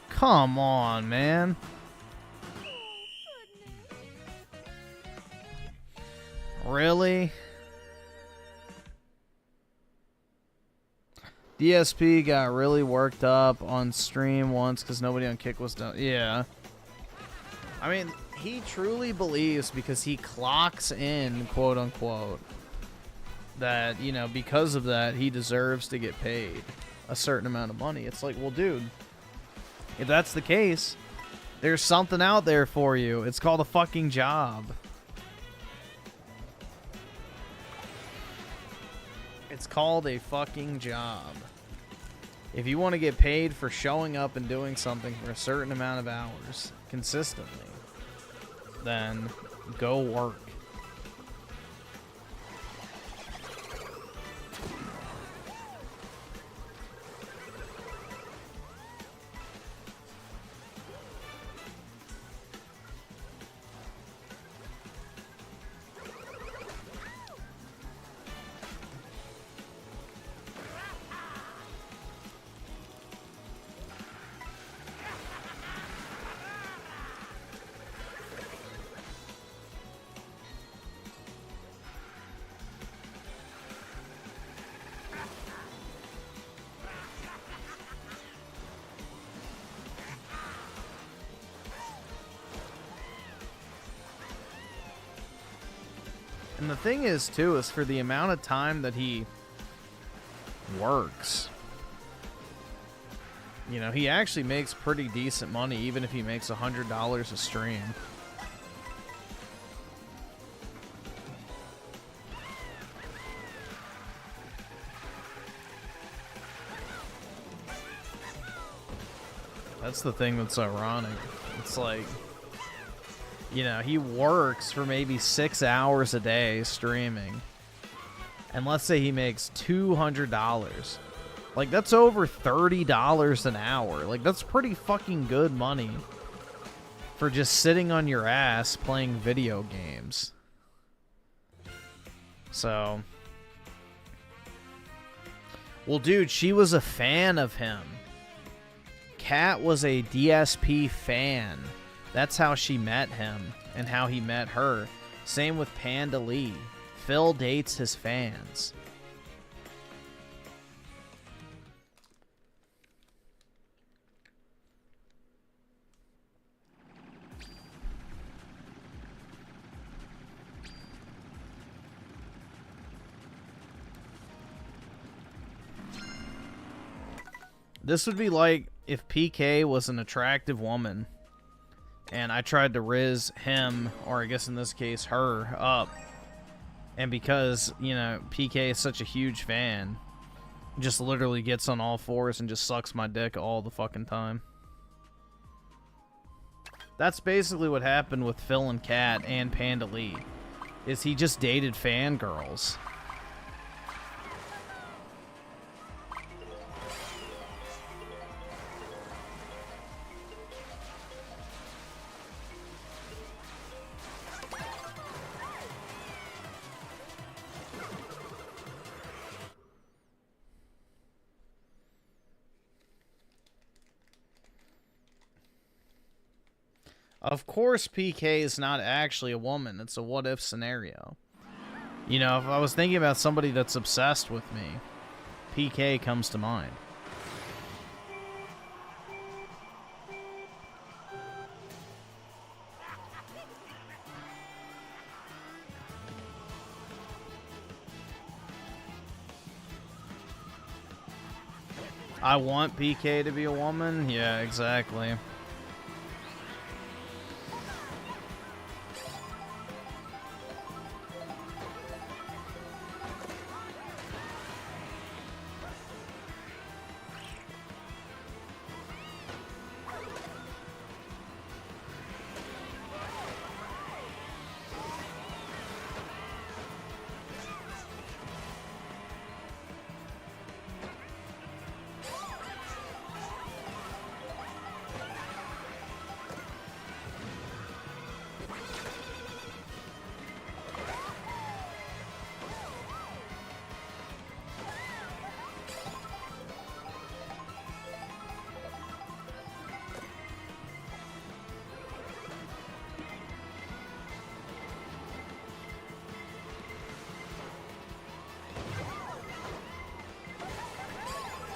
Come on, man. Really? DSP got really worked up on stream once because nobody on Kick was done. Yeah. I mean, he truly believes, because he clocks in, quote unquote, that, you know, because of that, he deserves to get paid a certain amount of money. It's like, well, dude, If that's the case, there's something out there for you. It's called a fucking job. It's called a fucking job. If you want to get paid for showing up and doing something for a certain amount of hours consistently, then go work. And the thing is, too, is for the amount of time that he works, you know, he actually makes pretty decent money, even if he makes $100 a stream. That's the thing that's ironic. It's like, you know, he works for maybe 6 hours a day streaming. And let's say he makes $200. Like, that's over $30 an hour. Like, that's pretty fucking good money for just sitting on your ass playing video games. So, well, dude, she was a fan of him. Kat was a DSP fan. That's how she met him and how he met her. Same with Panda Lee. Phil dates his fans. This would be like if PK was an attractive woman and I tried to riz him, or I guess in this case her, up. And because, you know, PK is such a huge fan, just literally gets on all fours and just sucks my dick all the fucking time. That's basically what happened with Phil and Kat and Panda Lee, is he just dated fangirls. Of course, PK is not actually a woman. It's a what-if scenario. You know, if I was thinking about somebody that's obsessed with me, PK comes to mind. I want PK to be a woman? Yeah, exactly.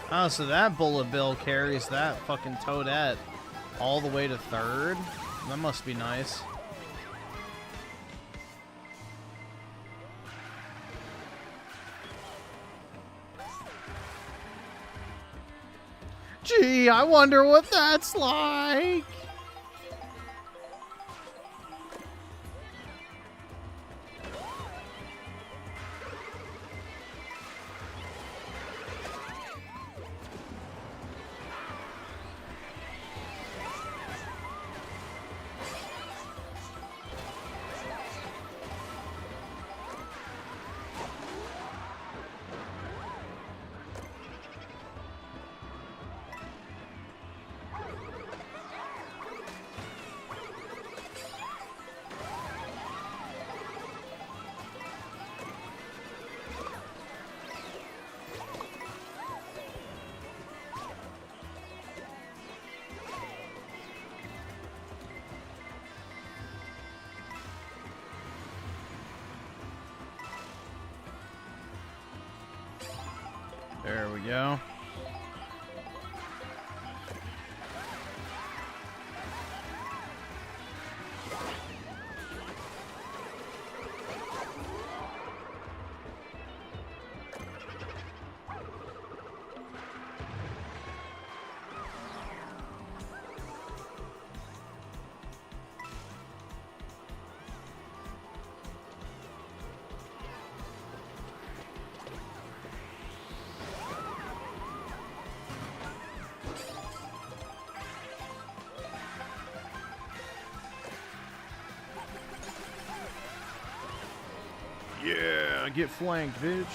Oh, so that bullet bill carries that fucking toadette all the way to third? That must be nice. Gee, I wonder what that's like. There we go. Yeah, get flanked, bitch.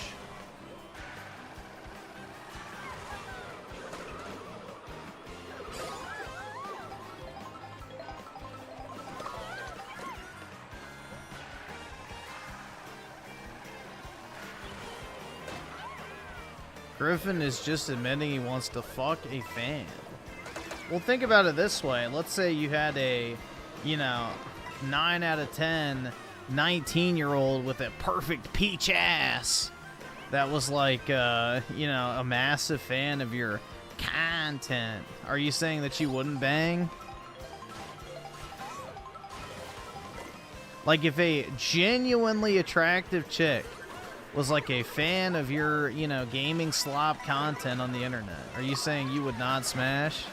Griffin is just admitting he wants to fuck a fan. Well, think about it this way. Let's say you had a, 9 out of 10 19-year-old with a perfect peach ass that was like, a massive fan of your content. Are you saying that you wouldn't bang? Like, if a genuinely attractive chick was like a fan of your, gaming slop content on the internet, are you saying you would not smash?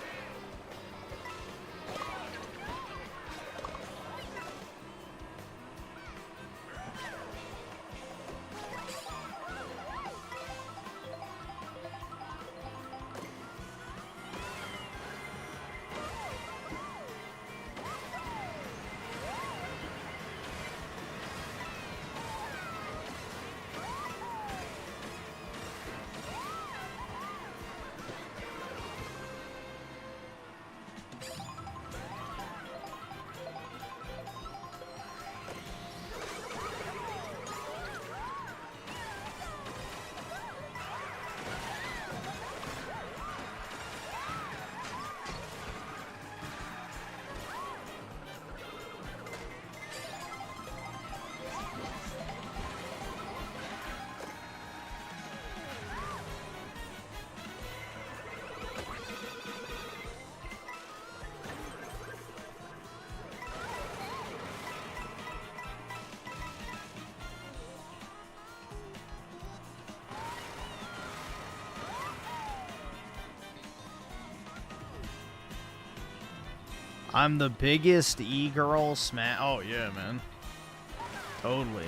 I'm the biggest e-girl smash. Oh, yeah, man. Totally.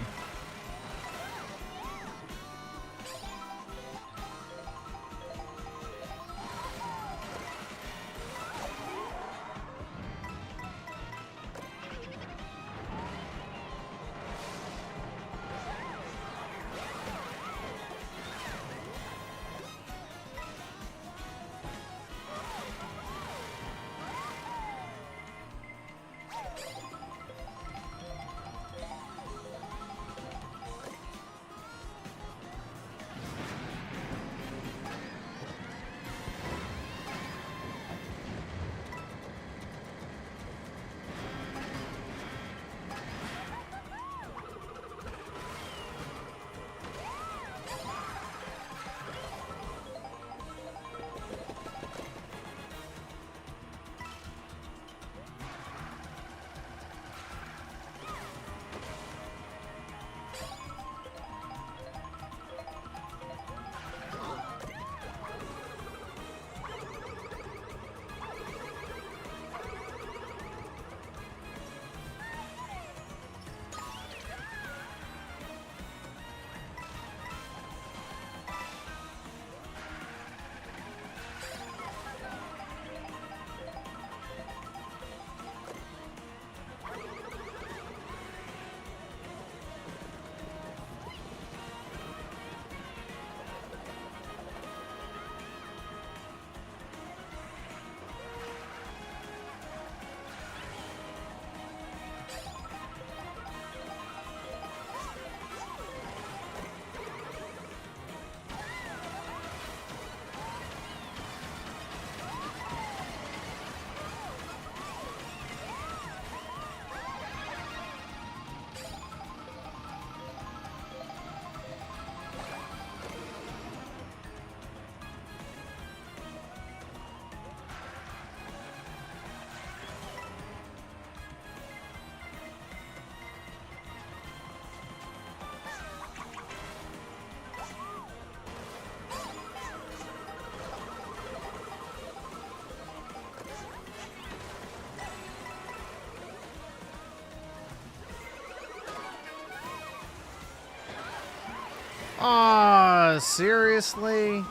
Bruh, seriously?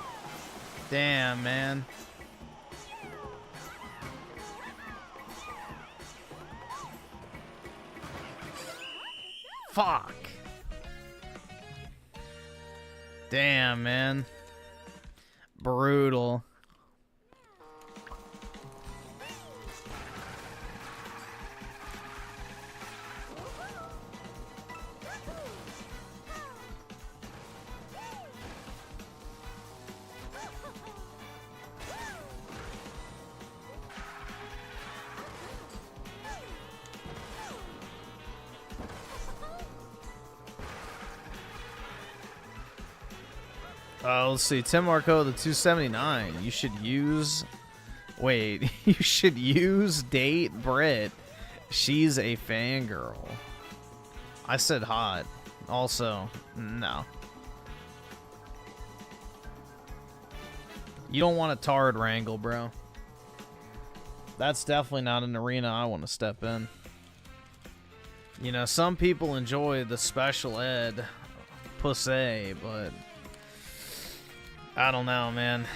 Damn, man. Fuck. Damn, man. Brutal. Let's see. Tim Marco, the 279. You should use... Wait. You should use date Brit. She's a fangirl. I said hot. Also, no. You don't want a Tard wrangle, bro. That's definitely not an arena I want to step in. You know, some people enjoy the special ed pussy, but... I don't know, man.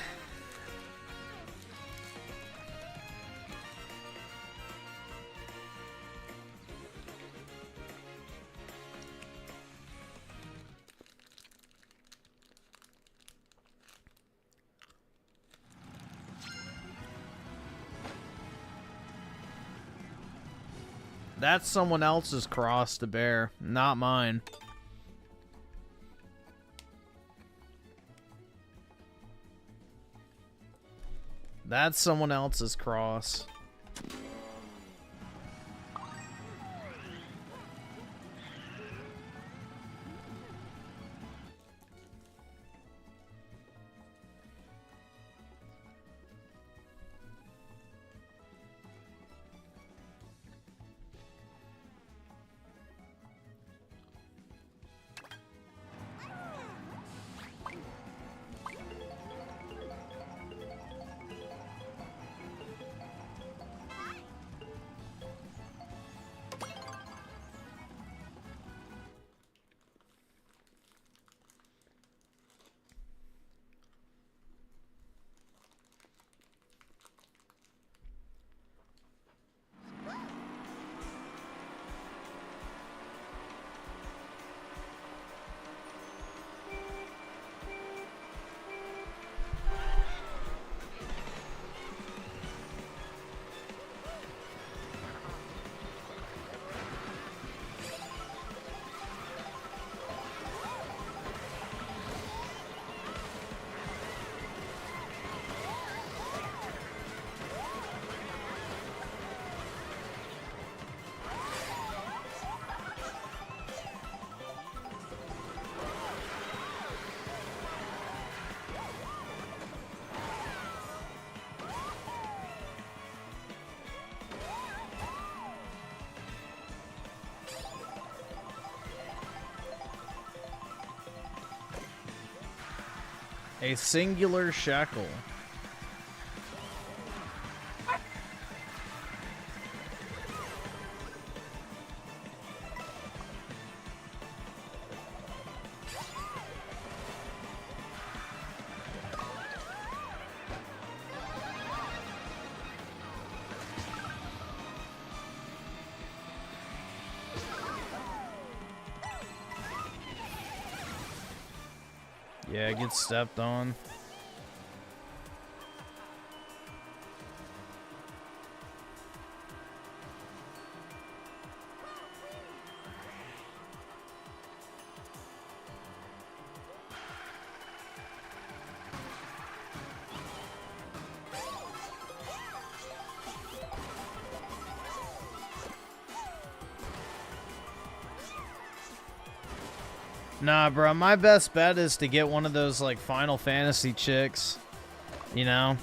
That's someone else's cross to bear, not mine. That's someone else's cross. A singular shekel. Yeah, get stepped on. Nah, bro, my best bet is to get one of those, like, Final Fantasy chicks, you know?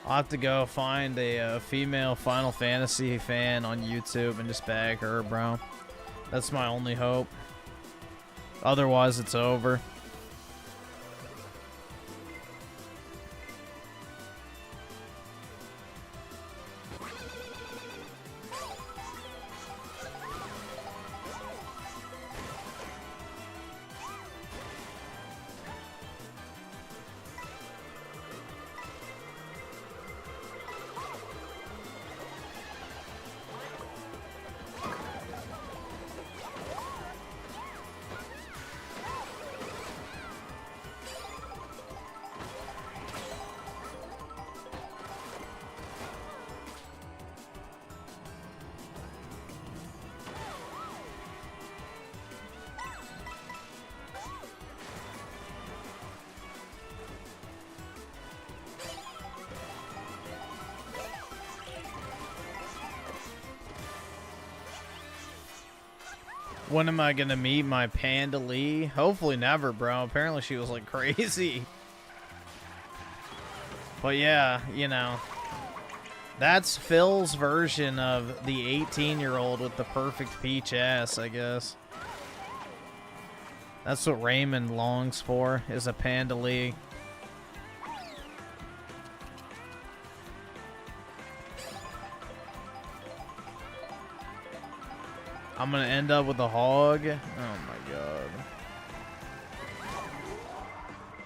I'll have to go find a female Final Fantasy fan on YouTube and just bag her, bro. That's my only hope. Otherwise, it's over. When am I gonna meet my Panda Lee? Hopefully never, bro. Apparently she was like crazy. But yeah, you know. That's Phil's version of the 18-year-old with the perfect peach ass, I guess. That's what Raymond longs for, is a Panda Lee. I'm gonna end up with a hog. Oh my god.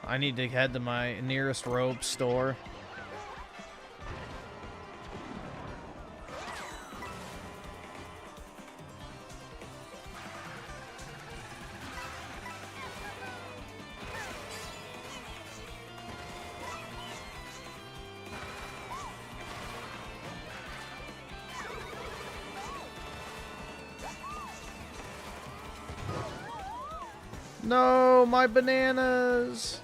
I need to head to my nearest rope store. No, my bananas.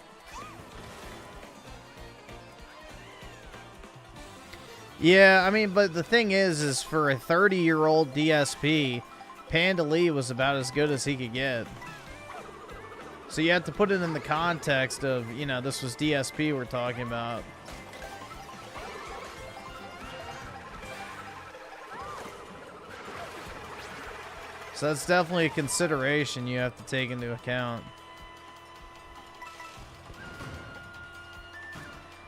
Yeah, I mean, but the thing is for a 30-year-old DSP, Panda Lee was about as good as he could get. So you have to put it in the context of, you know, this was DSP we're talking about. So that's definitely a consideration you have to take into account.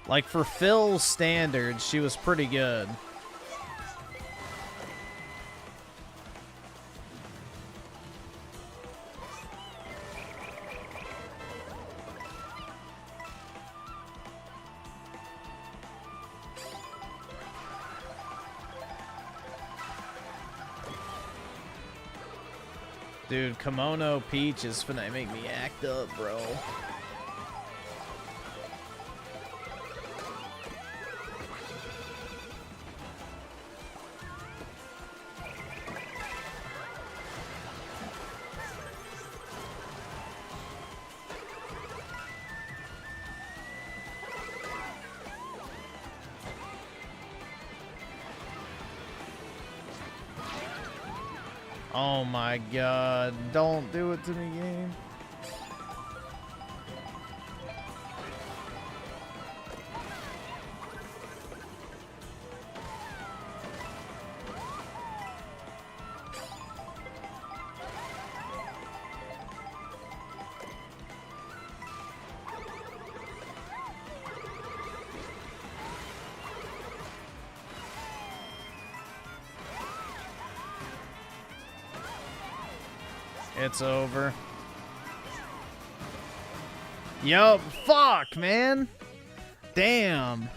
Like, for Phil's standards, she was pretty good. Dude, Kimono Peach is finna make me act up, bro. Oh my god, don't do it to me, game. It's over. Yup, fuck, man. Damn.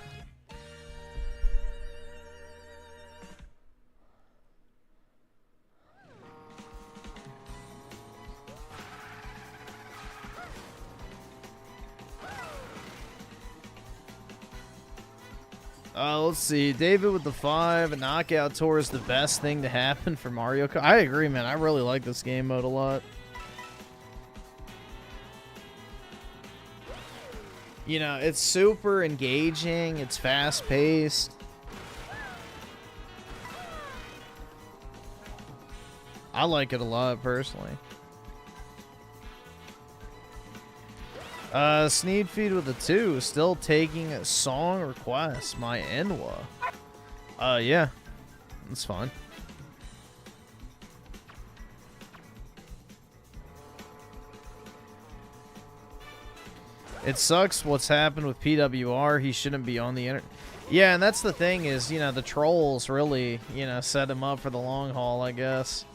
Let's see. David with the 5. A knockout tour is the best thing to happen for Mario Kart. I agree, man. I really like this game mode a lot. You know, it's super engaging. It's fast-paced. I like it a lot, personally. Sneed Feed with a 2, still taking a song request. My Enwa. Yeah, that's fine. It sucks what's happened with PWR. He shouldn't be on the internet. Yeah, and that's the thing is, you know, the trolls really, you know, set him up for the long haul, I guess.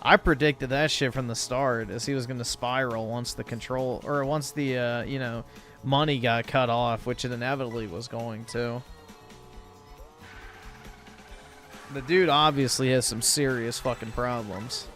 I predicted that shit from the start, as he was going to spiral once the control, or once the, you know, money got cut off, which it inevitably was going to. The dude obviously has some serious fucking problems.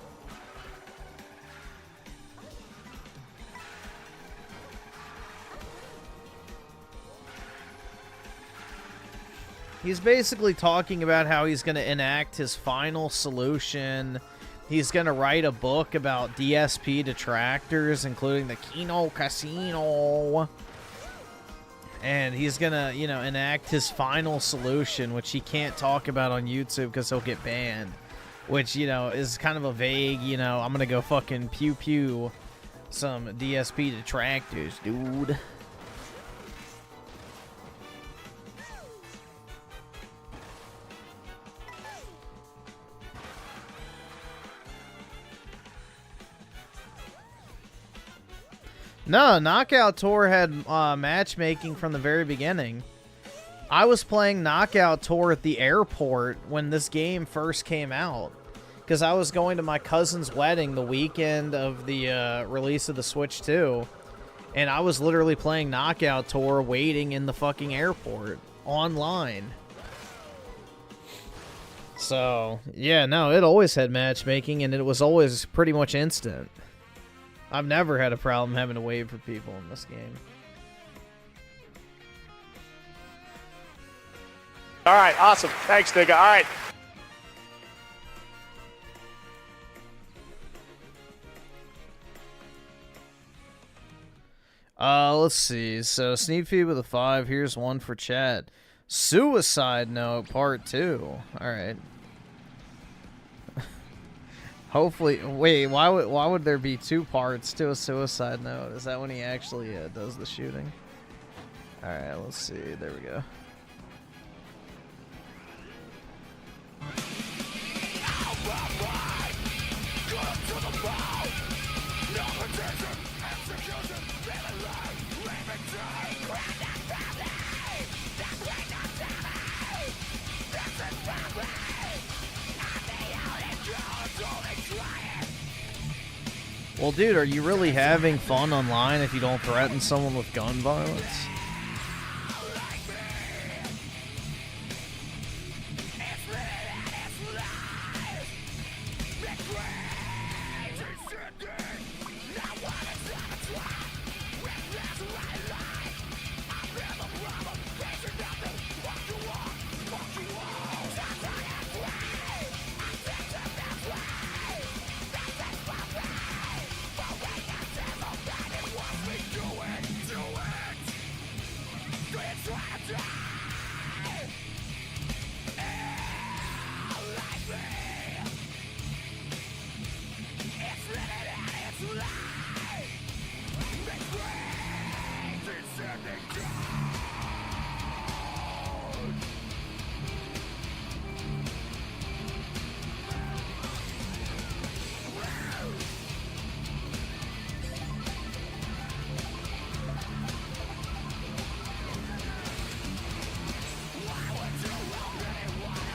He's basically talking about how he's going to enact his final solution. He's going to write a book about DSP detractors, including the Kino Casino. And he's going to, you know, enact his final solution, which he can't talk about on YouTube because he'll get banned. which, you know, is kind of a vague, you know, I'm gonna go fucking pew pew some DSP detractors, dude. No, Knockout Tour had matchmaking from the very beginning. I was playing Knockout Tour at the airport when this game first came out, because I was going to my cousin's wedding the weekend of the release of the Switch 2, and I was literally playing Knockout Tour waiting in the fucking airport online. So, yeah, no, it always had matchmaking, and it was always pretty much instant. I've never had a problem having to wait for people in this game. All right, awesome. Thanks, nigga. All right. Let's see. So, Sneak Feed with a 5. Here's one for chat. Suicide Note Part 2. All right. Hopefully, wait, why would there be 2 parts to a Suicide Note? Is that when he actually does the shooting? All right, let's see. There we go. Well, dude, are you really having fun online if you don't threaten someone with gun violence?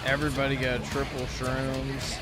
Everybody got triple shrooms.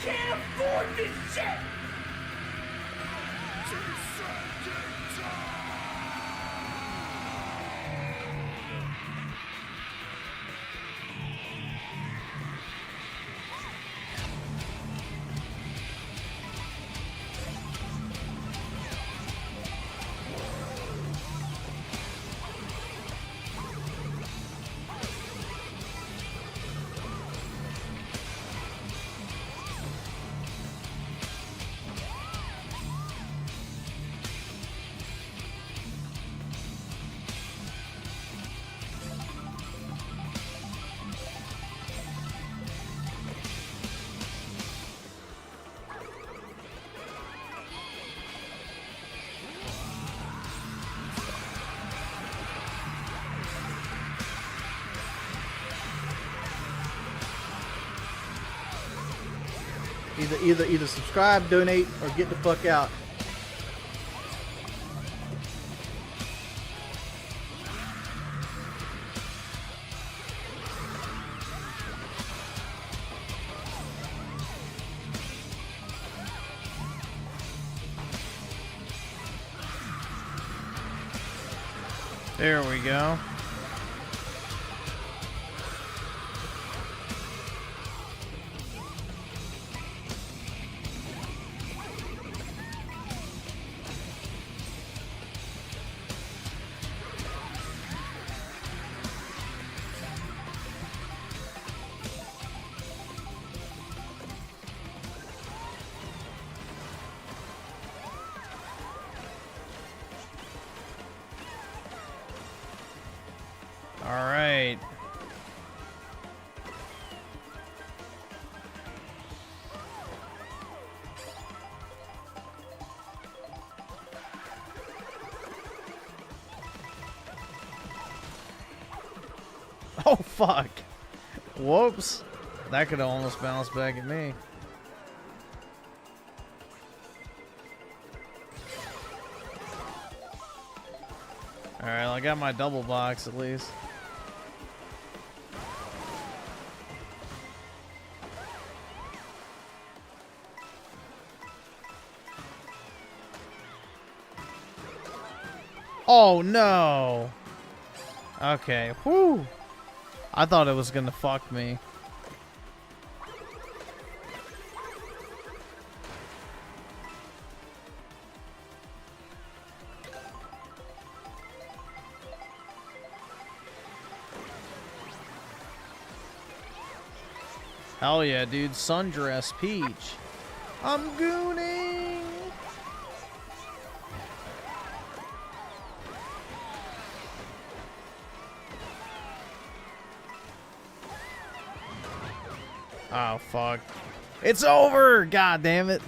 can't afford this shit! Either subscribe, donate, or get the fuck out. There we go. All right. Oh, fuck. Whoops. That could almost bounce back at me. Alright, well, I got my double box at least. Oh, no. Okay. Whew. I thought it was gonna fuck me. Hell yeah, dude. Sundress Peach. I'm gooning. Oh, fuck. It's over! God damn it.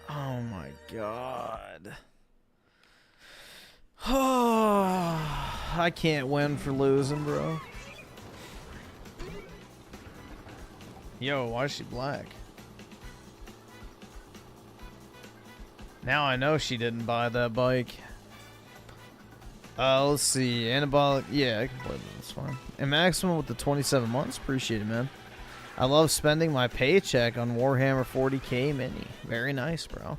Oh, my God. I can't win for losing, bro. Yo, why is she black? Now I know she didn't buy that bike. Let's see. Anabolic. Yeah, I can play that. That's fine. And maximum with the 27 months. Appreciate it, man. I love spending my paycheck on Warhammer 40k Mini. Very nice, bro.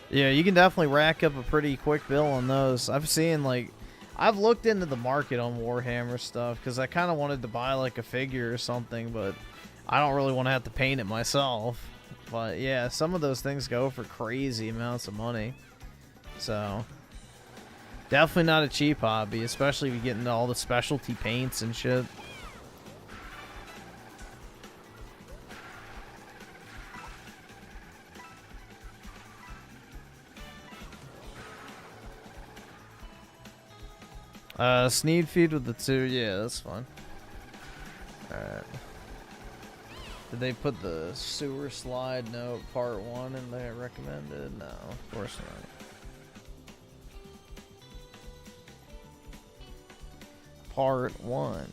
Yeah, you can definitely rack up a pretty quick bill on those. I've seen, like... I've looked into the market on Warhammer stuff because I kind of wanted to buy, like, a figure or something, but I don't really want to have to paint it myself. But yeah, some of those things go for crazy amounts of money. So, definitely not a cheap hobby, especially if you get into all the specialty paints and shit. Sneed feed with the 2, yeah, that's fine. Alright. Did they put the sewer slide note part 1 in there recommended? No, of course not. Part 1.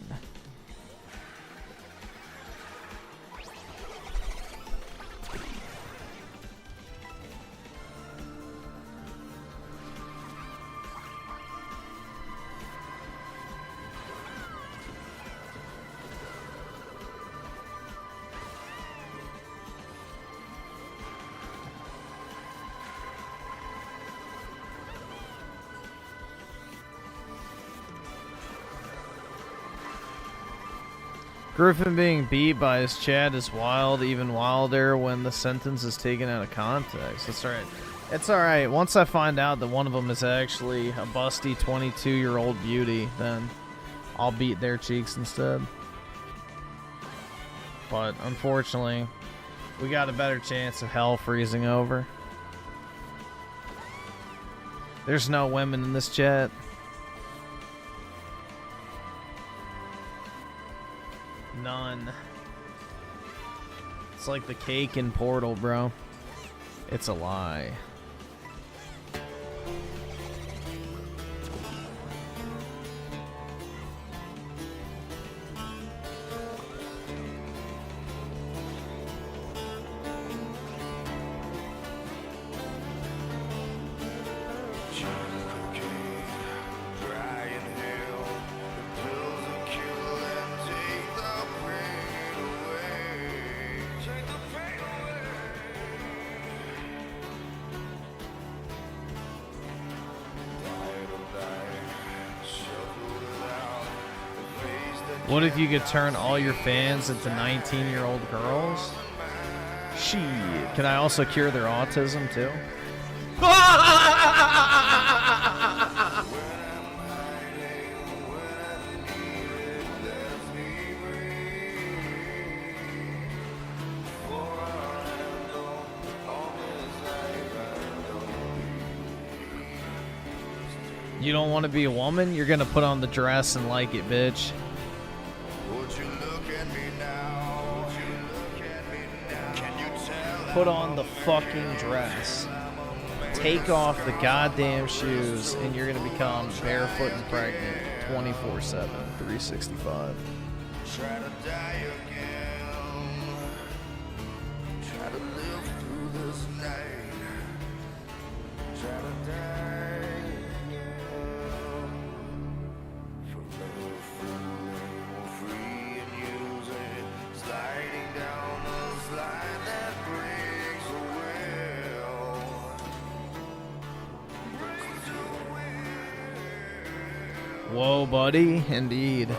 Griffin being beat by his chat is wild, even wilder when the sentence is taken out of context. That's alright. It's alright. Once I find out that one of them is actually a busty 22-year-old beauty, then I'll beat their cheeks instead. But unfortunately, we got a better chance of hell freezing over. There's no women in this chat. None. It's like the cake in Portal, bro. It's a lie. What if you could turn all your fans into 19-year-old girls? Shit. Can I also cure their autism too? You don't want to be a woman? You're gonna put on the dress and like it, bitch. Put on the fucking dress. Take off the goddamn shoes, and you're gonna become barefoot and pregnant 24/7, 365. Try to die again. Try to live through this night. Try to die again. For love, free and use it. Sliding down the slide that breaks a will. Breaks a will. Whoa, buddy. Indeed.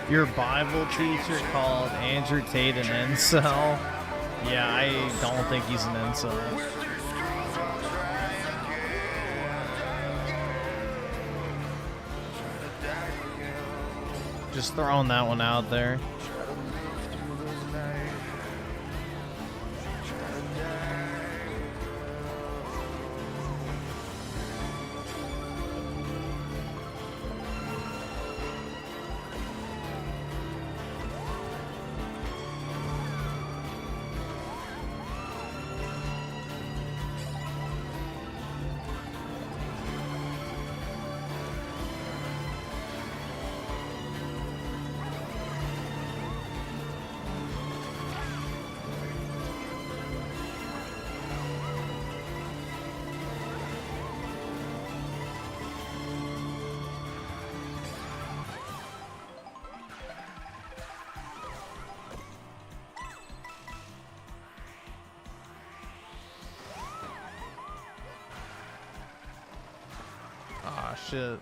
Your Bible teacher called Andrew Tate an incel? Yeah, I don't think he's an incel. Just throwing that one out there. Ah, shit.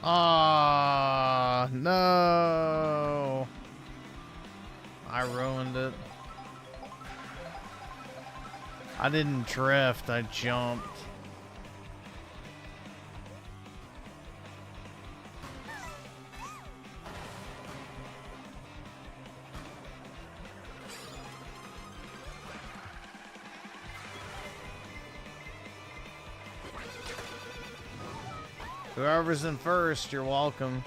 Ah, no. I ruined it. I didn't drift, I jumped. Whoever's in first, you're welcome.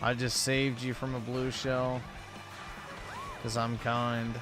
I just saved you from a blue shell. 'Cause I'm kind.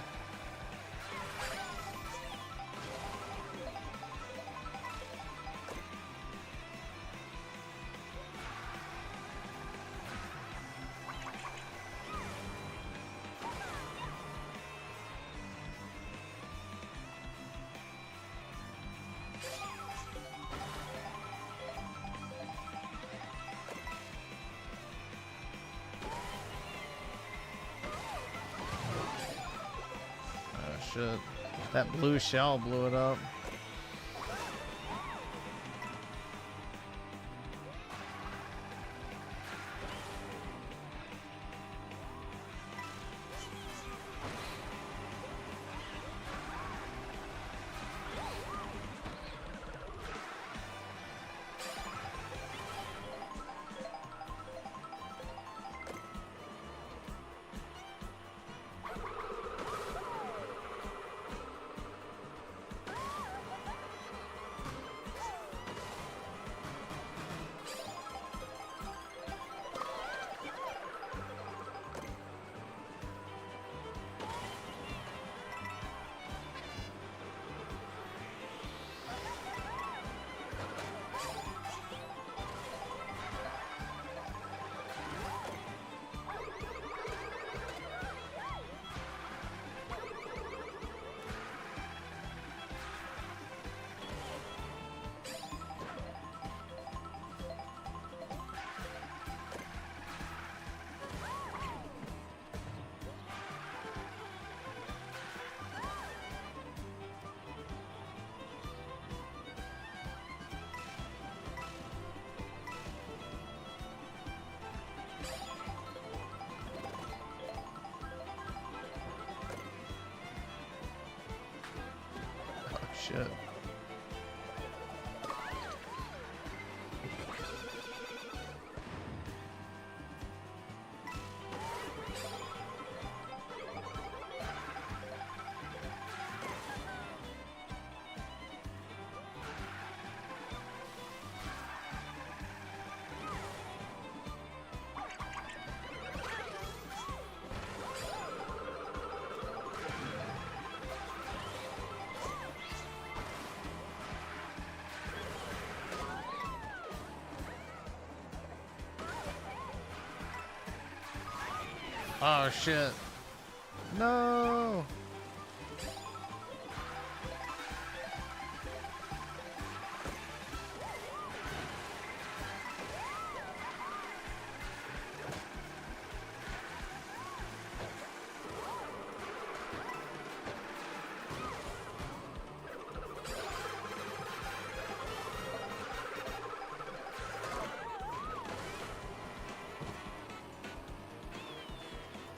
Shit. That blue shell blew it up. Shit. Oh shit. No.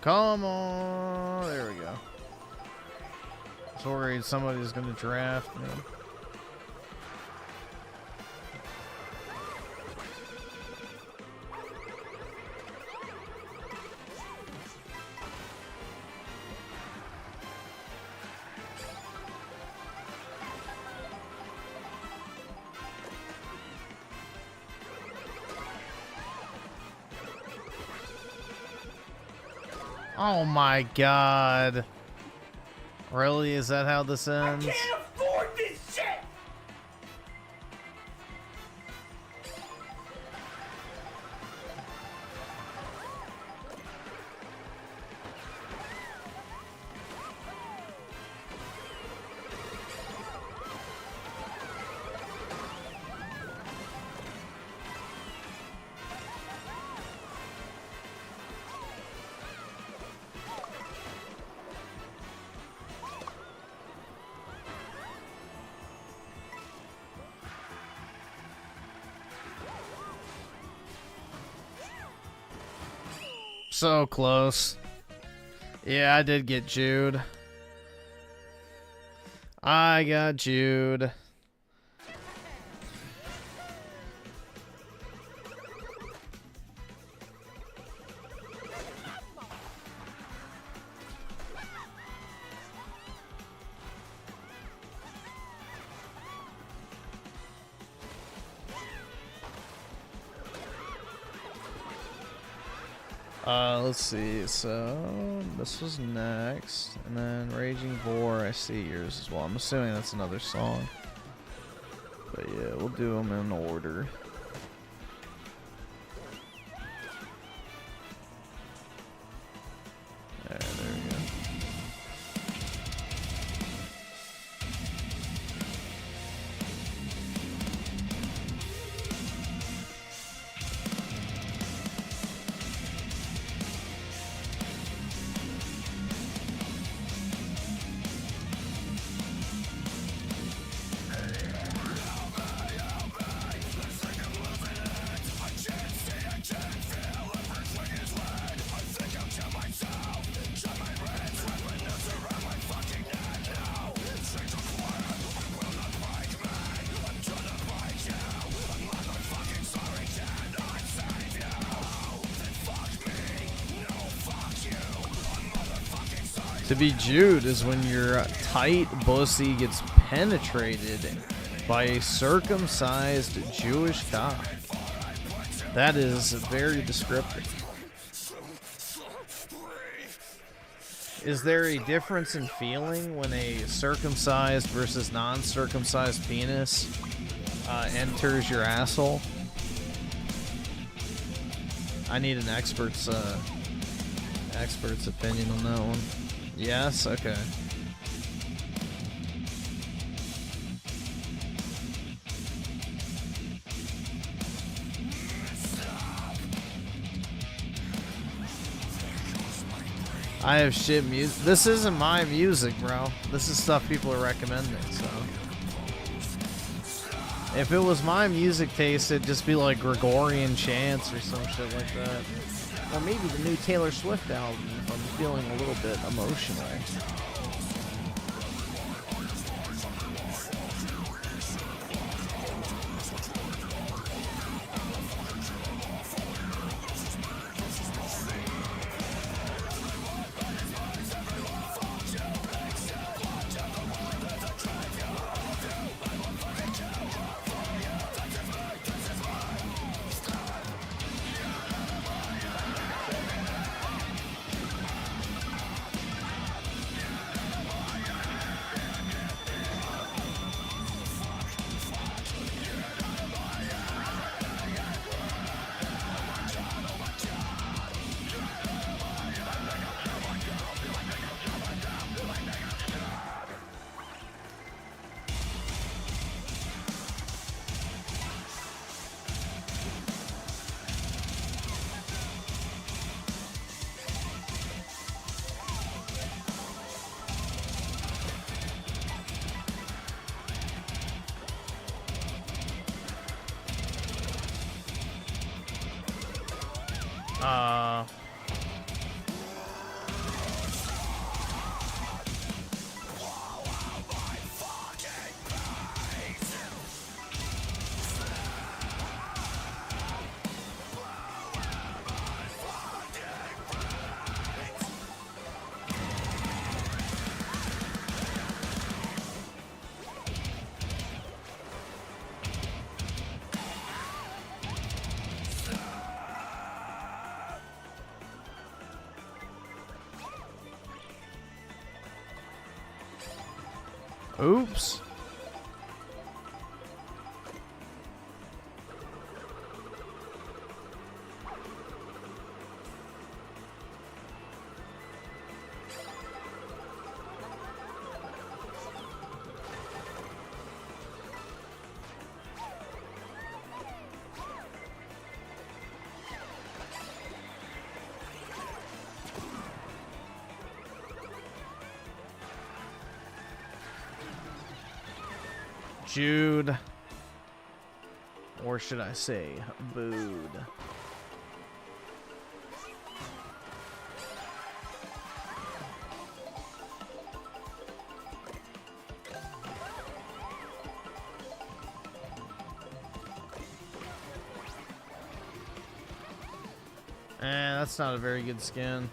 Come on. There we go. I was worried somebody's gonna draft me. Oh my god. Really? Is that how this ends? I can't afford this shit! So close. Yeah, I did get Jude. I got Jude. Let's see, so this was next, and then Raging Boar, I see yours as well. I'm assuming that's another song. But yeah, we'll do them in order. There we go. To be Jude is when your tight pussy gets penetrated by a circumcised Jewish cock. That is very descriptive. Is there a difference in feeling when a circumcised versus non-circumcised penis enters your asshole? I need an expert's opinion on that one. Yes? Okay. I have shit music. This isn't my music, bro. This is stuff people are recommending, so. If it was my music taste, it'd just be like Gregorian chants or some shit like that. Or maybe the new Taylor Swift album if I'm feeling a little bit emotional. Oops. Jude. Or should I say, booed. That's not a very good skin.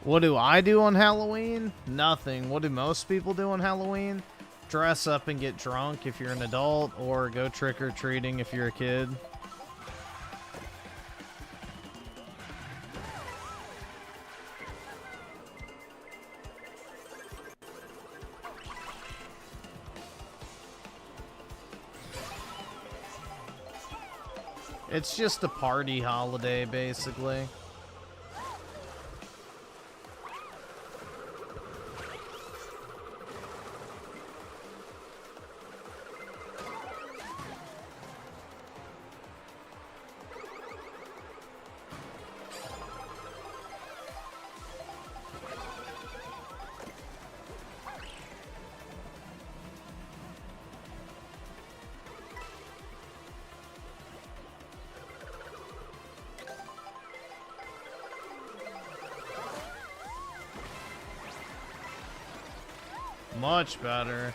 What do I do on Halloween? Nothing. What do most people do on Halloween? Dress up and get drunk if you're an adult, or go trick-or-treating if you're a kid. It's just a party holiday, basically. Much better.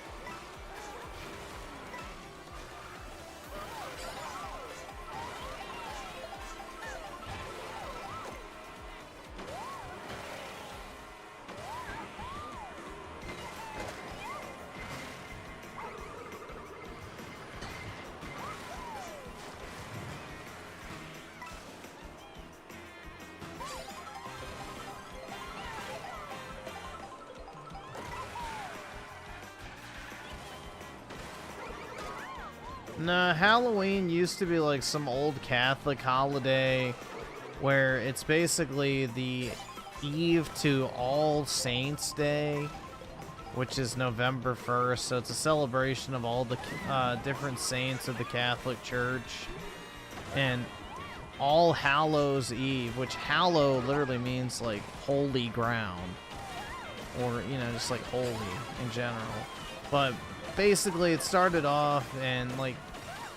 Nah, Halloween used to be like some old Catholic holiday where it's basically the eve to All Saints Day, which is November 1st. So it's a celebration of all the different saints of the Catholic Church. And All Hallows Eve, which hallow literally means like holy ground, or, you know, just like holy in general. But basically it started off and like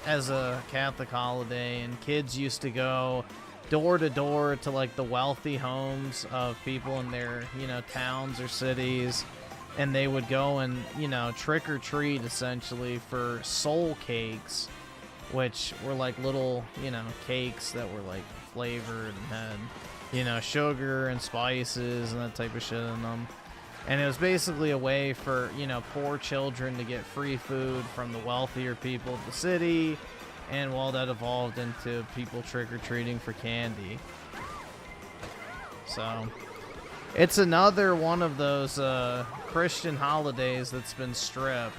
as a Catholic holiday, and kids used to go door to door to like the wealthy homes of people in their, you know, towns or cities, and they would go and, you know, trick or treat essentially for soul cakes, which were like little, you know, cakes that were like flavored and had, you know, sugar and spices and that type of shit in them. And it was basically a way for, you know, poor children to get free food from the wealthier people of the city. And well, that evolved into people trick-or-treating for candy. So, it's another one of those Christian holidays that's been stripped.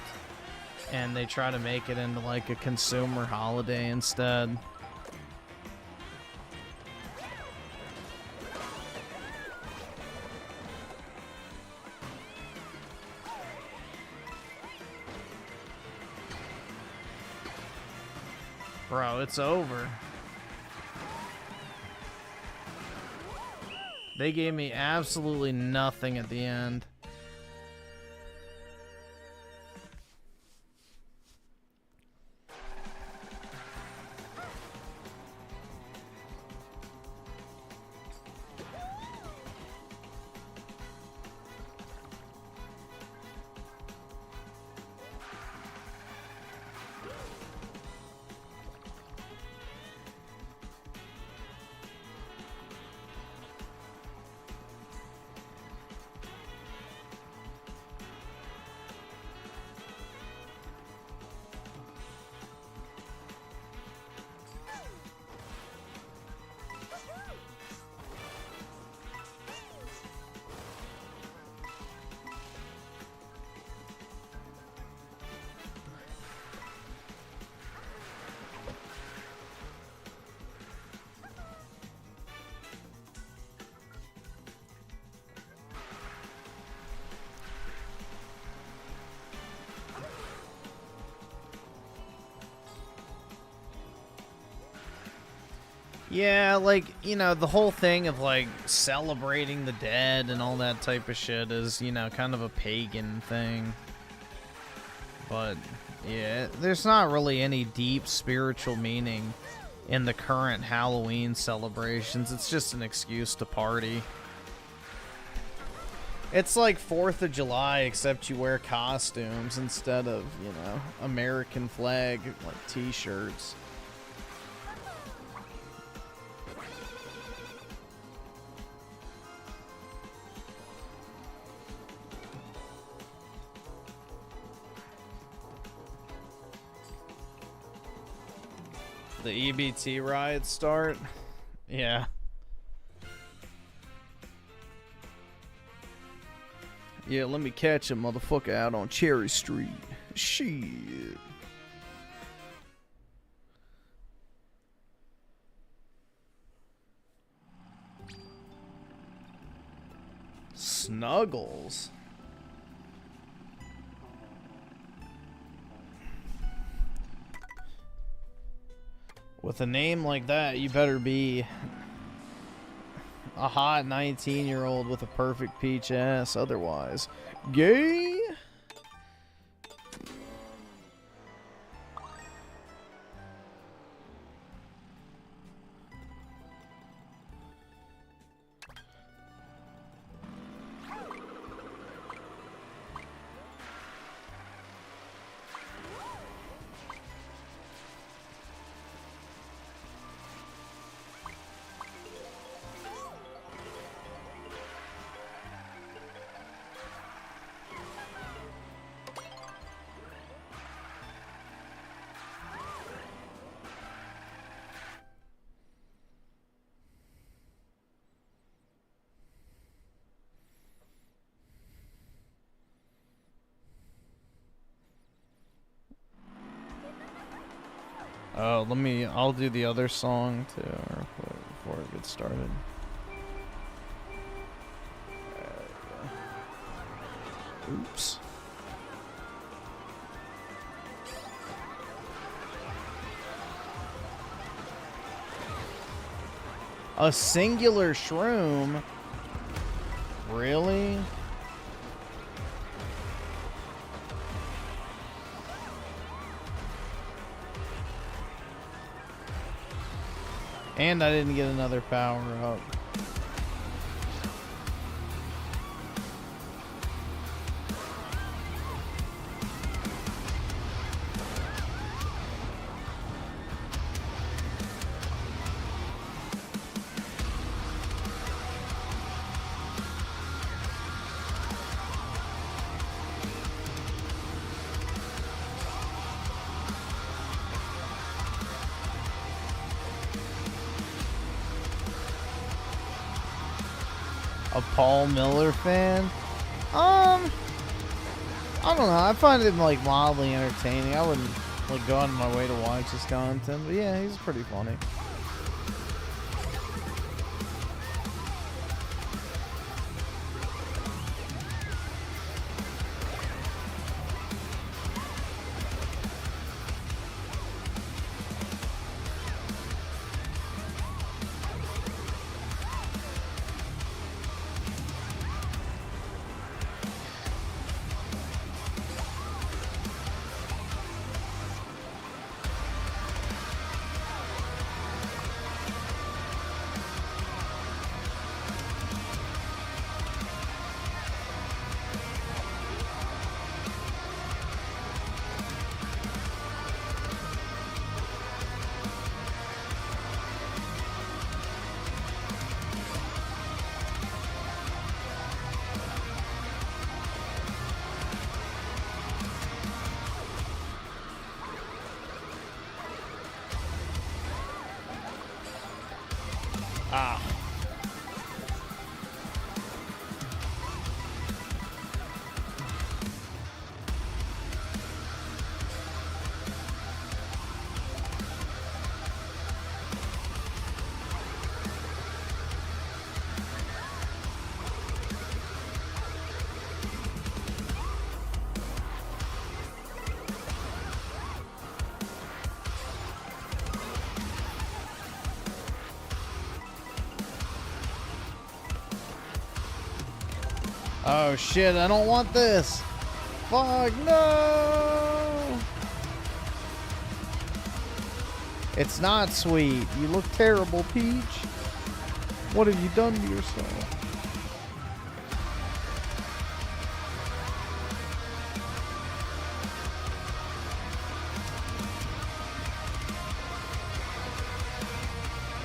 And they try to make it into like a consumer holiday instead. Bro, it's over. They gave me absolutely nothing at the end. Yeah, like, you know, the whole thing of, like, celebrating the dead and all that type of shit is, you know, kind of a pagan thing. But yeah, there's not really any deep spiritual meaning in the current Halloween celebrations. It's just an excuse to party. It's like 4th of July, except you wear costumes instead of, you know, American flag, like, t-shirts. The EBT riots start? Yeah. Yeah, let me catch a motherfucker out on Cherry Street. Shit. Snuggles. With a name like that, you better be a hot 19-year-old with a perfect peach ass. Otherwise, gay? Oh, I'll do the other song too, real quick before it gets started. Oops. A singular shroom? Really? And I didn't get another power up. A Paul Miller fan? I don't know. I find him like mildly entertaining. I wouldn't like go out of my way to watch his content, but yeah, he's pretty funny. Ah. Oh shit, I don't want this. fuck? No! It's not sweet. You look terrible, Peach. What have you done to yourself?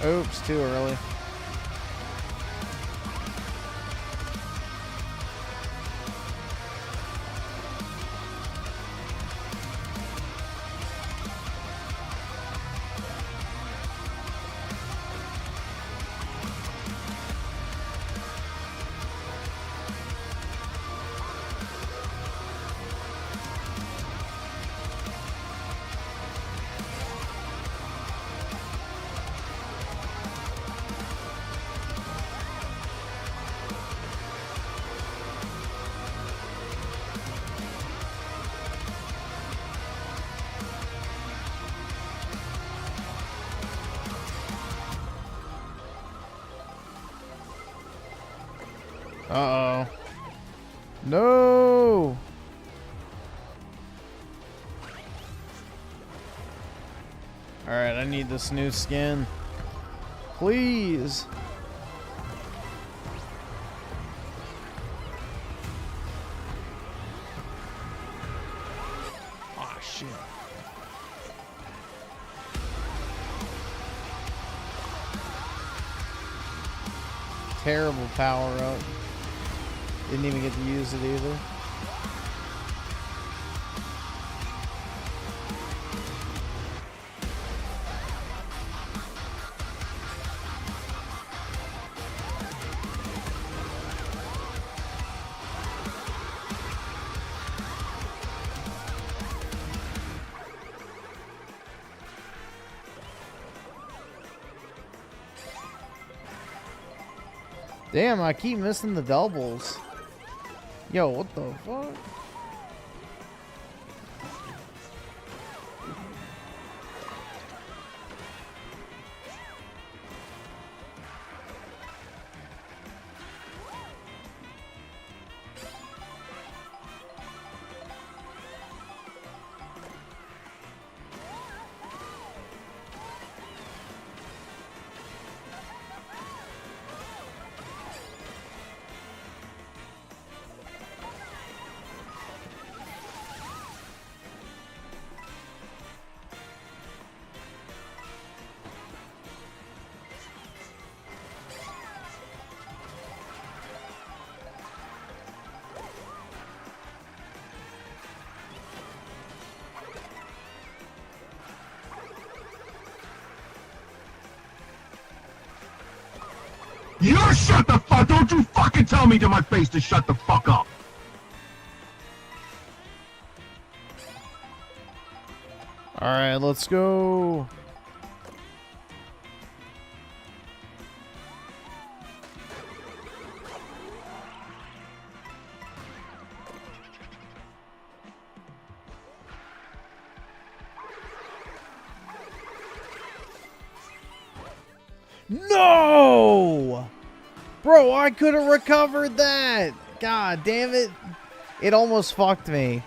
Oops, too early. Uh-oh. No! Alright, I need this new skin. Please! Aw, shit. Terrible power up. Didn't even get to use it either. Damn, I keep missing the doubles. Yo, what the fuck? You shut the fuck! Don't you fucking tell me to my face to shut the fuck up! Alright, let's go. No! Bro, I could have recovered that! God damn it. It almost fucked me.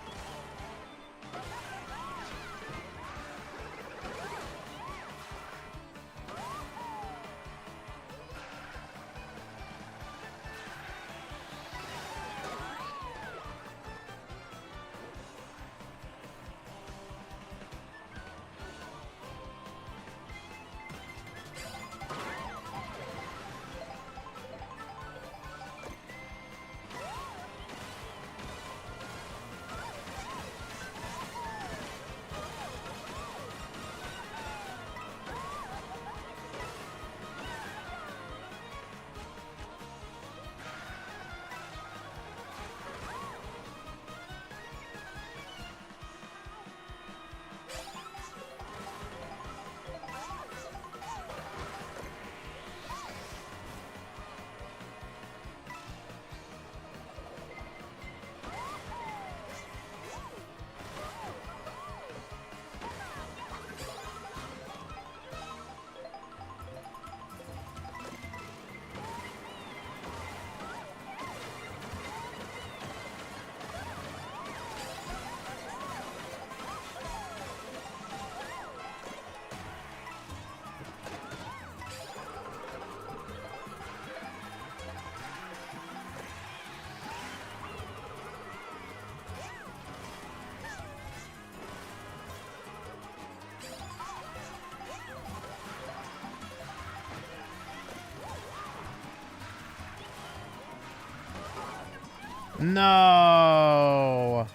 No.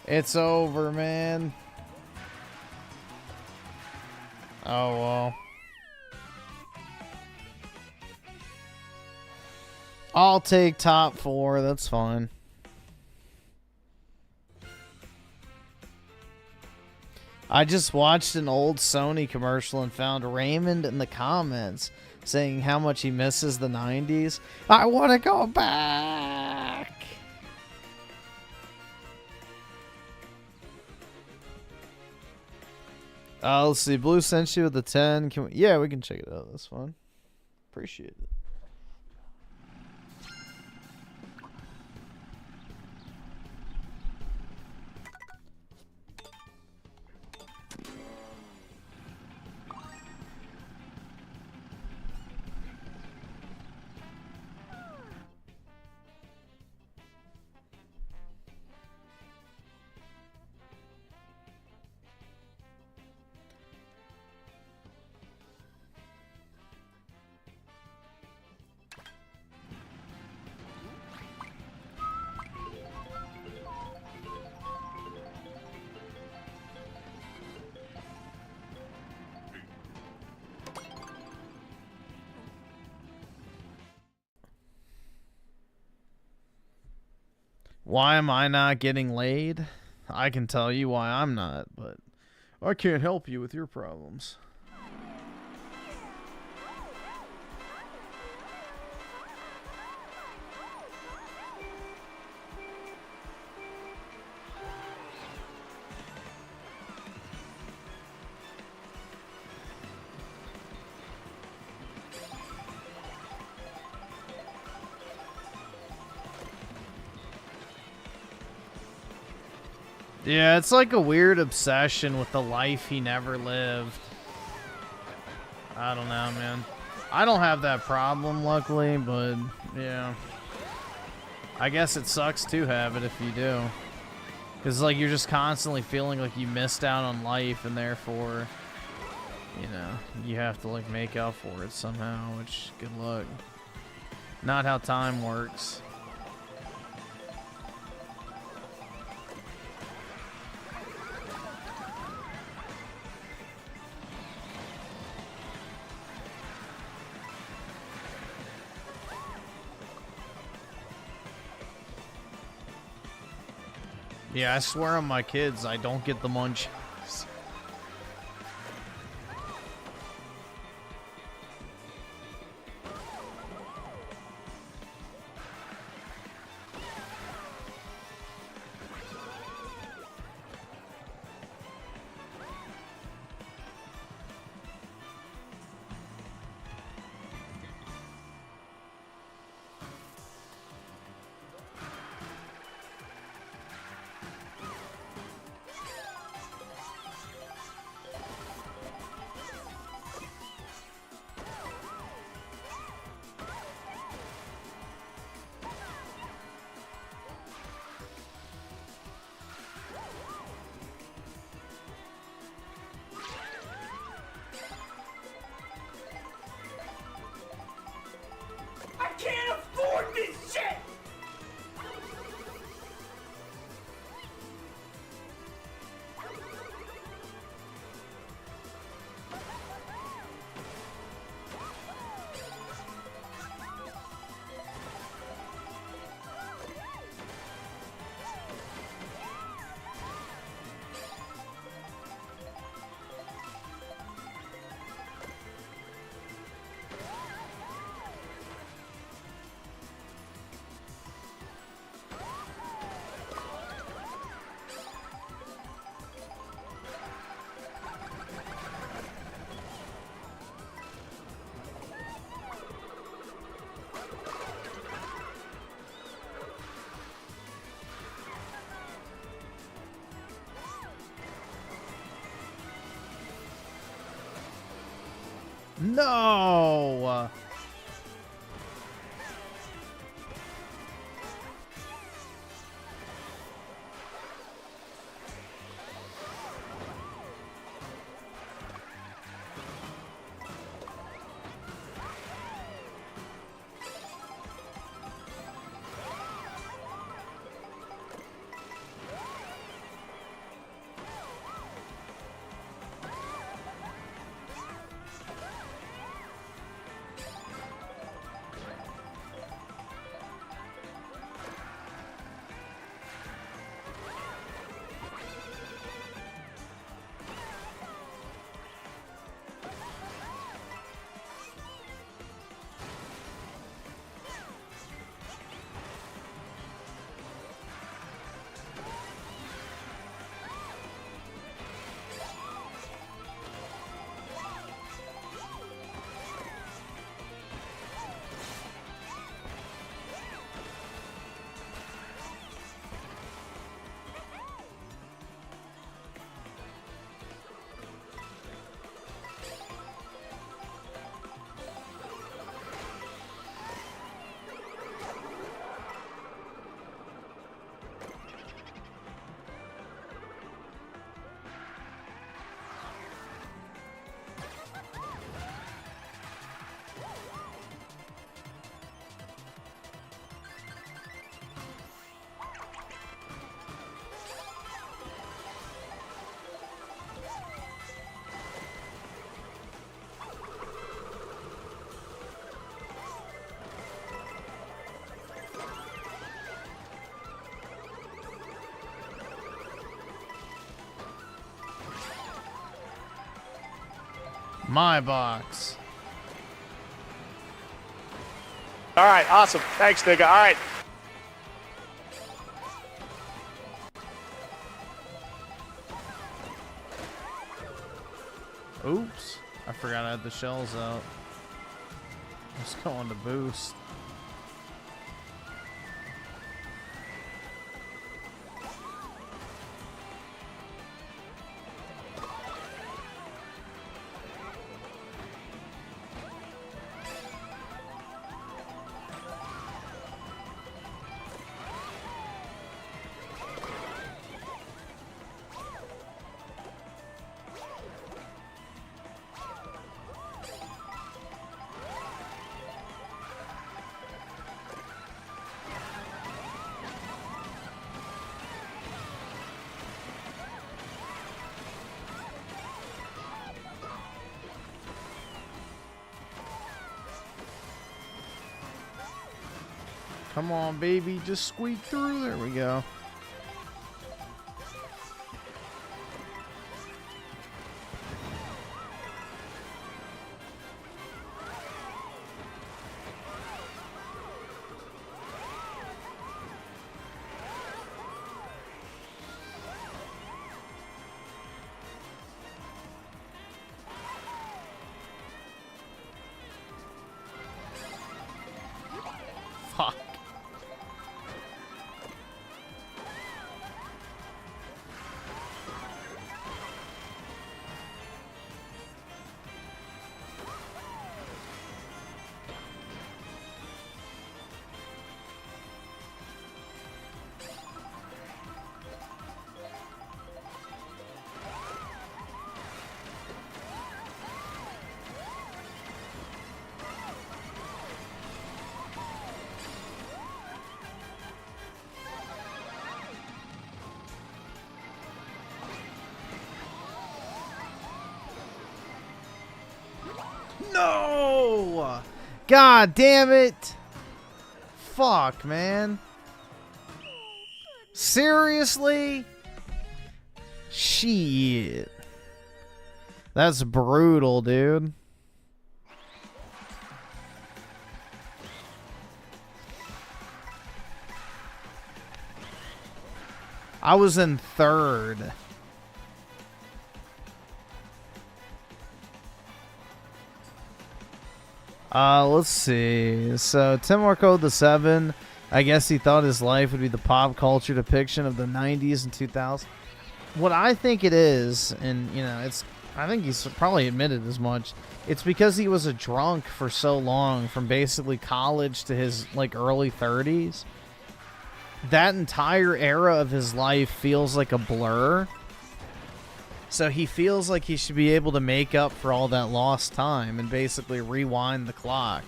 It's over, man. Oh, well. I'll take top 4. That's fine. I just watched an old Sony commercial and found Raymond in the comments saying how much he misses the 90s. I want to go back. Let's see. Blue sent you with the 10. Can we? Yeah, we can check it out. That's fine. Appreciate it. Why am I not getting laid? I can tell you why I'm not, but I can't help you with your problems. Yeah, it's like a weird obsession with the life he never lived. I don't know, man. I don't have that problem, luckily, but yeah. I guess it sucks to have it if you do. Because, like, you're just constantly feeling like you missed out on life, and therefore, you know, you have to, like, make up for it somehow, which, good luck. Not how time works. Yeah, I swear on my kids, I don't get the munchies. I can't afford this shit! No! My box. All right, awesome. Thanks, nigga. All right. Oops. I forgot I had the shells out. Let's go on to boost. Come on, baby. Just squeak through. There we go. Fuck. No! God damn it! Fuck, man. Seriously? Shit. That's brutal, dude. I was in third. Let's see. So, Tim Marco the 7, I guess he thought his life would be the pop culture depiction of the 90s and 2000s. What I think it is, and, you know, I think he's probably admitted as much, it's because he was a drunk for so long, from basically college to his, like, early 30s. That entire era of his life feels like a blur. So he feels like he should be able to make up for all that lost time and basically rewind the clock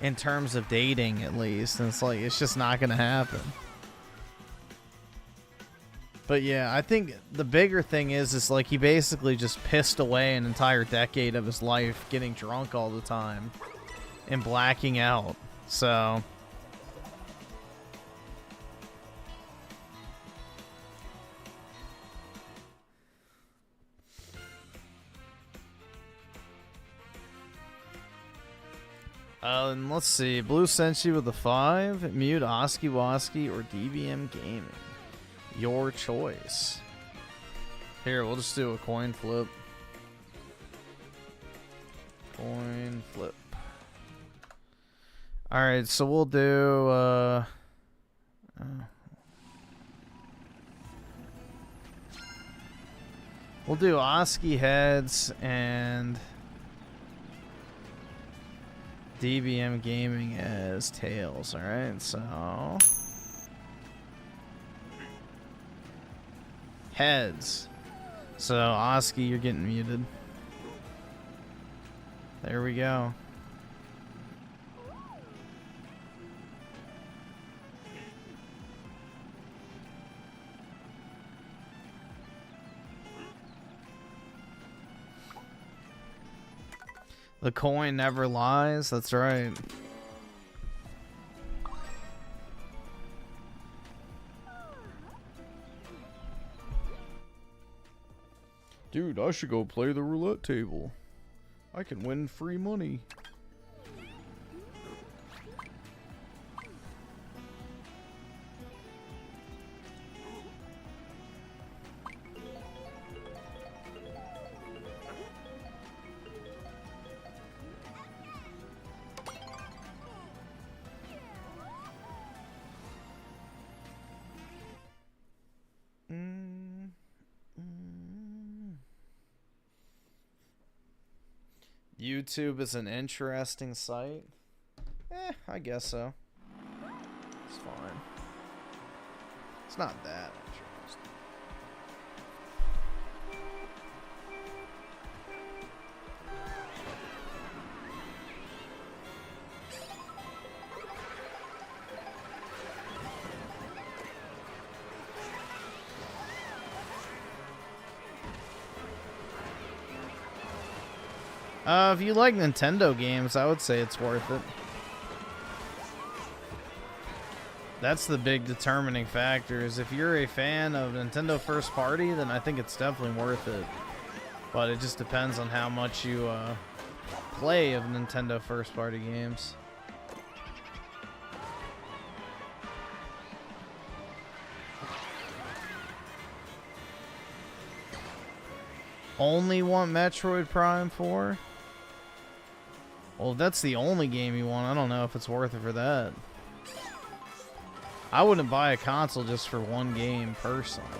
in terms of dating, at least. And it's like, it's just not going to happen. But yeah, I think the bigger thing is like he basically just pissed away an entire decade of his life getting drunk all the time and blacking out. So... and let's see. Blue Senshi with a 5. Mute Oski Woski or DBM Gaming. Your choice. Here, we'll just do a coin flip. Coin flip. Alright, so we'll do... we'll do Oski heads and... DBM Gaming as tails. Alright, so... Heads. So, Oski, you're getting muted. There we go. The coin never lies. That's right. Dude, I should go play the roulette table. I can win free money. YouTube is an interesting site. I guess so. It's fine. It's not that interesting. If you like Nintendo games, I would say it's worth it. That's the big determining factor, is if you're a fan of Nintendo first party, then I think it's definitely worth it. But it just depends on how much you play of Nintendo first party games. Only want Metroid Prime 4? Well, if that's the only game you want, I don't know if it's worth it for that. I wouldn't buy a console just for one game, personally.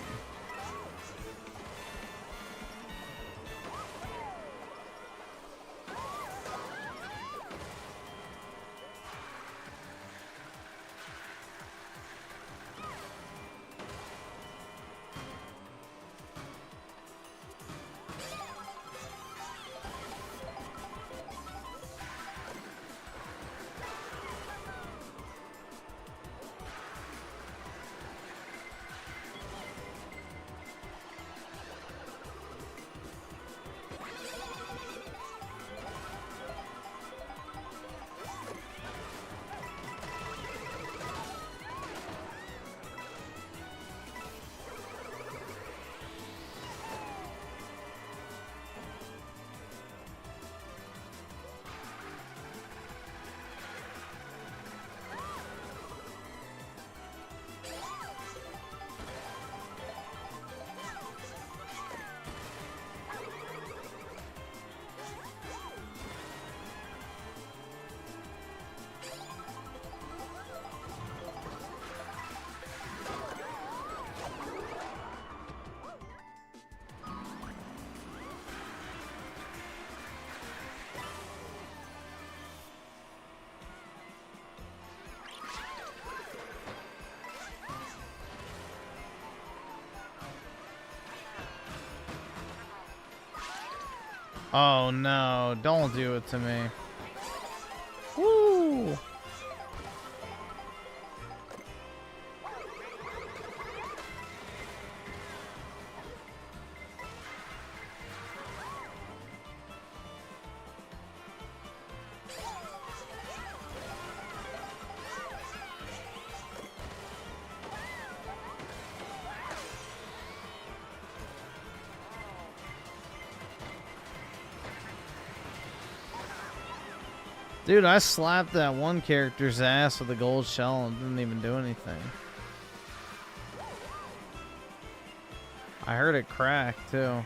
Oh no, don't do it to me. Woo! Dude, I slapped that one character's ass with a gold shell and didn't even do anything. I heard it crack, too.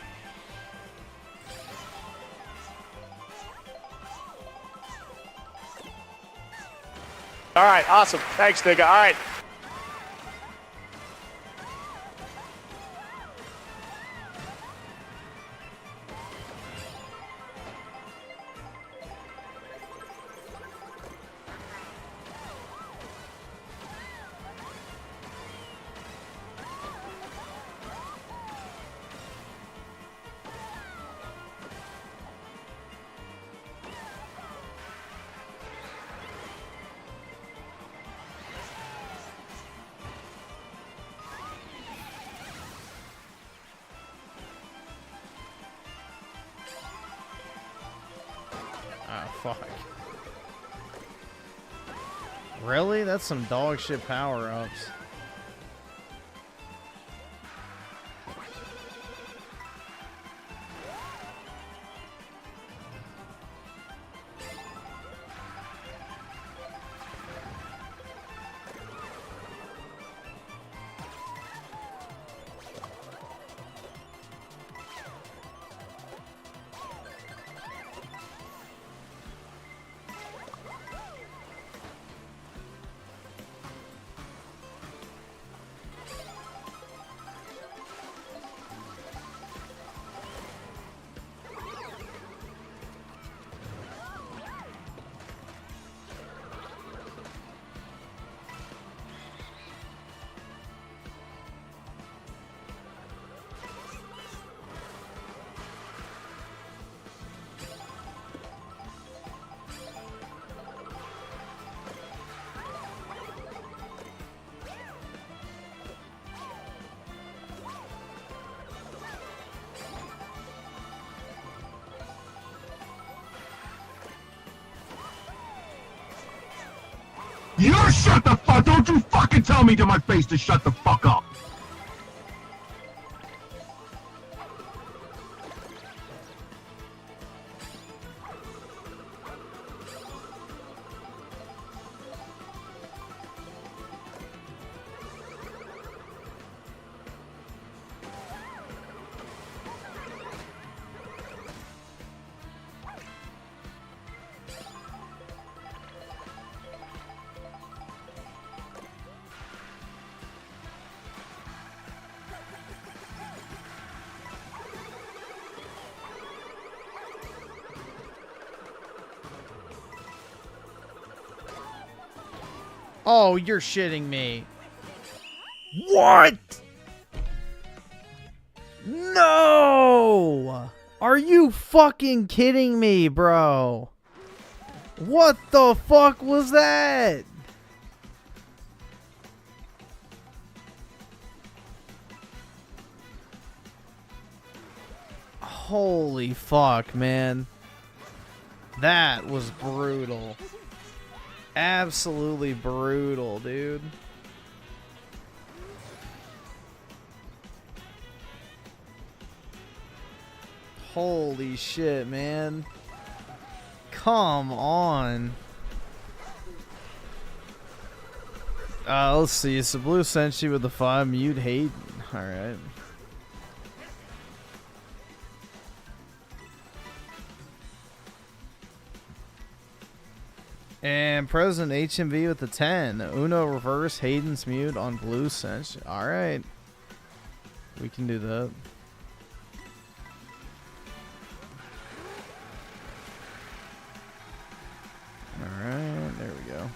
All right, awesome. Thanks, nigga. All right. Fuck. Really? That's some dog shit power-ups. You shut the fuck. Don't you fucking tell me to my face to shut the fuck up. Oh, you're shitting me. What? No! Are you fucking kidding me, bro? What the fuck was that? Holy fuck, man. That was brutal. Absolutely brutal, dude. Holy shit, man. Come on. Let's see. It's the Blue Senshi with the 5 mute hate. Alright. And President HMV with the 10. Uno reverse Hayden's mute on Blue Senshi. Alright. We can do that. Alright, there we go.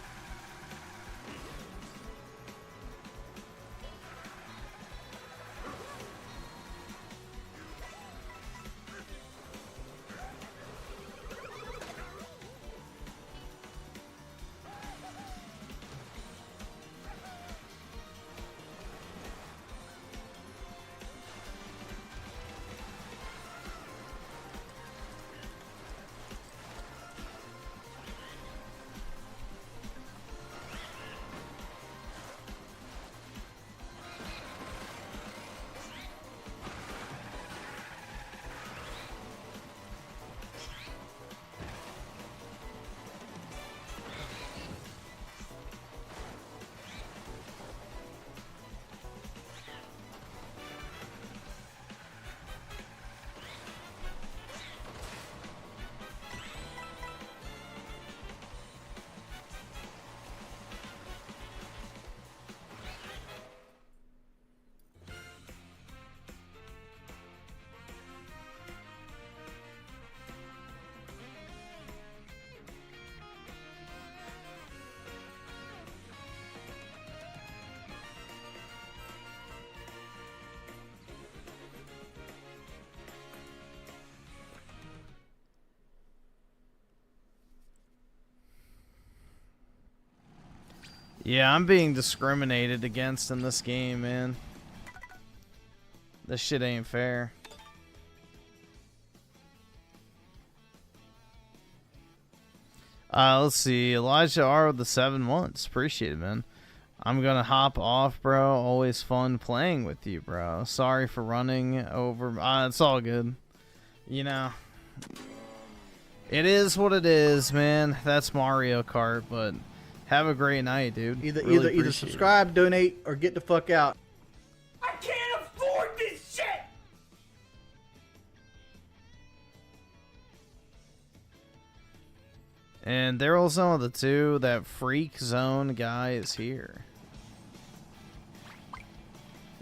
Yeah, I'm being discriminated against in this game, man. This shit ain't fair. Let's see. Elijah R with the 7 months. Appreciate it, man. I'm gonna hop off, bro. Always fun playing with you, bro. Sorry for running over. It's all good. You know, it is what it is, man. That's Mario Kart, but have a great night, dude. Either subscribe, donate, or get the fuck out. I can't afford this shit! And they're also on the 2. That Freak Zone guy is here.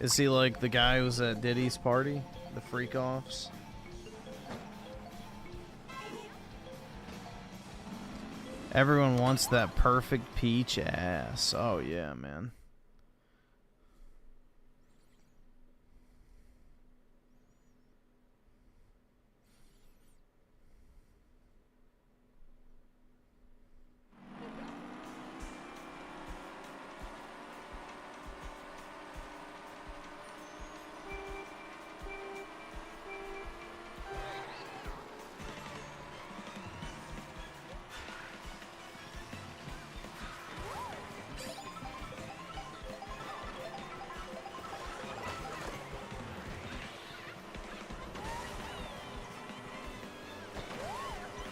Is he like the guy who was at Diddy's party? The Freak Offs? Everyone wants that perfect peach ass. Oh, yeah, man.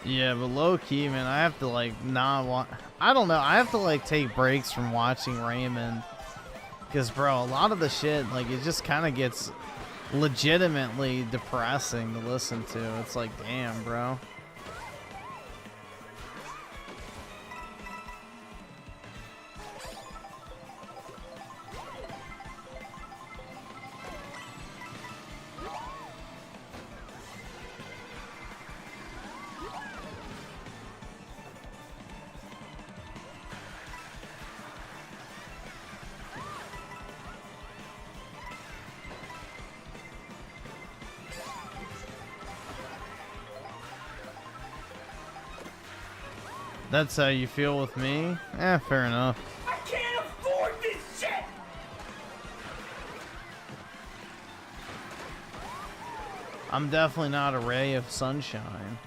Yeah, but low key, man, I have to like not want. I don't know. I have to like take breaks from watching Raymond, because bro, a lot of the shit like it just kind of gets legitimately depressing to listen to. It's like, damn, bro. That's how you feel with me? Eh, fair enough. I can't afford this shit! I'm definitely not a ray of sunshine.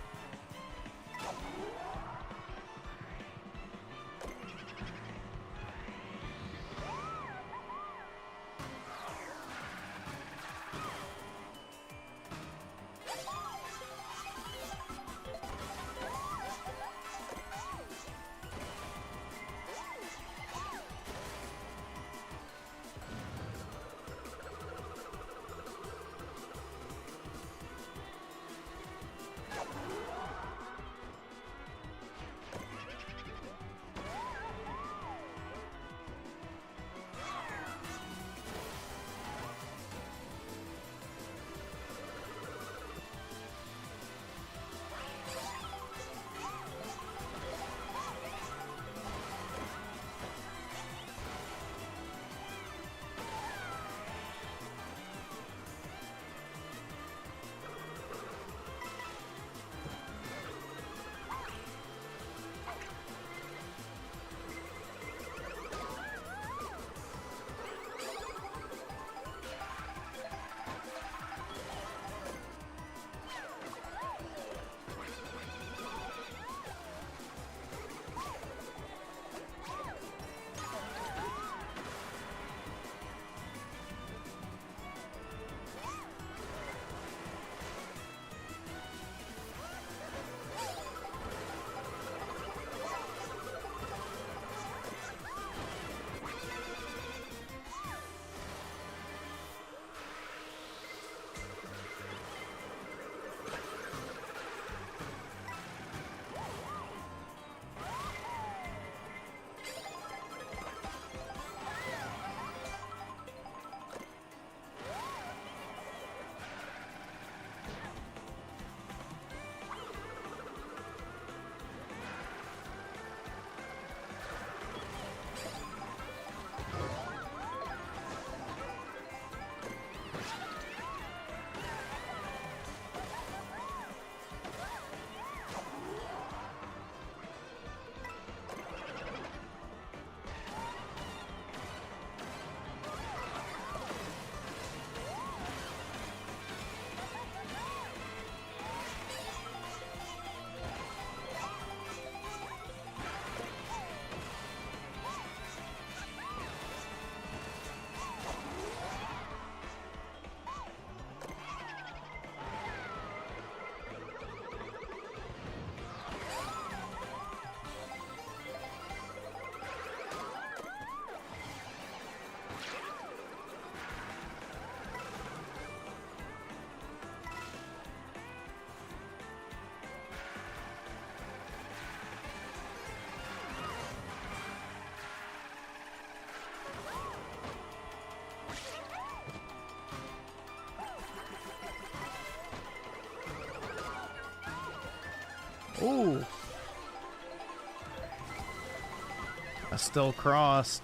Ooh. I still crossed.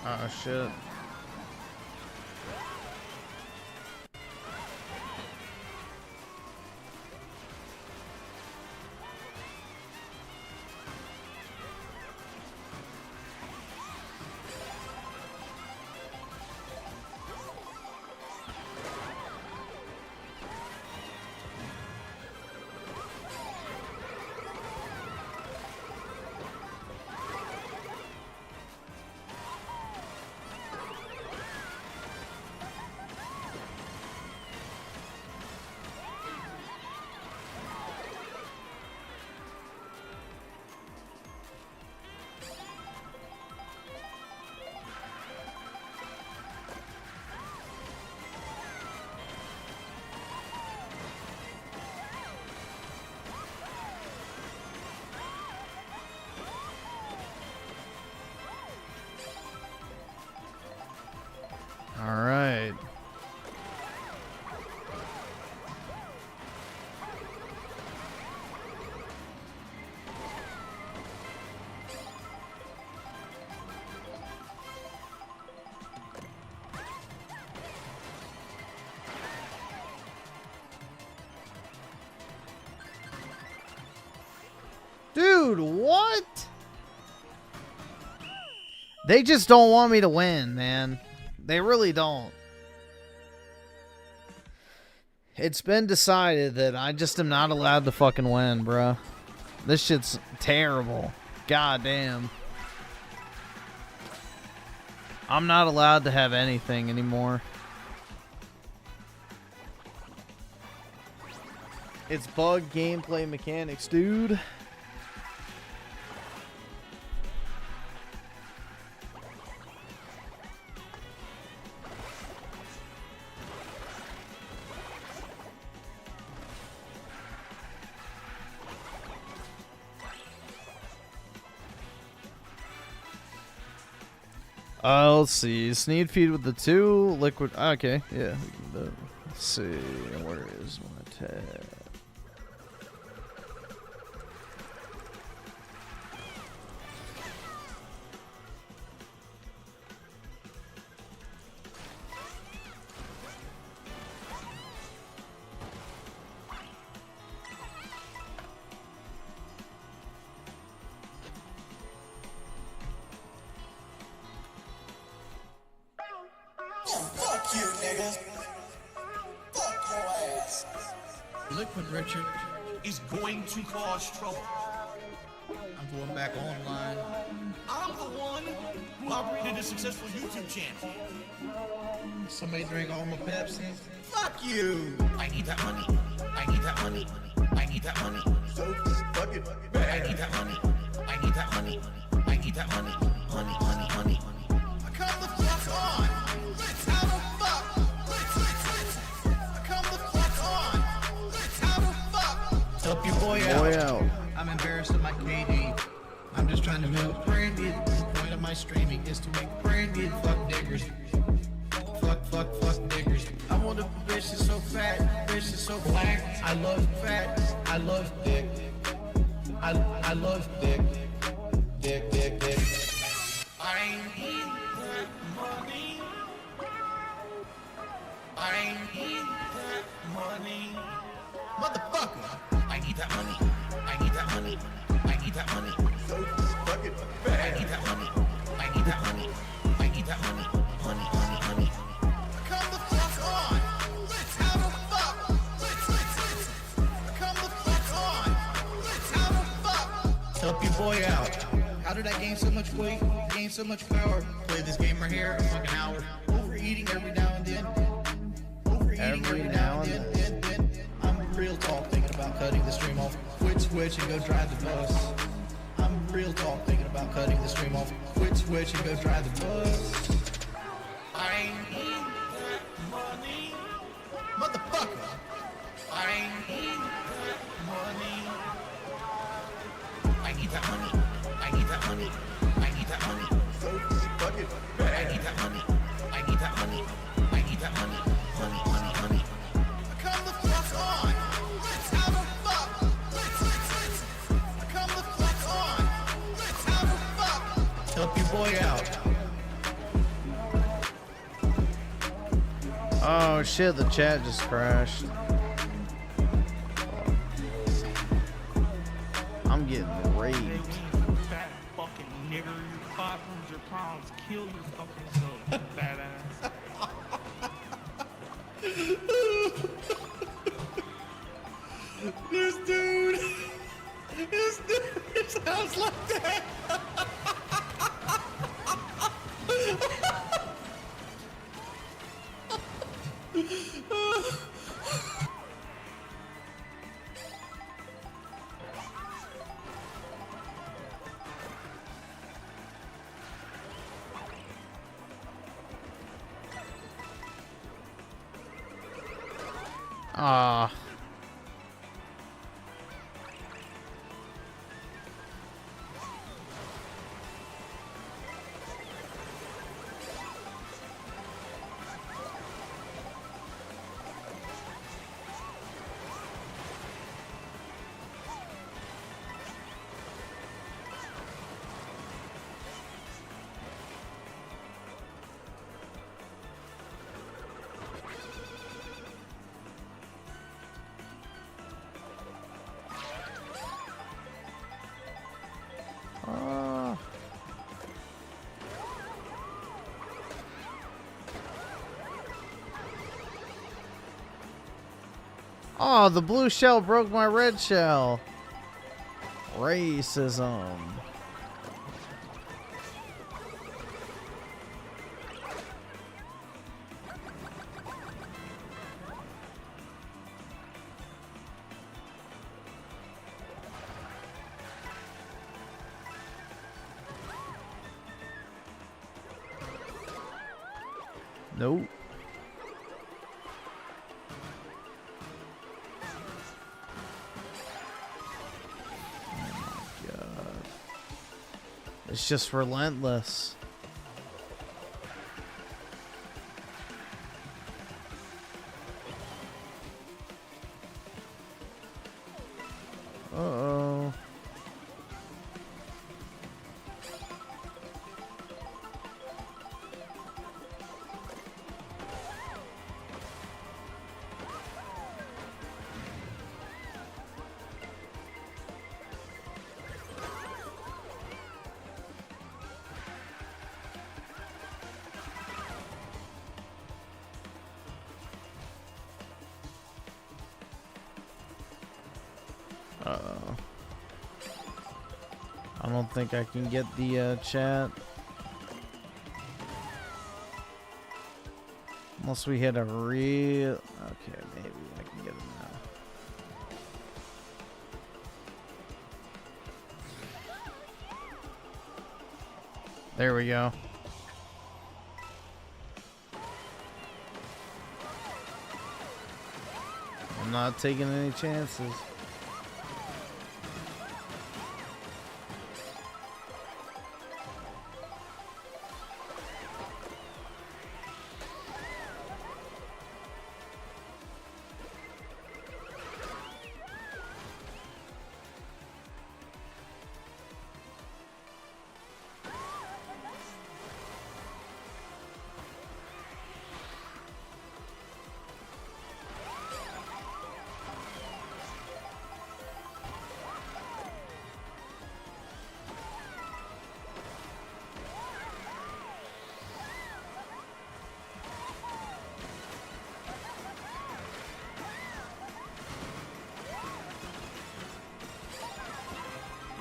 Oh shit. All right. Dude, what? They just don't want me to win, man. They really don't. It's been decided that I just am not allowed to fucking win, bruh. This shit's terrible. God damn. I'm not allowed to have anything anymore. It's bug gameplay mechanics, dude. Let's see. Sneed feed with the 2. Liquid. Okay, yeah. Let's see. Where is my tab? Fuck you, nigga. Fuck your ass. Liquid Richard is going to cause trouble. I'm going back online. I'm the one who operated a successful YouTube channel. Somebody drink all my Pepsi. Fuck you! I need that money. I need that money. I need that money. So fuck it. I need that money. I need that money. I need that money. Money, money, money. Come the fuck on! Let's have a fuck! Let's come the fuck on! Let's have a fuck! Help your boy out. I'm embarrassed of my KD. I'm just trying to milk branded. The point of my streaming is to make branded fuck niggers. Fuck niggers. I want a bitch that's so fat, bitch that's so black. I love fat, I love dick. I love dick. Dick. I need that money. I need that money. Motherfucker. I need that money. I need that money. I need that money. So fucking bad. I need that money. I need that money. I need that money. Money. Come the fuck on. Let's have a fuck. Let's come the fuck on. Let's have a fuck. Help your boy out. How did I gain so much weight? Gain so much power? Play this game right here a fucking hour. Overeating every now and then. Overeating every now and then. I'm real talk thinking about cutting the stream off. Quit switch and go drive the bus. I'm real talk thinking about cutting the stream off. Quit switch and go drive the bus. I need that money. Motherfucker. I need that money. I need that money. I need that money. I need that money. So fucking bad. I need that money. I need that money. I need that money. Money. Come the fuck on. Let's have a fuck. Let's come the fuck on. Let's have a fuck. Help your boy out. Oh shit, the chat just crashed. I'm getting raped. Fat fucking nigger, you're 500 pounds. Kill your fucking self, badass. This dude sounds like that. Ah. Oh, the blue shell broke my red shell. Racism. Nope. It's just relentless. Uh-oh. Uh-oh. I don't think I can get the chat. Unless we hit a real... Okay, maybe I can get it now. There we go. I'm not taking any chances.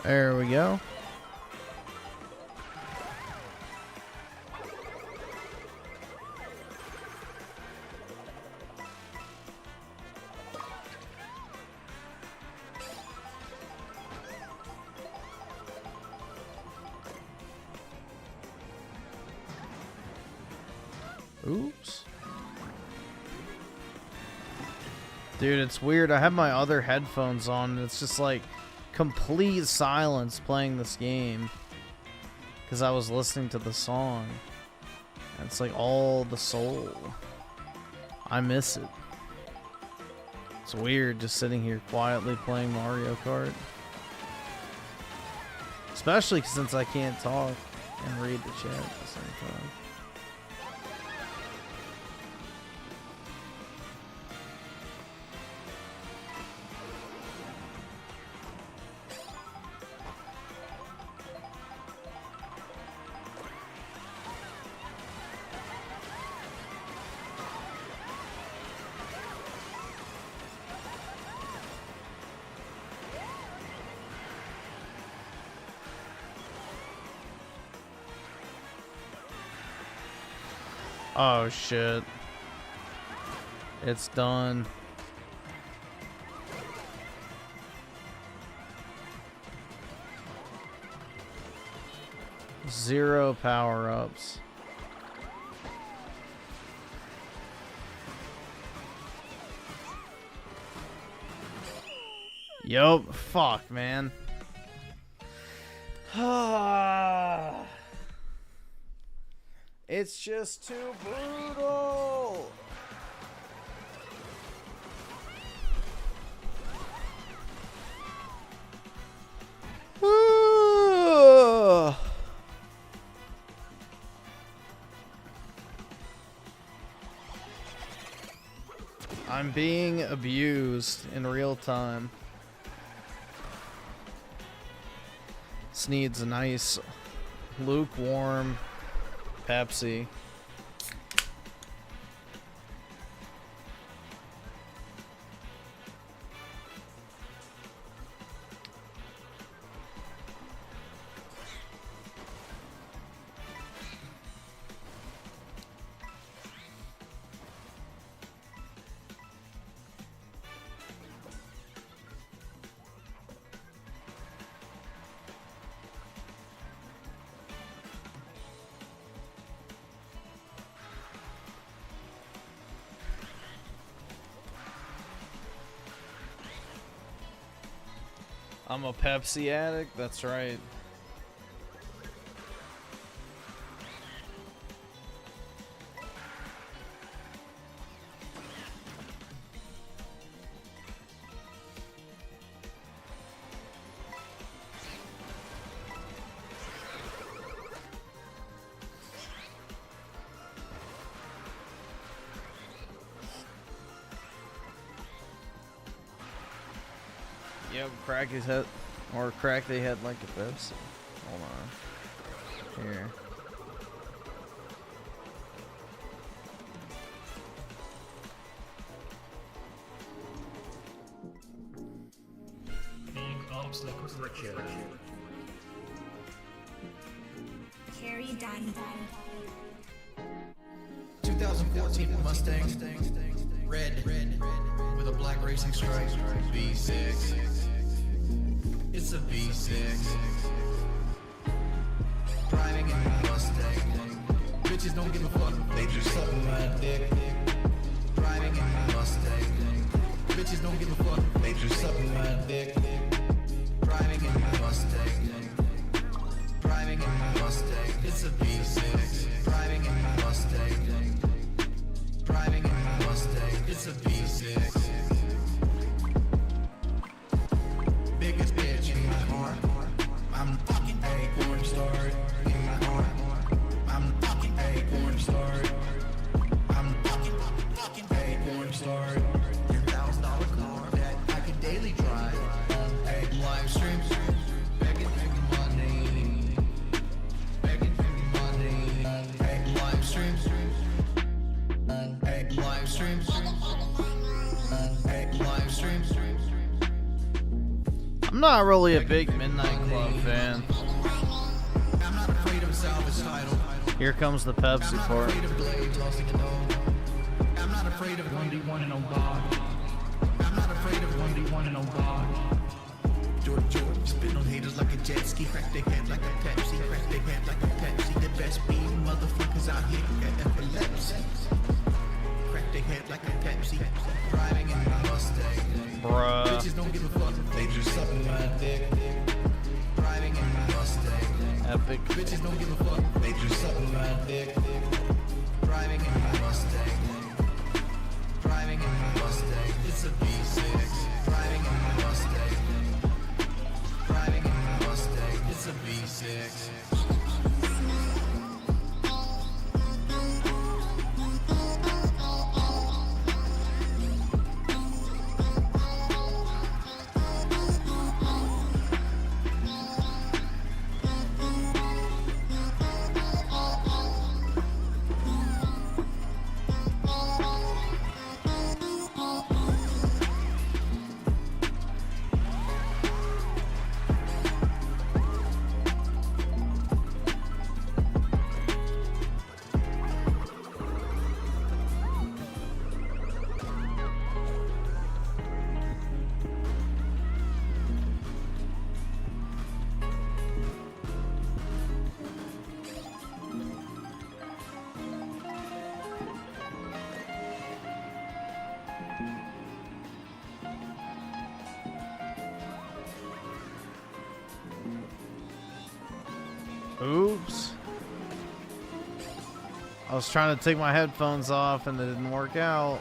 There we go. Oops. Dude, it's weird. I have my other headphones on and it's just like complete silence playing this game because I was listening to the song. And it's like all the soul. I miss it. It's weird just sitting here quietly playing Mario Kart. Especially since I can't talk and read the chat at the same time. Oh shit. It's done. Zero power-ups. Yup. Fuck, man. It's just too brutal. I'm being abused in real time. This needs a nice lukewarm Pepsi. I'm a Pepsi addict, that's right. Yep, crack his head, or crack they head like a Pepsi. Hold on. Here. Carrie Diamond. 2014 Mustang, red, with a black racing stripe, V6. It's a V6. Driving in a Mustang. Bitches don't give a fuck, they just sucking my dick. Driving in a Mustang. Bitches don't give a fuck, they just sucking my dick. Driving in a Mustang. Driving in a Mustang. It's a V6. Driving in a Mustang. Driving in a Mustang. It's a V6. Biggest bitch in my heart. I'm fucking a porn star in my heart. I'm fucking a porn star. I'm fucking a porn star. $10,000 car that I could daily drive. A live stream. Begging for money. Begging for money. A live stream. A live stream. A live stream. I'm not really a big Midnight Club fan. I'm not afraid of salvage title. Here comes the Pepsi part. I'm not afraid of 1D1 and no God. I'm not afraid of 1D1 and no God. George, spin on haters like a jet ski. Crack their head like a Pepsi. Crack their head like a Pepsi. The best being motherfuckers out here got epilepsy. Crack their head like a Pepsi. Driving in my Mustang. Bruh. Bitches don't give a fuck. They just sucking my dick. Driving in my Mustang. Epic. Bitches don't give a fuck. They just sucking my dick. Driving in my Mustang. Driving in my Mustang. It's a V6. Driving in my Mustang. Driving in my Mustang. It's a V6. Oops. I was trying to take my headphones off and it didn't work out.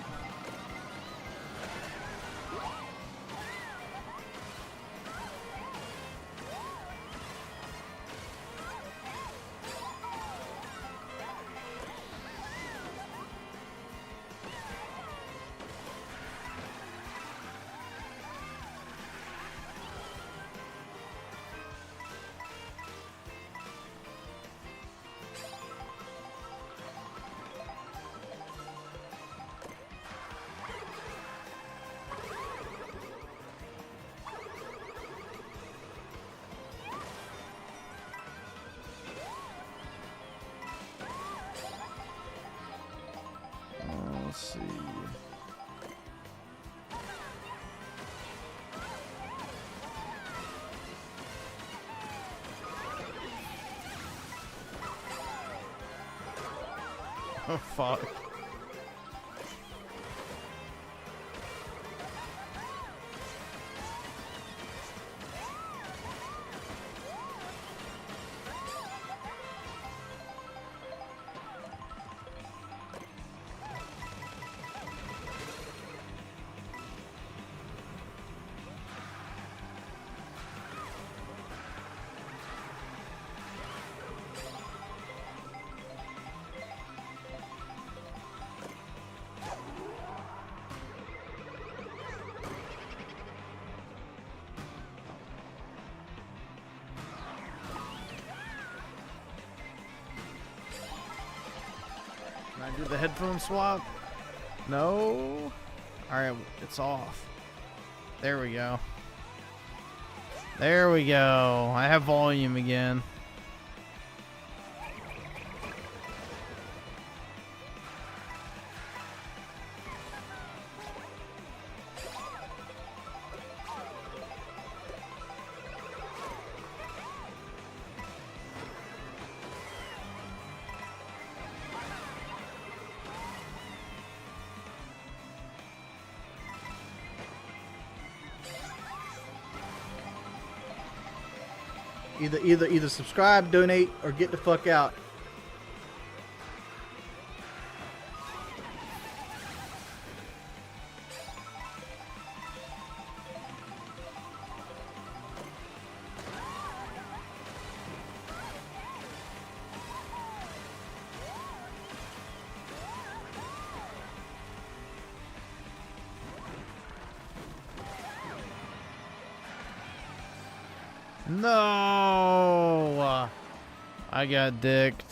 Let's see. Oh, fuck. Can I do the headphone swap? No? Alright, it's off. There we go. There we go. I have volume again. Either subscribe, donate, or get the fuck out. No! I got dicked.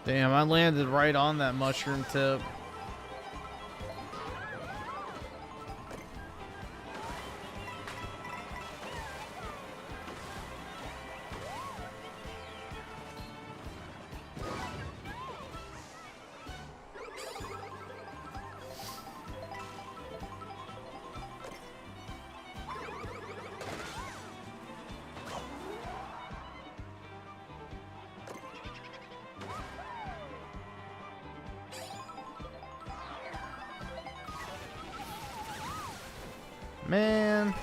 Damn, I landed right on that mushroom tip. Man.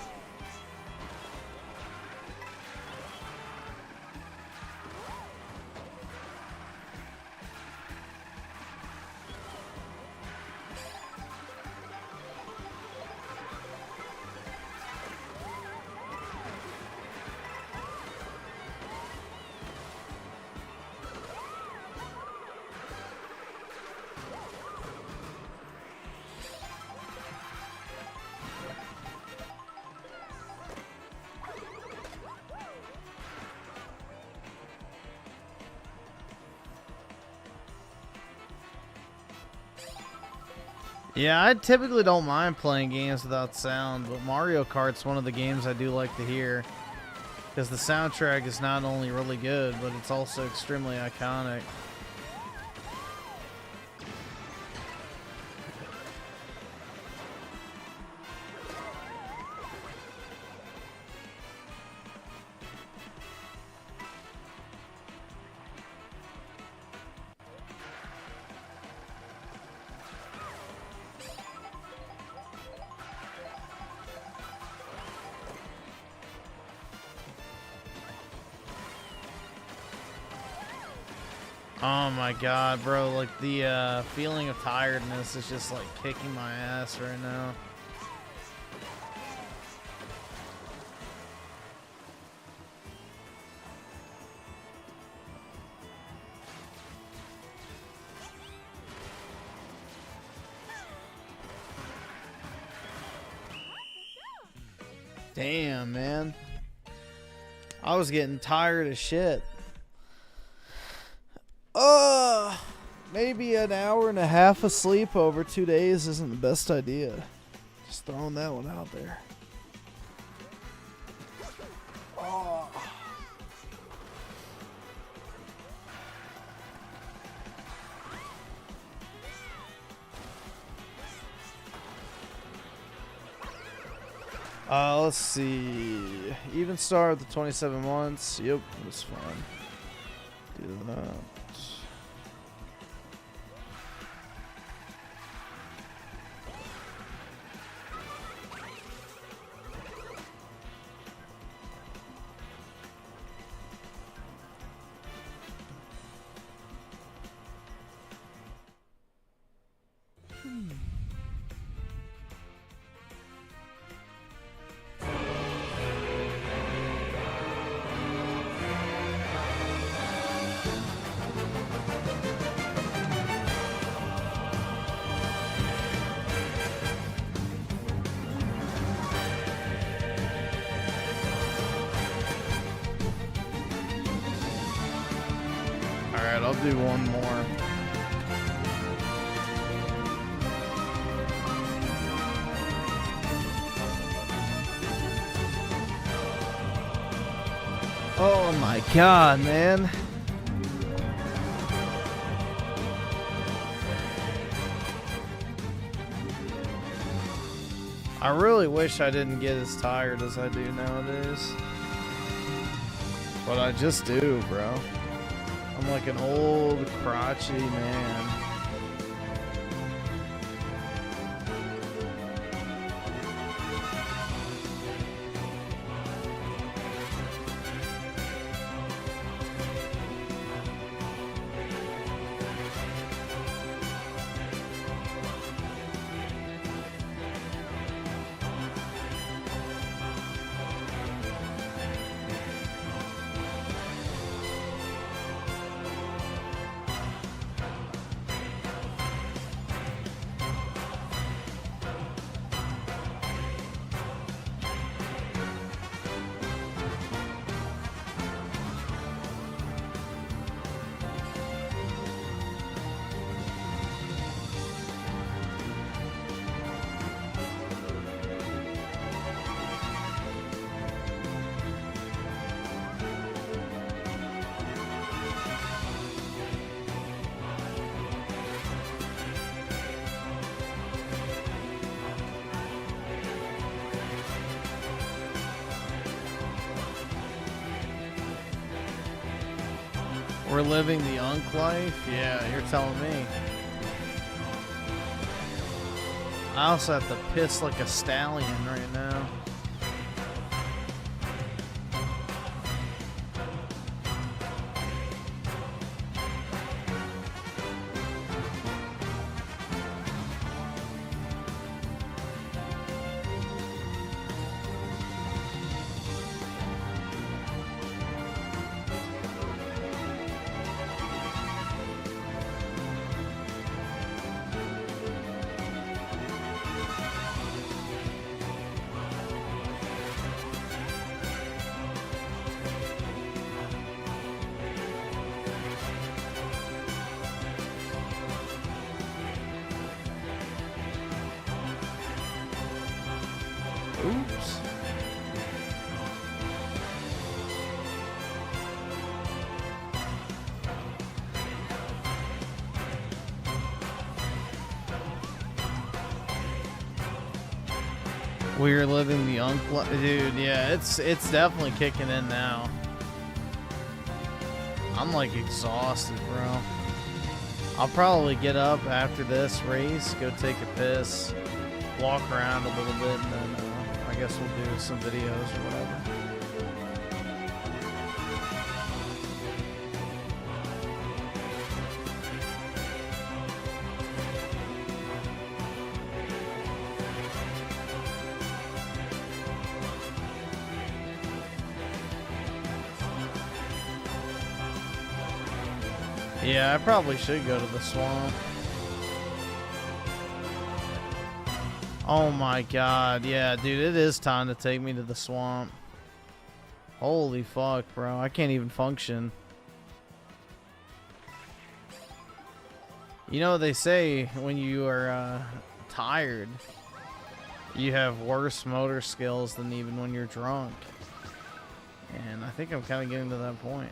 Yeah, I typically don't mind playing games without sound, but Mario Kart's one of the games I do like to hear. Because the soundtrack is not only really good, but it's also extremely iconic. Oh my god, bro, like the feeling of tiredness is just like kicking my ass right now. Damn, man. I was getting tired as shit. Maybe an hour and a half of sleep over 2 days isn't the best idea. Just throwing that one out there. Oh. Let's see. Even star at the 27 months. Yep, that's fine. Do that. Alright, I'll do one more. Oh my god, man. I really wish I didn't get as tired as I do nowadays. But I just do, bro. I'm like an old, crotchety man. We're living the Unk life? Yeah, you're telling me. I also have to piss like a stallion right now. We're living the dude. Yeah, it's definitely kicking in now. I'm like exhausted, bro. I'll probably get up after this race, go take a piss, walk around a little bit, and then I guess we'll do some videos or whatever. Yeah, I probably should go to the swamp. Oh my god, yeah, dude, it is time to take me to the swamp. Holy fuck, bro, I can't even function. You know what they say, when you are tired, you have worse motor skills than even when you're drunk. And I think I'm kind of getting to that point.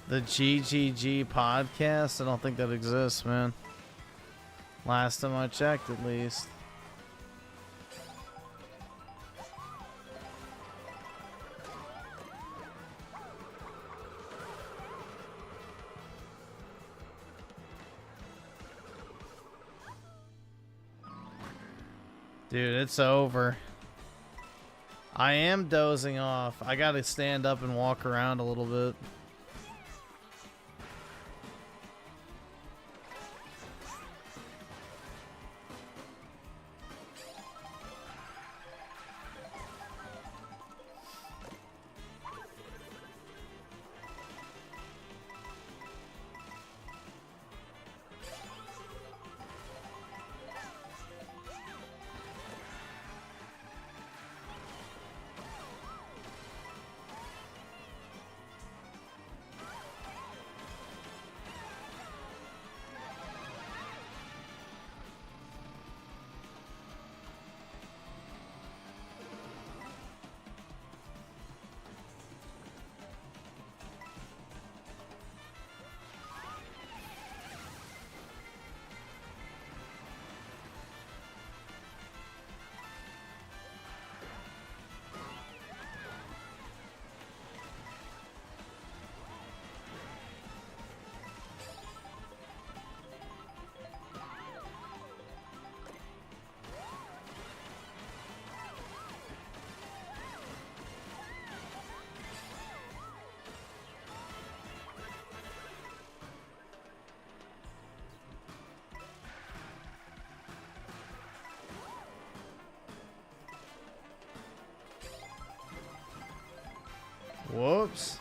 The GGG podcast? I don't think that exists, man. Last time I checked, at least. Dude, it's over. I am dozing off. I gotta stand up and walk around a little bit. Whoops.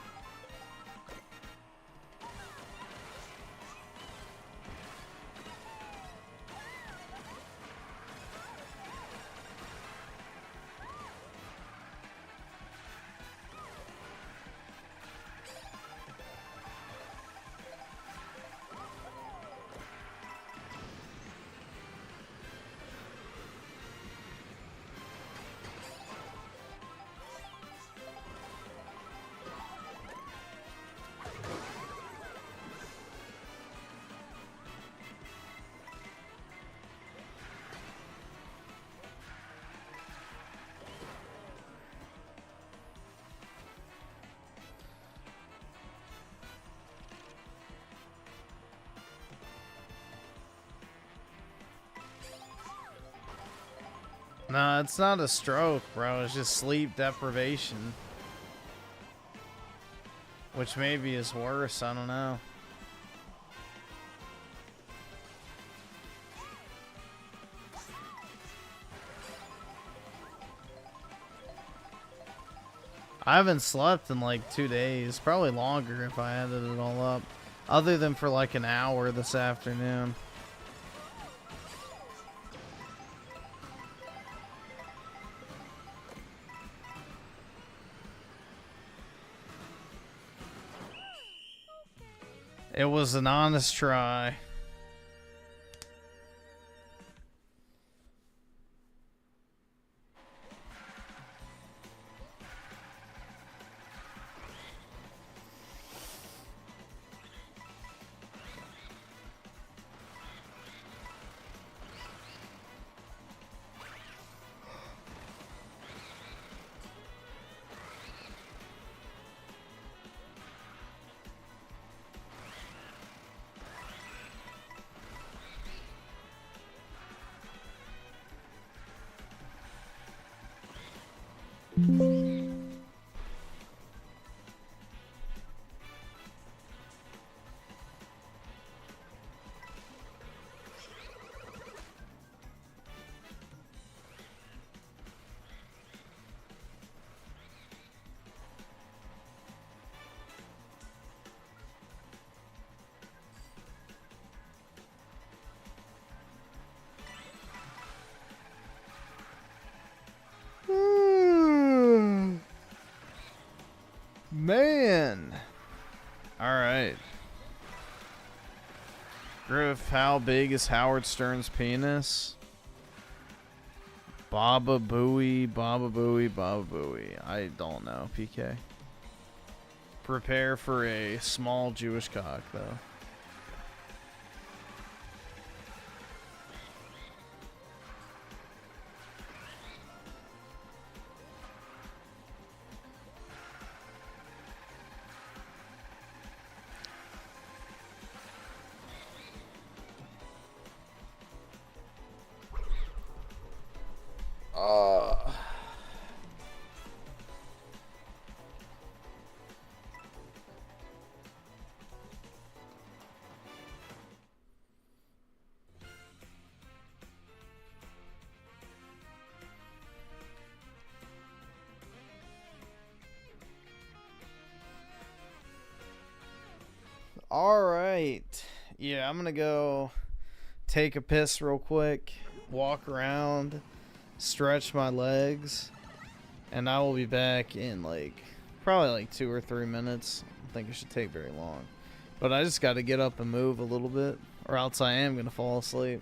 No, it's not a stroke, bro. It's just sleep deprivation. Which maybe is worse. I don't know. I haven't slept in like 2 days. Probably longer if I added it all up. Other than for like an hour this afternoon. It was an honest try. Man. Alright. Griff, how big is Howard Stern's penis? Baba Booey, Baba Booey, Baba Booey. I don't know, PK. Prepare for a small Jewish cock, though. Alright. Yeah, I'm gonna go take a piss real quick, walk around, stretch my legs, and I will be back in like probably like 2 or 3 minutes. I don't think it should take very long. But I just gotta get up and move a little bit, or else I am gonna fall asleep.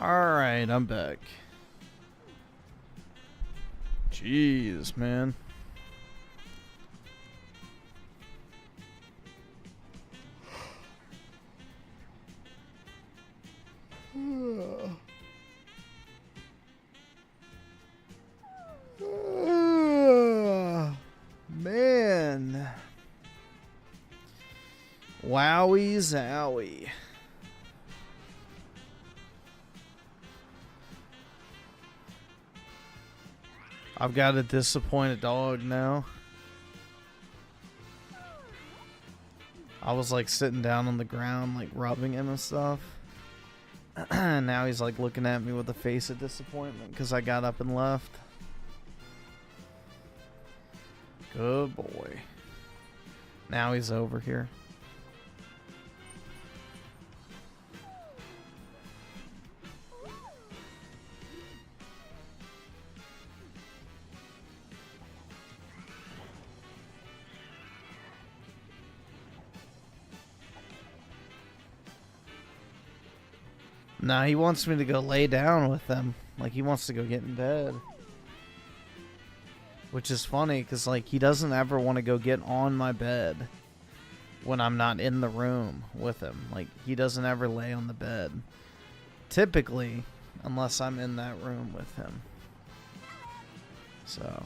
Alright, I'm back. Jeez, man. Man. Wowie zowie. I've got a disappointed dog now. I was like sitting down on the ground, like rubbing him and stuff. And now he's like looking at me with a face of disappointment because I got up and left. Good boy. Now he's over here. Nah, he wants me to go lay down with him. Like, he wants to go get in bed. Which is funny, because, like, he doesn't ever want to go get on my bed when I'm not in the room with him. Like, he doesn't ever lay on the bed. Typically, unless I'm in that room with him. So,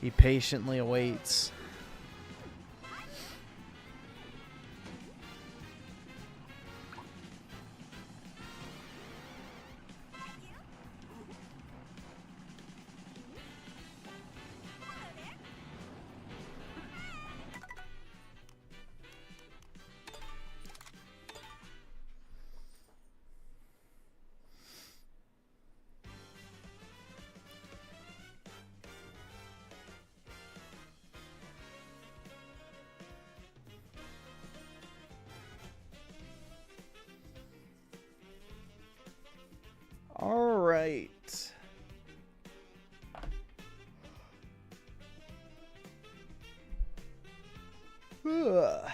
he patiently awaits. All right. Ugh.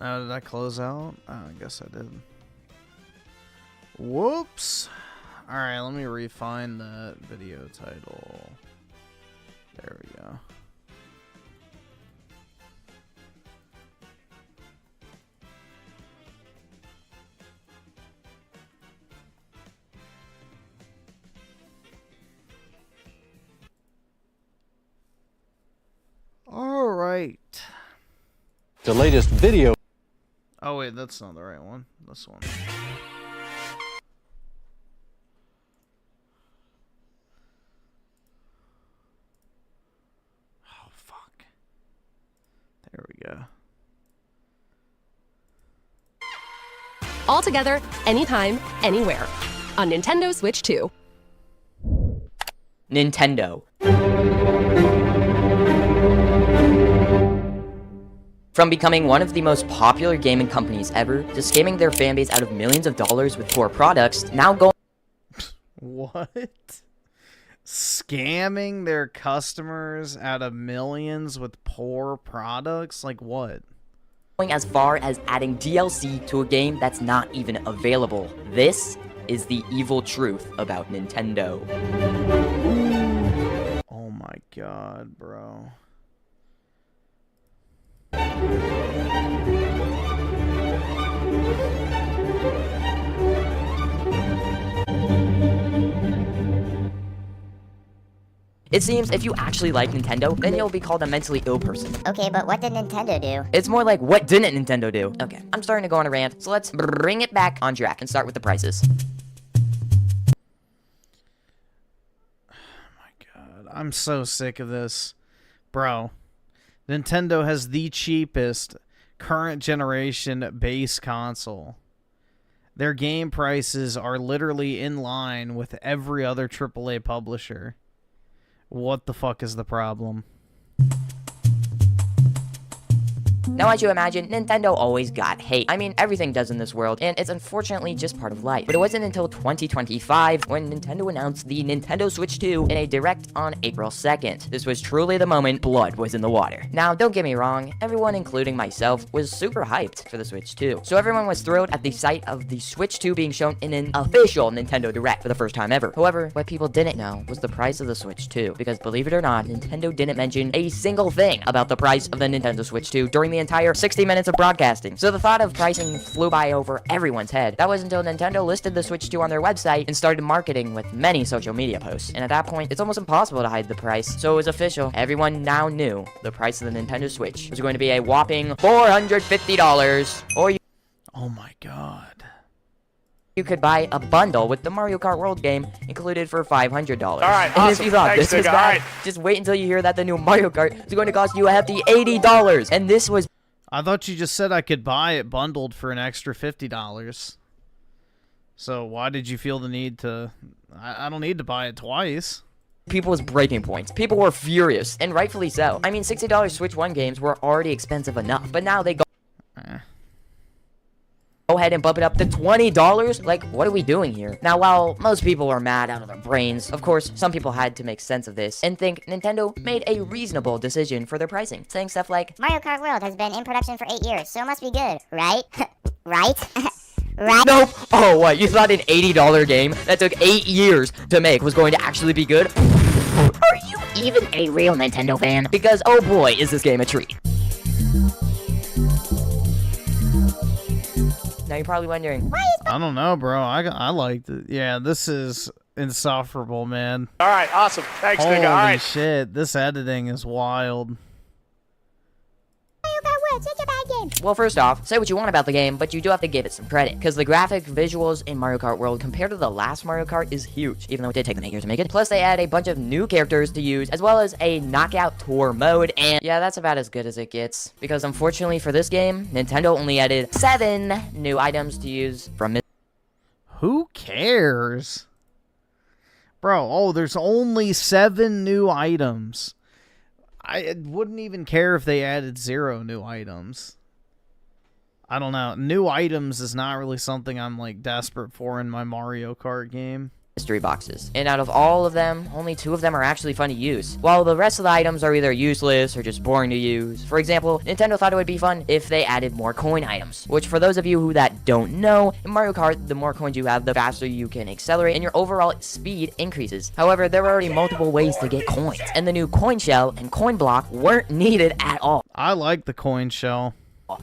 Did I close out? Oh, I guess I did. Whoops. Alright, let me refine that video title. There we go. Alright. The latest video. Oh wait, that's not the right one. This one. Oh fuck. There we go. All together, anytime, anywhere. On Nintendo Switch 2. Nintendo. From becoming one of the most popular gaming companies ever, to scamming their fanbase out of millions of dollars with poor products, now going... What? Scamming their customers out of millions with poor products? Like what? Going as far as adding DLC to a game that's not even available. This is the evil truth about Nintendo. Oh my god, bro. It seems if you actually like Nintendo, then you'll be called a mentally ill person. Okay, but what did Nintendo do? It's more like, what didn't Nintendo do? Okay, I'm starting to go on a rant, so let's bring it back on track and start with the prices. I'm so sick of this. Bro, Nintendo has the cheapest current generation base console. Their game prices are literally in line with every other AAA publisher. What the fuck is the problem? Now, as you imagine, Nintendo always got hate. I mean, everything does in this world, and it's unfortunately just part of life. But it wasn't until 2025 when Nintendo announced the Nintendo Switch 2 in a direct on April 2nd. This was truly the moment blood was in the water. Now, don't get me wrong, everyone, including myself, was super hyped for the Switch 2. So everyone was thrilled at the sight of the Switch 2 being shown in an official Nintendo Direct for the first time ever. However, what people didn't know was the price of the Switch 2, because believe it or not, Nintendo didn't mention a single thing about the price of the Nintendo Switch 2 during the entire 60 minutes of broadcasting. So the thought of pricing flew by over everyone's head. That was until Nintendo listed the Switch 2 on their website and started marketing with many social media posts. And at that point, it's almost impossible to hide the price. So it was official. Everyone now knew the price of the Nintendo Switch was going to be a whopping $450, or oh my god. You could buy a bundle with the Mario Kart World game included for $500. All right, and awesome. if you thought Thanks, this was nigga. bad, All right. just wait until you hear that the new Mario Kart is going to cost you a hefty $80. And this was... I thought you just said I could buy it bundled for an extra $50. So why did you feel the need to... I don't need to buy it twice. People's breaking points. People were furious, and rightfully so. I mean, $60 Switch 1 games were already expensive enough, but now they go ahead and bump it up to $20? Like, what are we doing here? Now, while most people are mad out of their brains, of course, some people had to make sense of this and think Nintendo made a reasonable decision for their pricing, saying stuff like, Mario Kart World has been in production for 8 years, so it must be good, right? Right? Right? nope! Oh, what, you thought an $80 game that took 8 years to make was going to actually be good? Are you even a real Nintendo fan? Because, oh boy, is this game a treat. Now you're probably wondering, why is I don't know, bro. I liked it. Yeah, this is insufferable, man. All right, awesome. Thanks, Holy nigga. All right. shit, this editing is wild. Mario Kart World, such a bad game. Well, first off, say what you want about the game, but you do have to give it some credit, because the graphic visuals in Mario Kart World compared to the last Mario Kart is huge, even though it did take them 8 years to make it. Plus, they add a bunch of new characters to use, as well as a knockout tour mode, and yeah, that's about as good as it gets, because unfortunately for this game, Nintendo only added 7 new items to use from it. Who cares? Bro, oh, there's only 7 new items. I wouldn't even care if they added 0 new items. I don't know. New items is not really something I'm, like, desperate for in my Mario Kart game. Mystery boxes. And out of all of them, only 2 of them are actually fun to use, while the rest of the items are either useless or just boring to use. For example, Nintendo thought it would be fun if they added more coin items, which for those of you who that don't know, in Mario Kart, the more coins you have, the faster you can accelerate and your overall speed increases. However, there were already multiple ways to get coins, and the new coin shell and coin block weren't needed at all. I like the coin shell.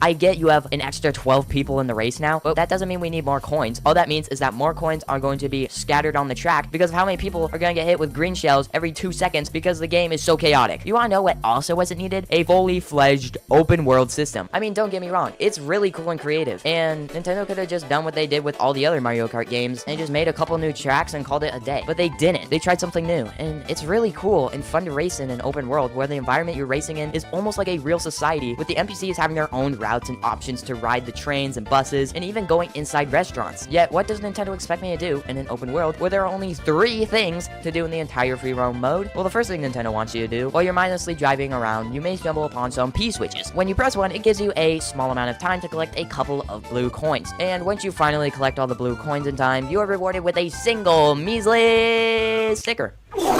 I get you have an extra 12 people in the race now, but that doesn't mean we need more coins. All that means is that more coins are going to be scattered on the track because of how many people are going to get hit with green shells every 2 seconds because the game is so chaotic. You want to know what also wasn't needed? A fully fledged open world system. I mean, don't get me wrong, it's really cool and creative, and Nintendo could have just done what they did with all the other Mario Kart games and just made a couple new tracks and called it a day. But they didn't. They tried something new, and it's really cool and fun to race in an open world where the environment you're racing in is almost like a real society, with the NPCs having their own routes and options to ride the trains and buses, and even going inside restaurants. Yet, what does Nintendo expect me to do in an open world where there are only 3 things to do in the entire free roam mode? Well, the first thing Nintendo wants you to do, while you're mindlessly driving around, you may stumble upon some P-switches. When you press one, it gives you a small amount of time to collect a couple of blue coins. And once you finally collect all the blue coins in time, you are rewarded with a single measly sticker.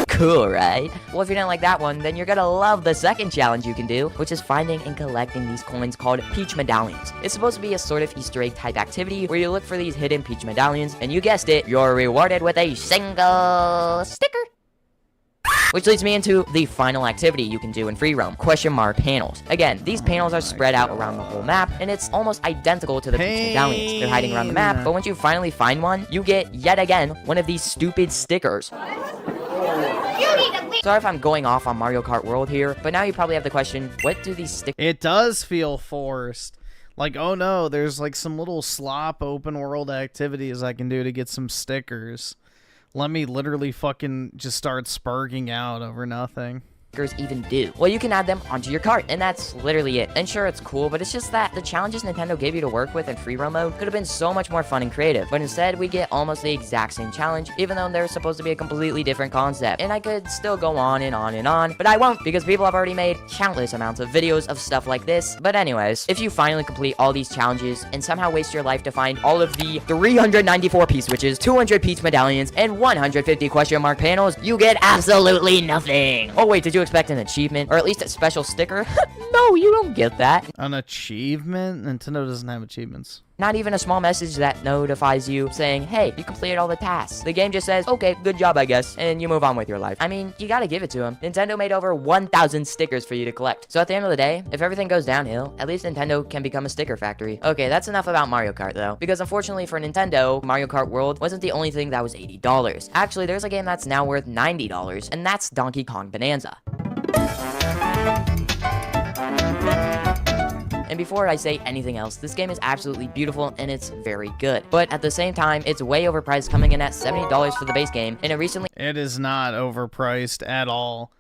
Cool, right? Well, if you didn't like that one, then you're gonna love the second challenge you can do, which is finding and collecting these coins called Peach Medallions. It's supposed to be a sort of Easter egg type activity where you look for these hidden Peach Medallions, and you guessed it, you're rewarded with a single sticker. Which leads me into the final activity you can do in free roam, question mark panels. Again, these panels are spread out around the whole map, and it's almost identical to the Peach Medallions. They're hiding around the map, but once you finally find one, you get, yet again, one of these stupid stickers. Sorry if I'm going off on Mario Kart World here, but now you probably have the question, what do these stickers... It does feel forced. Like, oh no, there's like some little slop open world activities I can do to get some stickers. Let me literally fucking just start spurging out over nothing. stickers even do? Well, you can add them onto your cart, and that's literally it. And sure, it's cool, but it's just that the challenges Nintendo gave you to work with in free roam mode could have been so much more fun and creative, but instead we get almost the exact same challenge, even though they're supposed to be a completely different concept. And I could still go on and on and on, but I won't, because people have already made countless amounts of videos of stuff like this. But anyways, if you finally complete all these challenges and somehow waste your life to find all of the 394 P-switches, 200 Peach medallions, and 150 question mark panels, you get absolutely nothing. Oh wait, did you expect an achievement? Or at least a special sticker? No, you don't get that. An achievement? Nintendo doesn't have achievements. Not even a small message that notifies you saying, hey, you completed all the tasks. The game just says, okay, good job, I guess, and you move on with your life. I mean, you gotta give it to them. Nintendo made over 1,000 stickers for you to collect. So at the end of the day, if everything goes downhill, at least Nintendo can become a sticker factory. Okay, that's enough about Mario Kart though, because unfortunately for Nintendo, Mario Kart World wasn't the only thing that was $80. Actually, there's a game that's now worth $90, and that's Donkey Kong Bonanza. And before I say anything else, this game is absolutely beautiful and it's very good. But at the same time, it's way overpriced, coming in at $70 for the base game, and It is not overpriced at all.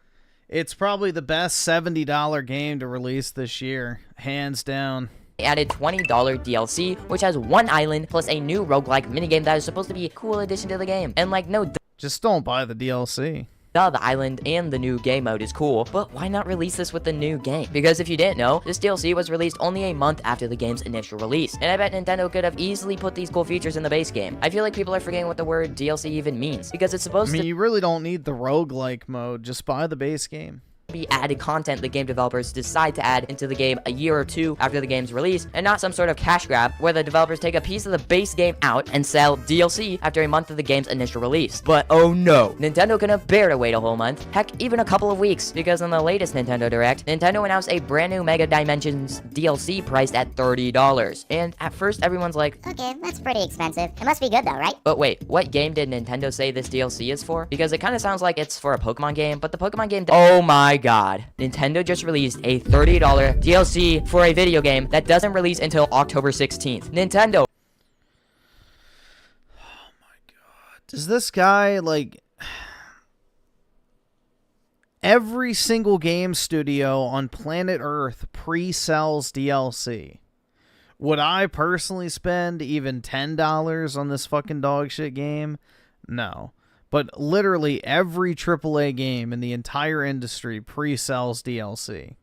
It's probably the best $70 game to release this year, hands down. added $20 DLC, which has one island plus a new roguelike minigame that is supposed to be a cool addition to the game. And like, no, just don't buy the DLC. The island and the new game mode is cool, but why not release this with the new game? Because if you didn't know, this DLC was released only a month after the game's initial release, and I bet Nintendo could have easily put these cool features in the base game. I feel like people are forgetting what the word DLC even means, because it's supposed to— you really don't need the roguelike mode, just buy the base game. Be added content the game developers decide to add into the game a year or two after the game's release, and not some sort of cash grab where the developers take a piece of the base game out and sell DLC after a month of the game's initial release. But oh no, Nintendo couldn't bear to wait a whole month, heck, even a couple of weeks, because in the latest Nintendo Direct, Nintendo announced a brand new Mega Dimensions DLC priced at $30. And at first everyone's like, okay, that's pretty expensive. It must be good though, right? But wait, what game did Nintendo say this DLC is for? Because it kind of sounds like it's for a Pokemon game, but the Pokemon game— oh my god, Nintendo just released a $30 DLC for a video game that doesn't release until October 16th. Nintendo. Oh my god. Does this guy, like, every single game studio on planet Earth pre-sells DLC. Would I personally spend even $10 on this fucking dog shit game? No. But literally every AAA game in the entire industry pre-sells DLC.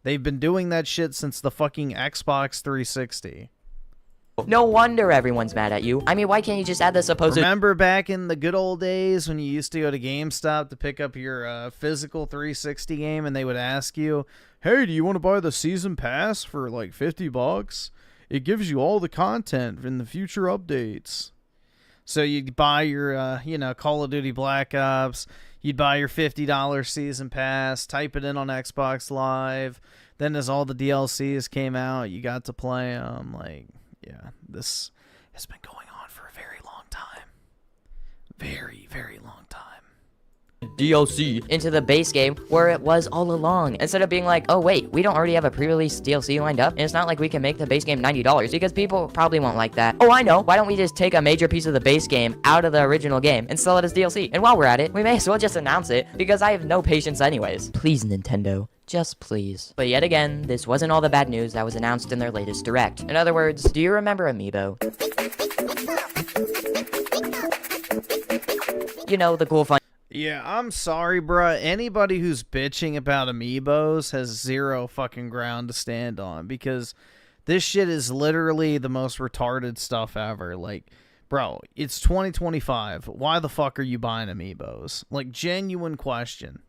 They've been doing that shit since the fucking Xbox 360. No wonder everyone's mad at you. I mean, why can't you just add the supposed— Remember back in the good old days when you used to go to GameStop to pick up your physical 360 game and they would ask you, hey, do you want to buy the season pass for like $50? It gives you all the content in the future updates. So you'd buy your, Call of Duty Black Ops. You'd buy your $50 season pass, type it in on Xbox Live. Then as all the DLCs came out, you got to play them. Like, yeah, this has been going on for a very long time. Very, very long time. DLC into the base game where it was all along, instead of being like, oh wait, we don't already have a pre-release DLC lined up, and it's not like we can make the base game $90, because people probably won't like that. Oh, I know, why don't we just take a major piece of the base game out of the original game and sell it as DLC? And while we're at it, we may as well just announce it, because I have no patience anyways. Please, Nintendo. Just please. But yet again, this wasn't all the bad news that was announced in their latest Direct. In other words, do you remember Amiibo? You know, the cool fun— Yeah, I'm sorry, bruh. Anybody who's bitching about Amiibos has zero fucking ground to stand on, because this shit is literally the most retarded stuff ever. Like, bro, it's 2025. Why the fuck are you buying Amiibos? Like, genuine question.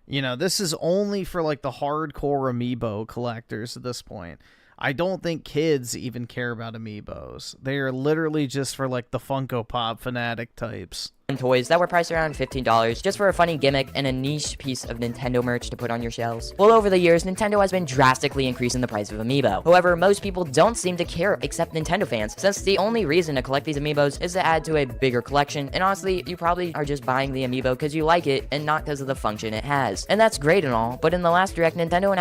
You know, this is only for, like, the hardcore Amiibo collectors at this point. I don't think kids even care about Amiibos. They are literally just for, like, the Funko Pop fanatic types. Toys that were priced around $15 just for a funny gimmick and a niche piece of Nintendo merch to put on your shelves. Well, over the years, Nintendo has been drastically increasing the price of Amiibo. However, most people don't seem to care except Nintendo fans, since the only reason to collect these Amiibos is to add to a bigger collection, and honestly, you probably are just buying the Amiibo because you like it and not because of the function it has. And that's great and all, but in the last Direct, Nintendo announced